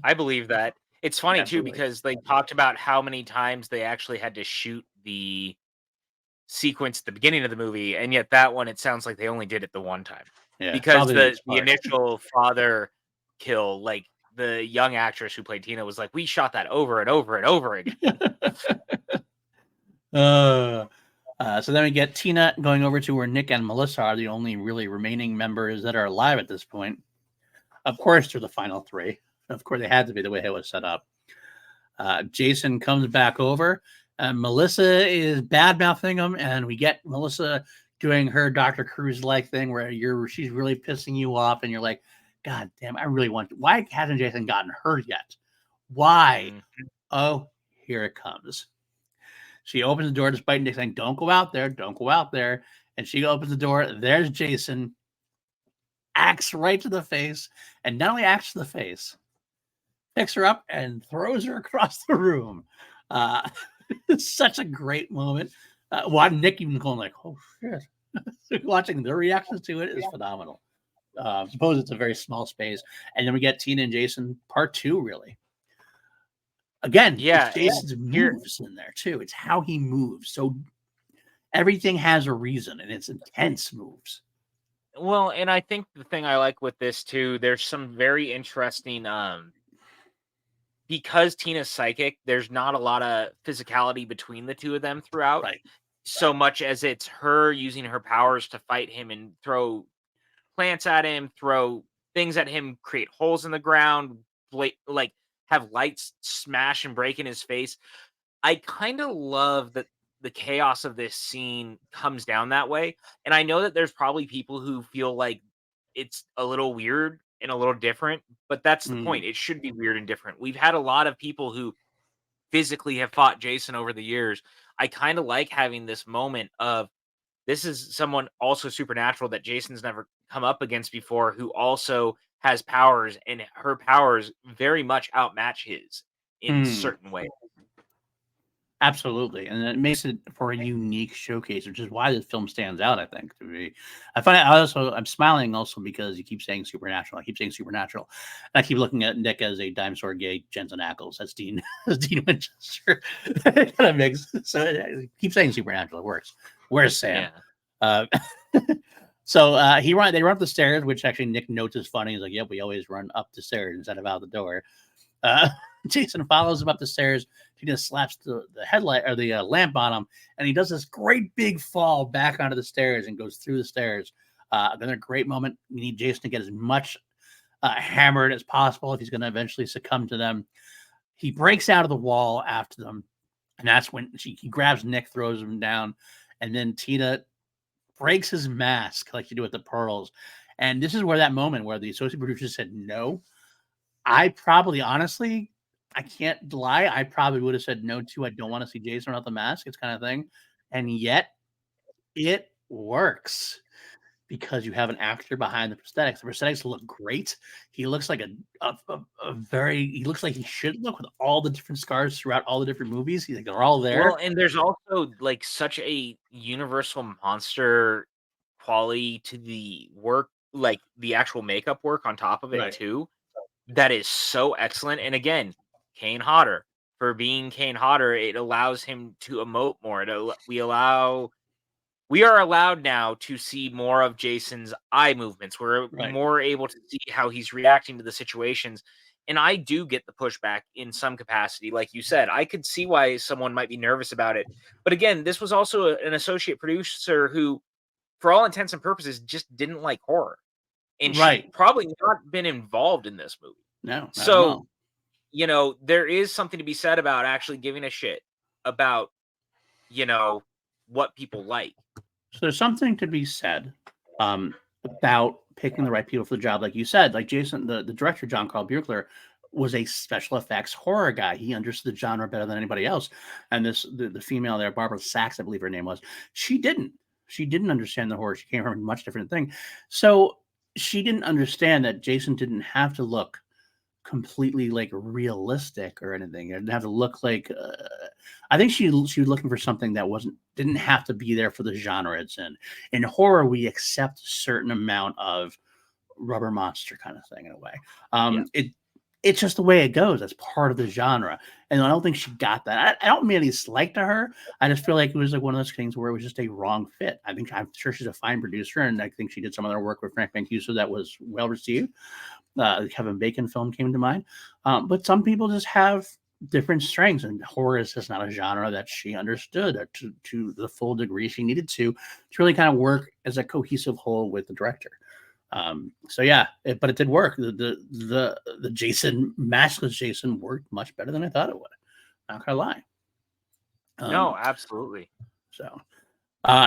I believe that. It's funny Absolutely. too because they talked about how many times they actually had to shoot the sequence at the beginning of the movie, and yet that one, it sounds like they only did it the one time. Yeah, Because probably the initial father kill, like, the young actress who played Tina was like, "We shot that over and over and over again." So then we get Tina going over to where Nick and Melissa are the only really remaining members that are alive at this point. Of course, they're the final three. Of course, they had to be the way it was set up. Jason comes back over, and Melissa is bad mouthing him, and we get Melissa doing her Dr. Cruz-like thing where she's really pissing you off, and you're like, God damn, I really want to. Why hasn't Jason gotten hurt yet? Why? Oh, here it comes. She opens the door despite Nick saying, don't go out there, don't go out there. And she opens the door. There's Jason. Axe right to the face. And not only axe to the face, picks her up and throws her across the room. It's such a great moment. Nick even going like, oh, shit. Watching their reactions to it is phenomenal. I suppose it's a very small space. And then we get Tina and Jason part 2, really. Again, it's Jason's moves in there, too. It's how he moves. So everything has a reason, and it's intense moves. Well, and I think the thing I like with this, too, there's some very interesting... because Tina's psychic, there's not a lot of physicality between the two of them throughout. Right. So much as it's her using her powers to fight him and throw plants at him, throw things at him, create holes in the ground, like have lights smash and break in his face. I kind of love that the chaos of this scene comes down that way. And I know that there's probably people who feel like it's a little weird and a little different, but that's the point. It should be weird and different. We've had a lot of people who physically have fought Jason over the years. I kind of like having this moment of, this is someone also supernatural that Jason's never come up against before, who also has powers, and her powers very much outmatch his in certain ways. Absolutely. And it makes it for a unique showcase, which is why this film stands out, I think, to me. I'm smiling also because you keep saying supernatural. I keep saying supernatural. And I keep looking at Nick as a dinosaur gay Jensen Ackles. That's Dean Winchester. It kind of makes, so keep saying supernatural. It works. Where's Sam? Yeah. So they run up the stairs, which actually Nick notes is funny. He's like, yep, we always run up the stairs instead of out the door. Jason follows him up the stairs. He just slaps the headlight or the lamp on him, and he does this great big fall back onto the stairs and goes through the stairs. Another great moment. We need Jason to get as much hammered as possible if he's going to eventually succumb to them. He breaks out of the wall after them, and that's when he grabs Nick, throws him down, and then Tina breaks his mask like you do with the pearls. And this is where that moment where the associate producer said no. I probably, honestly, I can't lie. I probably would have said no too. I don't want to see Jason without the mask. It's kind of thing. And yet it works because you have an actor behind the prosthetics. The prosthetics look great. He looks like he looks like he should look with all the different scars throughout all the different movies. He's like, they're all there. Well, and there's also like such a universal monster quality to the work, like the actual makeup work on top of it too. That is so excellent. And again, Kane Hodder, for being Kane Hodder, it allows him to emote more. We are allowed now to see more of Jason's eye movements. We're more able to see how he's reacting to the situations. And I do get the pushback in some capacity. Like you said, I could see why someone might be nervous about it. But again, this was also an associate producer who, for all intents and purposes, just didn't like horror. and she Right. probably not been involved in this movie. No, not at So, all. there is something to be said about actually giving a shit about, you know, what people like. So there's something to be said about picking the right people for the job. Like you said, like Jason, the director, John Carl Buechler, was a special effects horror guy. He understood the genre better than anybody else. And the female there, Barbara Sachs, I believe her name was, she didn't. She didn't understand the horror. She came from a much different thing. So she didn't understand that Jason didn't have to look completely like realistic or anything. It didn't have to look like. I think she was looking for something that didn't have to be there for the genre it's in. In horror, we accept a certain amount of rubber monster kind of thing in a way. Yeah. It's just the way it goes. That's part of the genre, and I don't think she got that. I don't mean any slight to her. I just feel like it was like one of those things where it was just a wrong fit. I'm sure she's a fine producer, and I think she did some other work with Frank Mancuso that was well received. The Kevin Bacon film came to mind. But some people just have different strengths, and horror is just not a genre that she understood to the full degree she needed to really kind of work as a cohesive whole with the director. So yeah, but it did work. The Jason, maskless Jason, worked much better than I thought it would. Not gonna lie. No, absolutely. So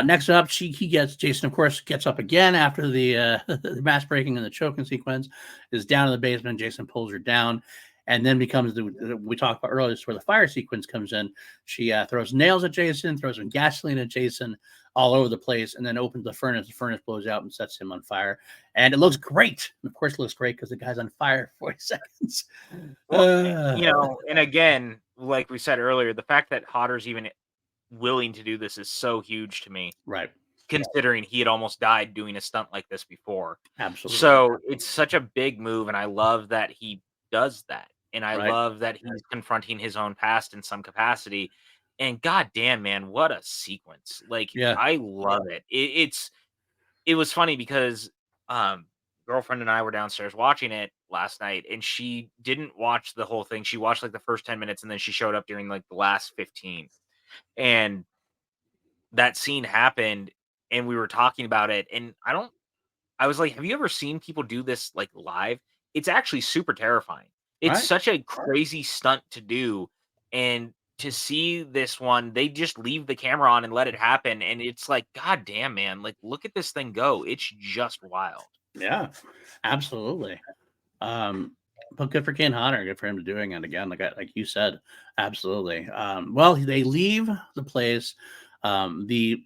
next up, Jason, of course, gets up again after the the mask breaking and the choking sequence, is down in the basement. Jason pulls her down, and then becomes we talked about earlier, where the fire sequence comes in. She throws nails at Jason, throws some gasoline at Jason, all over the place, and then opens the furnace. The furnace blows out and sets him on fire, and it looks great. And of course, it looks great because the guy's on fire for 40 seconds. Well, and again, like we said earlier, the fact that Hodder's even willing to do this is so huge to me. Right. Considering he had almost died doing a stunt like this before. Absolutely. So it's such a big move, and I love that he does that. And I Right. love that he's confronting his own past in some capacity. And goddamn, man, what a sequence. Like, Yeah. I love it. It was funny because girlfriend and I were downstairs watching it last night, and she didn't watch the whole thing. She watched like the first 10 minutes, and then she showed up during like the last 15. And that scene happened, and we were talking about it, and I was like, have you ever seen people do this like live? It's actually super terrifying. It's Right. such a crazy stunt to do, and to see this one, they just leave the camera on and let it happen, and it's like, god damn, man, like look at this thing go. It's just wild. Yeah, absolutely. But good for Kane Hodder. Good for him to doing it again. Like you said, absolutely. Well, they leave the place. The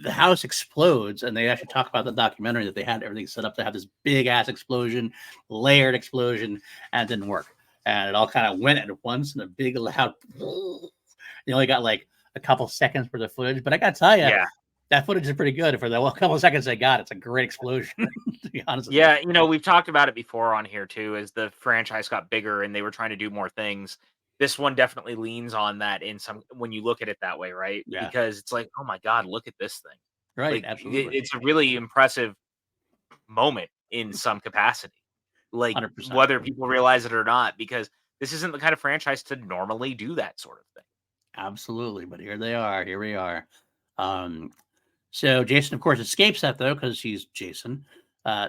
house explodes, and they actually talk about the documentary that they had everything set up to have this big ass explosion, layered explosion, and it didn't work. And it all kind of went at once in a big loud. You only got like a couple seconds for the footage, but I gotta tell you, Yeah. that footage is pretty good for the couple of seconds they got. It's a great explosion, to be honest with you. Yeah, we've talked about it before on here too, as the franchise got bigger and they were trying to do more things. This one definitely leans on that in some when you look at it that way, right? Yeah. Because it's like, oh my god, look at this thing. Right, Like absolutely. it's a really impressive moment in some capacity. Like 100%. whether people realize it or not, because this isn't the kind of franchise to normally do that sort of thing. Absolutely, but here they are. Here we are. So Jason, of course, escapes that though because he's Jason.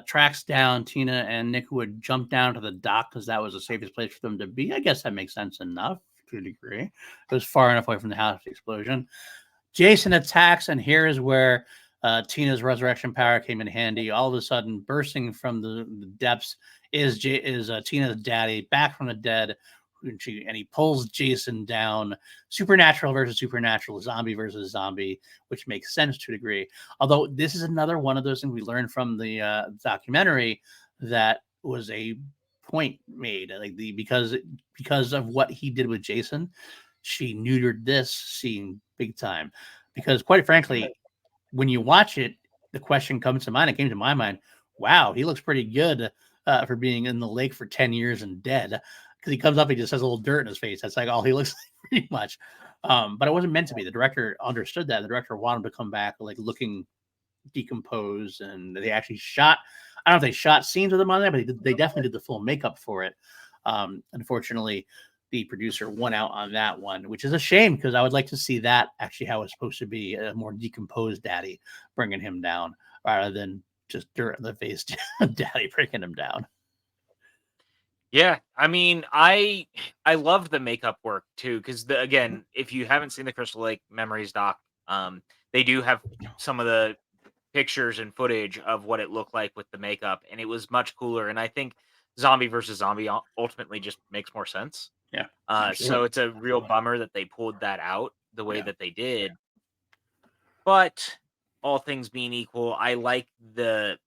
Tracks down Tina and Nick, who had jumped down to the dock because that was the safest place for them to be. I guess that makes sense enough to a degree. It was far enough away from the house explosion. Jason attacks, and here is where Tina's resurrection power came in handy. All of a sudden, bursting from the depths is Tina's daddy, back from the dead. And he pulls Jason down. Supernatural versus supernatural, zombie versus zombie, which makes sense to a degree. Although this is another one of those things we learned from the documentary that was a point made, like because of what he did with Jason, she neutered this scene big time. Because quite frankly, when you watch it, the question comes to mind. It came to my mind. Wow, he looks pretty good for being in the lake for 10 years and dead. Because he comes up, he just has a little dirt in his face. That's like all he looks like, pretty much. But it wasn't meant to be. The director understood that. The director wanted him to come back like looking decomposed, and they actually shot. I don't know if they shot scenes with him on there, but they definitely did the full makeup for it. Unfortunately, the producer won out on that one, which is a shame because I would like to see that actually how it's supposed to be, a more decomposed daddy bringing him down rather than just dirt in the face, Daddy breaking him down. Yeah, I mean, I love the makeup work too, because again, if you haven't seen the Crystal Lake Memories doc, they do have some of the pictures and footage of what it looked like with the makeup, and it was much cooler. And I think zombie versus zombie ultimately just makes more sense. Yeah. So it's a real bummer that they pulled that out the way Yeah. that they did. But all things being equal, I like the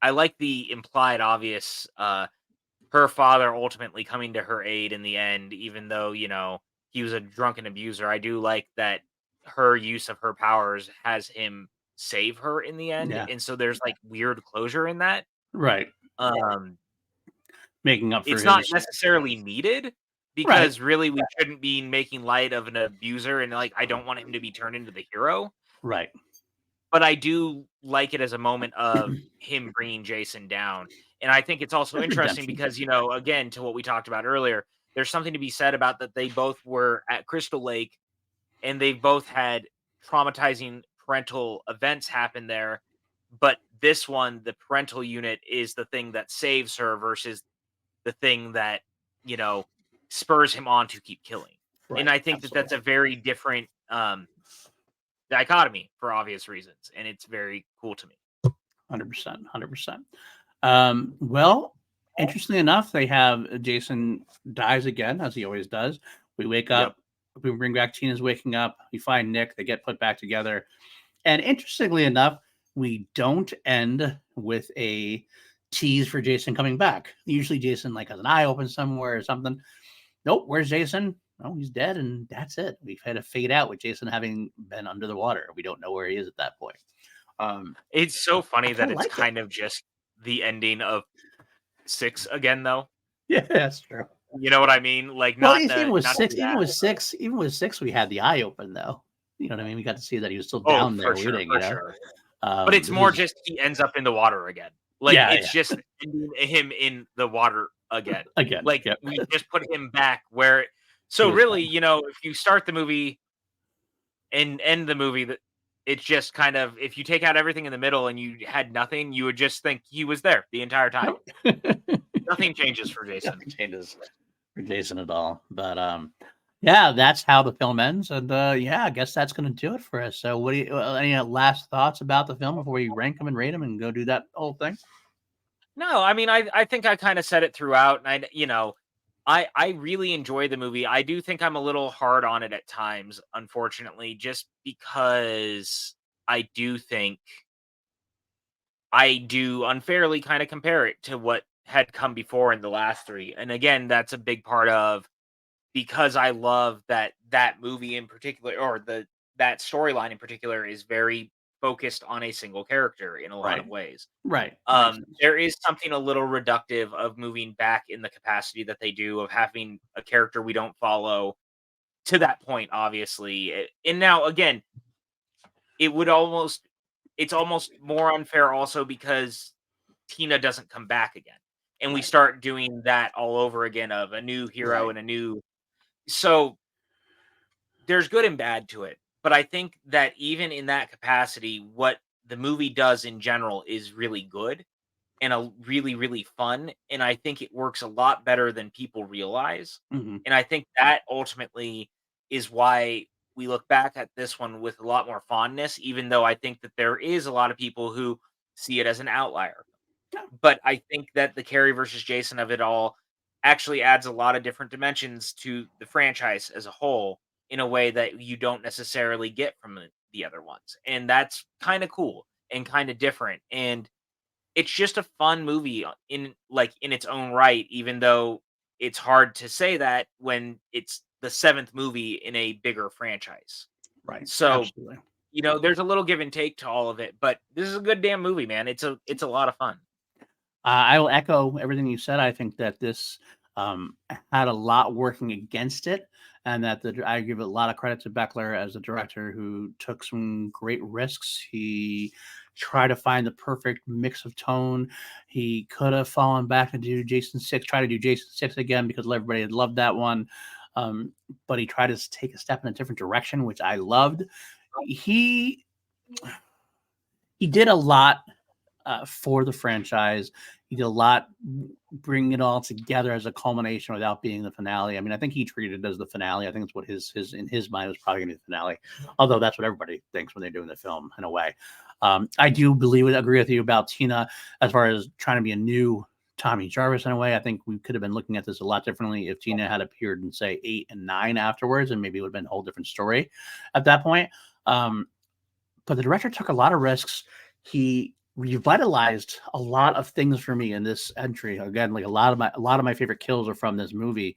implied obvious her father ultimately coming to her aid in the end, even though, he was a drunken abuser. I do like that her use of her powers has him save her in the end. Yeah. And so there's like weird closure in that. Right. Um, Making up for it's his not necessarily needed right. because really we shouldn't be making light of an abuser, and like I don't want him to be turned into the hero. Right. But I do like it as a moment of him bringing Jason down. And I think it's also That's interesting redemption. because, again, to what we talked about earlier, there's something to be said about that they both were at Crystal Lake and they both had traumatizing parental events happen there. But this one, the parental unit is the thing that saves her versus the thing that, you know, spurs him on to keep killing. Right. And I think that that's a very different dichotomy for obvious reasons. And it's very cool to me. 100%. 100%. Well, interestingly enough, they have Jason dies again, as he always does. We wake up, we bring back Tina's waking up, we find Nick, they get put back together. And interestingly enough, we don't end with a tease for Jason coming back. Usually Jason like has an eye open somewhere or something. Nope, where's Jason? Oh, he's dead, and that's it. We've had a fade out with Jason having been under the water. We don't know where he is at that point. It's so funny that it's like kind of just the ending of 6 again, though. Yeah, that's true. You know what I mean? Like, Well, not even the with not six, that. even with six, we had the eye open though. You know what I mean? We got to see that he was still Oh, down there for sure, waiting. for sure. But it's This more is just he ends up in the water again. Like, yeah, it's just him in the water again. again. Like, Yep. we just put him back where He so was really, fine. if you start the movie and end the movie, that it's just kind of if you take out everything in the middle and you had nothing, you would just think he was there the entire time. Yep. Nothing changes for Jason. Nothing changes for Jason at all. But yeah, that's how the film ends. And yeah, I guess that's going to do it for us. So, what do you? Any last thoughts about the film before you rank them and rate them and go do that whole thing? No, I mean, I think I kind of said it throughout, and I really enjoy the movie. I do think I'm a little hard on it at times, unfortunately, just because I do think I do unfairly kind of compare it to what had come before in the last three. And again, that's a big part of because I love that movie in particular, or that storyline in particular is very focused on a single character in a lot of Right. ways. Right. That makes sense. There is something a little reductive of moving back in the capacity that they do of having a character we don't follow to that point, obviously. And now again, it would almost it's almost more unfair also because Tina doesn't come back again. And we Right. start doing that all over again of a new hero Right. and a new so there's good and bad to it. But I think that even in that capacity, what the movie does in general is really good and a really, really fun. And I think it works a lot better than people realize. Hmm. And I think that ultimately is why we look back at this one with a lot more fondness, even though I think that there is a lot of people who see it as an outlier. Yeah. But I think that the Carrie versus Jason of it all actually adds a lot of different dimensions to the franchise as a whole in a way that you don't necessarily get from the other ones. And that's kind of cool and kind of different. And it's just a fun movie in its own right, even though it's hard to say that when it's the seventh movie in a bigger franchise. Right. So, Absolutely. there's a little give and take to all of it, but this is a good damn movie, man. It's a lot of fun. I will echo everything you said. I think that this had a lot working against it, and that I give a lot of credit to Beckler as a director who took some great risks. He tried to find the perfect mix of tone. He could have fallen back to do Jason 6, try to do Jason 6 again because everybody had loved that one. Um, but he tried to take a step in a different direction, which I loved. He did a lot for the franchise. He did a lot, bringing it all together as a culmination without being the finale. I mean, I think he treated it as the finale. I think it's what his in his mind was probably going to be the finale, although that's what everybody thinks when they're doing the film in a way. I do agree with you about Tina as far as trying to be a new Tommy Jarvis in a way. I think we could have been looking at this a lot differently if Tina had appeared in, say, 8 and 9 afterwards, and maybe it would have been a whole different story at that point. But the director took a lot of risks. He revitalized a lot of things for me in this entry. Again, like a lot of my favorite kills are from this movie.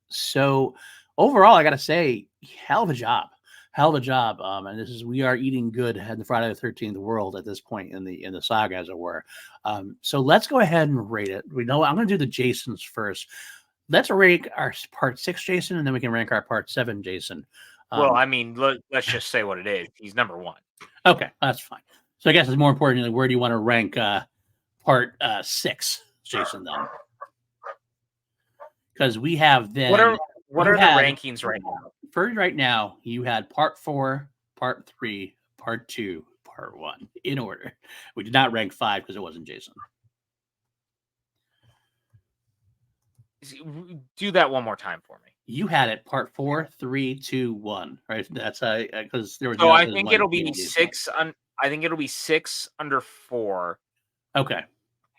So overall, I got to say, hell of a job. And this is, we are eating good in the Friday the 13th world at this point in the saga, as it were. So let's go ahead and rate it. We know I'm going to do the Jasons first. Let's rank our part 6 Jason, and then we can rank our part 7 Jason. Well, I mean, let's just say what it is. He's number 1. Okay, that's fine. So I guess it's more importantly, where do you want to rank part 6 Jason then? Because we have then. What are the rankings right now? First, right now, you had part 4, part 3, part 2, part 1 in order. We did not rank 5 because it wasn't Jason. Do that one more time for me. You had it part 4, 3, 2, 1, right? That's because there was. So I think it'll be 6. I think it'll be 6 under 4. Okay.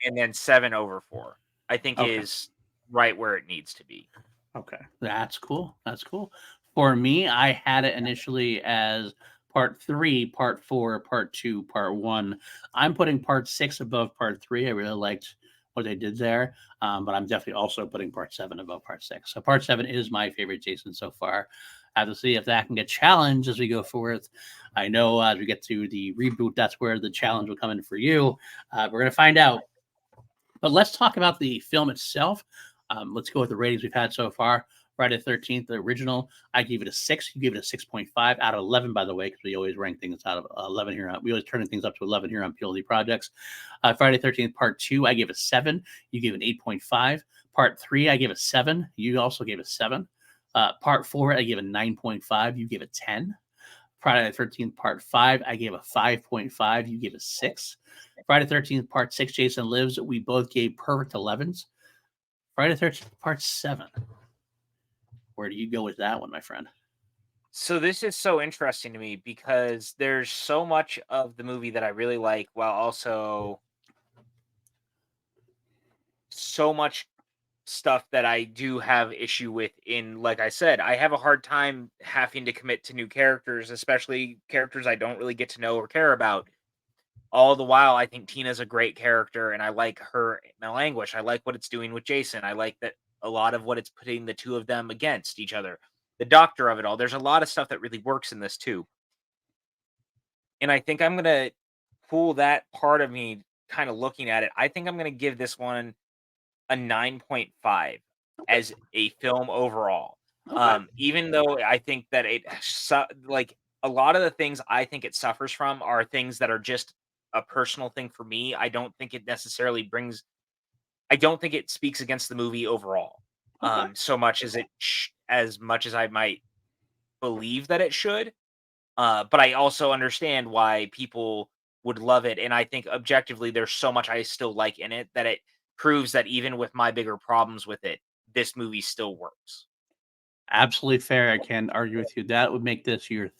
And then 7 over 4. I think is right where it needs to be. Okay, that's cool. That's cool. For me, I had it initially as part 3, part 4, part 2, part 1. I'm putting part 6 above part 3. I really liked what they did there, but I'm definitely also putting part 7 above part 6. So part 7 is my favorite Jason so far. I have to see if that can get challenged as we go forth. I know as we get to the reboot, that's where the challenge will come in for you. We're going to find out. But let's talk about the film itself. Let's go with the ratings we've had so far. Friday the 13th, the original, I gave it a 6. You gave it a 6.5 out of 11, by the way, because we always rank things out of 11 here. We always turn things up to 11 here on PLD projects. Friday the 13th, part 2, I gave a 7. You gave an 8.5. Part 3, I gave a 7. You also gave a 7. Part 4, I gave a 9.5. You gave a 10. Friday the 13th, part 5, I gave a 5.5. You gave a 6. Friday the 13th, part 6, Jason Lives, we both gave perfect 11s. Friday the 13th, part 7. Where do you go with that one, my friend? So this is so interesting to me because there's so much of the movie that I really like, while also so much stuff that I do have issue with. Like I said, I have a hard time having to commit to new characters, especially characters I don't really get to know or care about. All the while, I think Tina's a great character, and I like her language. I like what it's doing with Jason. I like that a lot of what it's putting the two of them against each other. The doctor of it all. There's a lot of stuff that really works in this too. And I think I'm going to pull that part of me kind of looking at it. I think I'm going to give this one a 9.5 as a film overall. Even though I think that like a lot of the things I think it suffers from are things that are just a personal thing for me. I don't think it necessarily I don't think it speaks against the movie overall. So much as as much as I might believe that it should. But I also understand why people would love it. And I think objectively, there's so much I still like in it that it proves that even with my bigger problems with it, this movie still works. Absolutely fair. I can't argue with you. That would make this your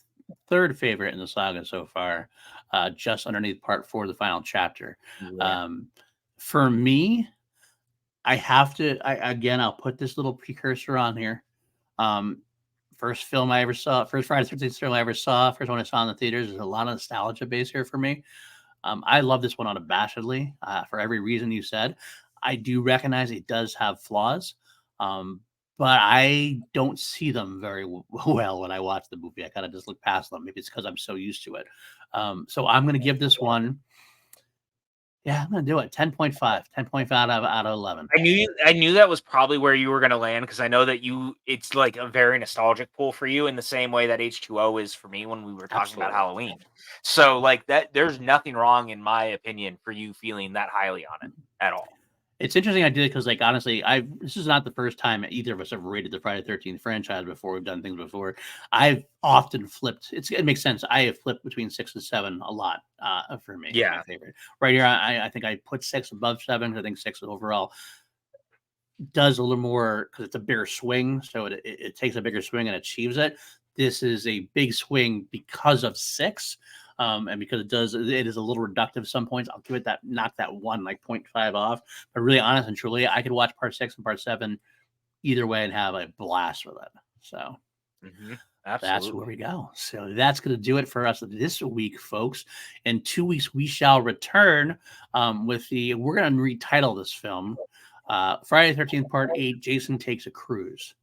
third favorite in the saga so far, just underneath part 4, the final chapter. Yeah. For me, I have to, I'll put this little precursor on here. First film I ever saw, first Friday the 13th film I ever saw, first one I saw in the theaters. There's a lot of nostalgia base here for me. I love this one unabashedly for every reason you said. I do recognize it does have flaws, but I don't see them very well when I watch the movie. I kind of just look past them. Maybe it's because I'm so used to it. So I'm going to give this one. Yeah, I'm going to do it. 10.5. 10.5 out of 11. I knew that was probably where you were going to land, because I know that it's like a very nostalgic pull for you in the same way that H2O is for me when we were talking about Halloween. So like that, there's nothing wrong in my opinion for you feeling that highly on it at all. It's interesting I did it because, like, honestly, this is not the first time either of us have rated the Friday the 13th franchise before. We've done things before. I've often flipped. It makes sense. I have flipped between 6 and 7 a lot for me. Yeah. My favorite. Right here, I think I put 6 above 7. I think 6 overall does a little more because it's a bigger swing. So it takes a bigger swing and achieves it. This is a big swing because of 6. And because it is a little reductive at some points. I'll give it knock that one like 0.5 off. But really, honest and truly, I could watch part 6 and part 7 either way and have a blast with it. So that's where we go. So that's going to do it for us this week, folks. In 2 weeks, we shall return we're going to retitle this film Friday the 13th Part 8, Jason Takes a Cruise.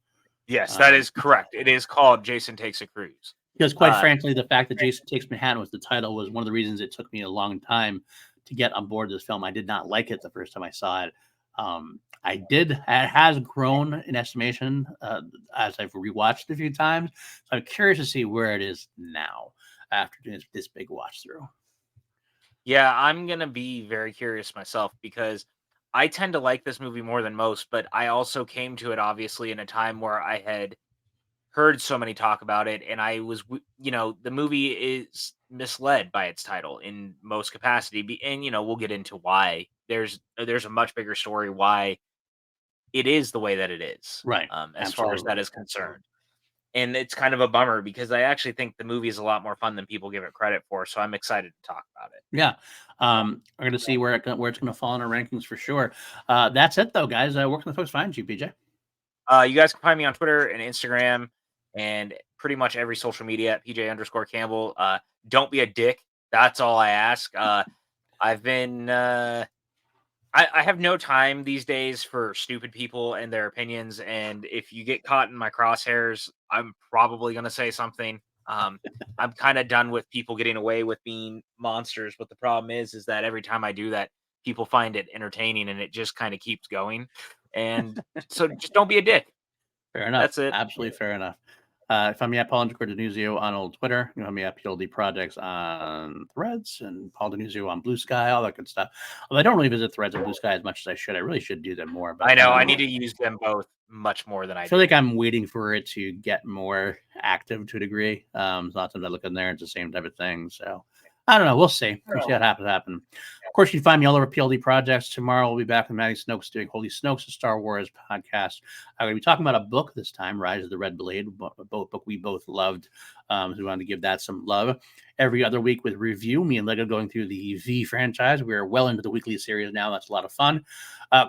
Yes, that is correct. It is called Jason Takes a Cruise. Because quite frankly, the fact that Jason Takes Manhattan was the title was one of the reasons it took me a long time to get on board this film. I did not like it the first time I saw it. It has grown in estimation as I've rewatched it a few times. So I'm curious to see where it is now after doing this big watch through. Yeah, I'm going to be very curious myself because I tend to like this movie more than most, but I also came to it obviously in a time where I had heard so many talk about it, and I was, the movie is misled by its title in most capacity, and we'll get into why. There's a much bigger story why it is the way that it is, right? As far as that is concerned, and it's kind of a bummer because I actually think the movie is a lot more fun than people give it credit for. So I'm excited to talk about it. Yeah, we're going to see where it's going to fall in our rankings for sure. That's it though, guys. Where can the folks find you, PJ? You guys can find me on Twitter and Instagram and pretty much every social media at PJ_Campbell. Don't be a dick. That's all I ask. I've been, I have no time these days for stupid people and their opinions. And if you get caught in my crosshairs, I'm probably going to say something. I'm kind of done with people getting away with being monsters. But the problem is that every time I do that, people find it entertaining and it just kind of keeps going. And so just don't be a dick. Fair enough. That's it. Absolutely fair enough. Find me at Paul _Denuzio on old Twitter. You know me at PLD Projects on Threads and Paul Denuzio on Blue Sky, all that good stuff. Although I don't really visit Threads and Blue Sky as much as I should. I really should do them more. But I know I need to use them both much more than I feel like I'm waiting for it to get more active to a degree. Lots of times I look in there, it's the same type of thing. So I don't know. We'll see. We'll see what happen. Of course, you can find me all over PLD Projects. Tomorrow we'll be back with Maddie Snokes doing Holy Snokes, a Star Wars podcast. I'm going to be talking about a book this time, Rise of the Red Blade, a book we both loved. So we wanted to give that some love. Every other week with review, me and Lego going through the V franchise. We're well into the weekly series now. That's a lot of fun.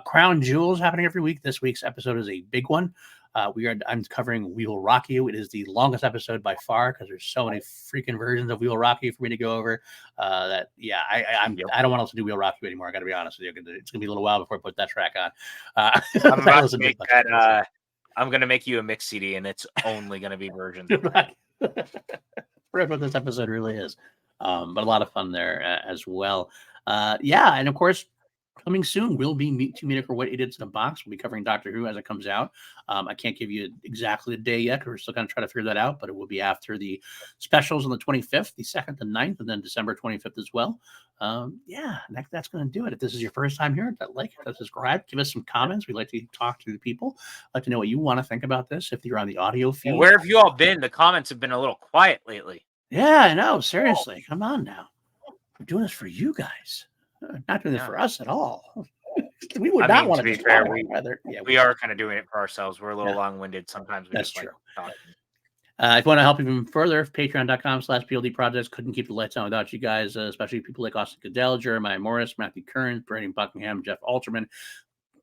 Crown Jewels happening every week. This week's episode is a big one. I'm covering We Will Rock You. It is the longest episode by far because there's so many freaking versions of We Will Rock You for me to go over. I don't want to do We Will Rock You anymore. I got to be honest with you. It's gonna be a little while before I put that track on. I'm about to make that. I'm gonna make you a mix CD, and it's only gonna be versions. What this episode really is, but a lot of fun there as well. And of course. Coming soon will be Mediocre What Idiots in a Box. We'll be covering Doctor Who as it comes out. I can't give you exactly the day yet. We're still going to try to figure that out, but it will be after the specials on the 25th, the 2nd and 9th, and then December 25th as well. That's going to do it. If this is your first time here, subscribe, give us some comments. We'd like to talk to the people. I'd like to know what you want to think about this. If you're on the audio feed. Where have you all been? The comments have been a little quiet lately. Yeah, I know. Seriously. Come on now. We're doing this for you guys. Not doing it for us at all. We would not want to be fair. We are kind of doing it for ourselves. We're a little long-winded sometimes. That's true. If you want to help even further, patreon.com/PLD Projects. Couldn't keep the lights on without you guys, especially people like Austin Goodell, Jeremiah Morris, Matthew Kern, Brandon Buckingham, Jeff Alterman.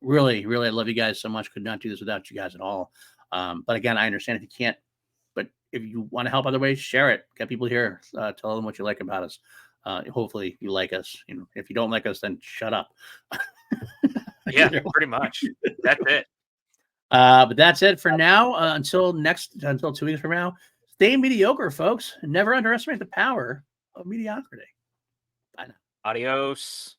Really, really, I love you guys so much. Could not do this without you guys at all. But again, I understand if you can't. But if you want to help other ways, share it. Get people here. Tell them what you like about us. Hopefully you like us. If you don't like us, then shut up. Yeah, pretty much. That's it. But that's it for now. Until 2 weeks from now, stay mediocre, folks. Never underestimate the power of mediocrity. Bye now. Adios.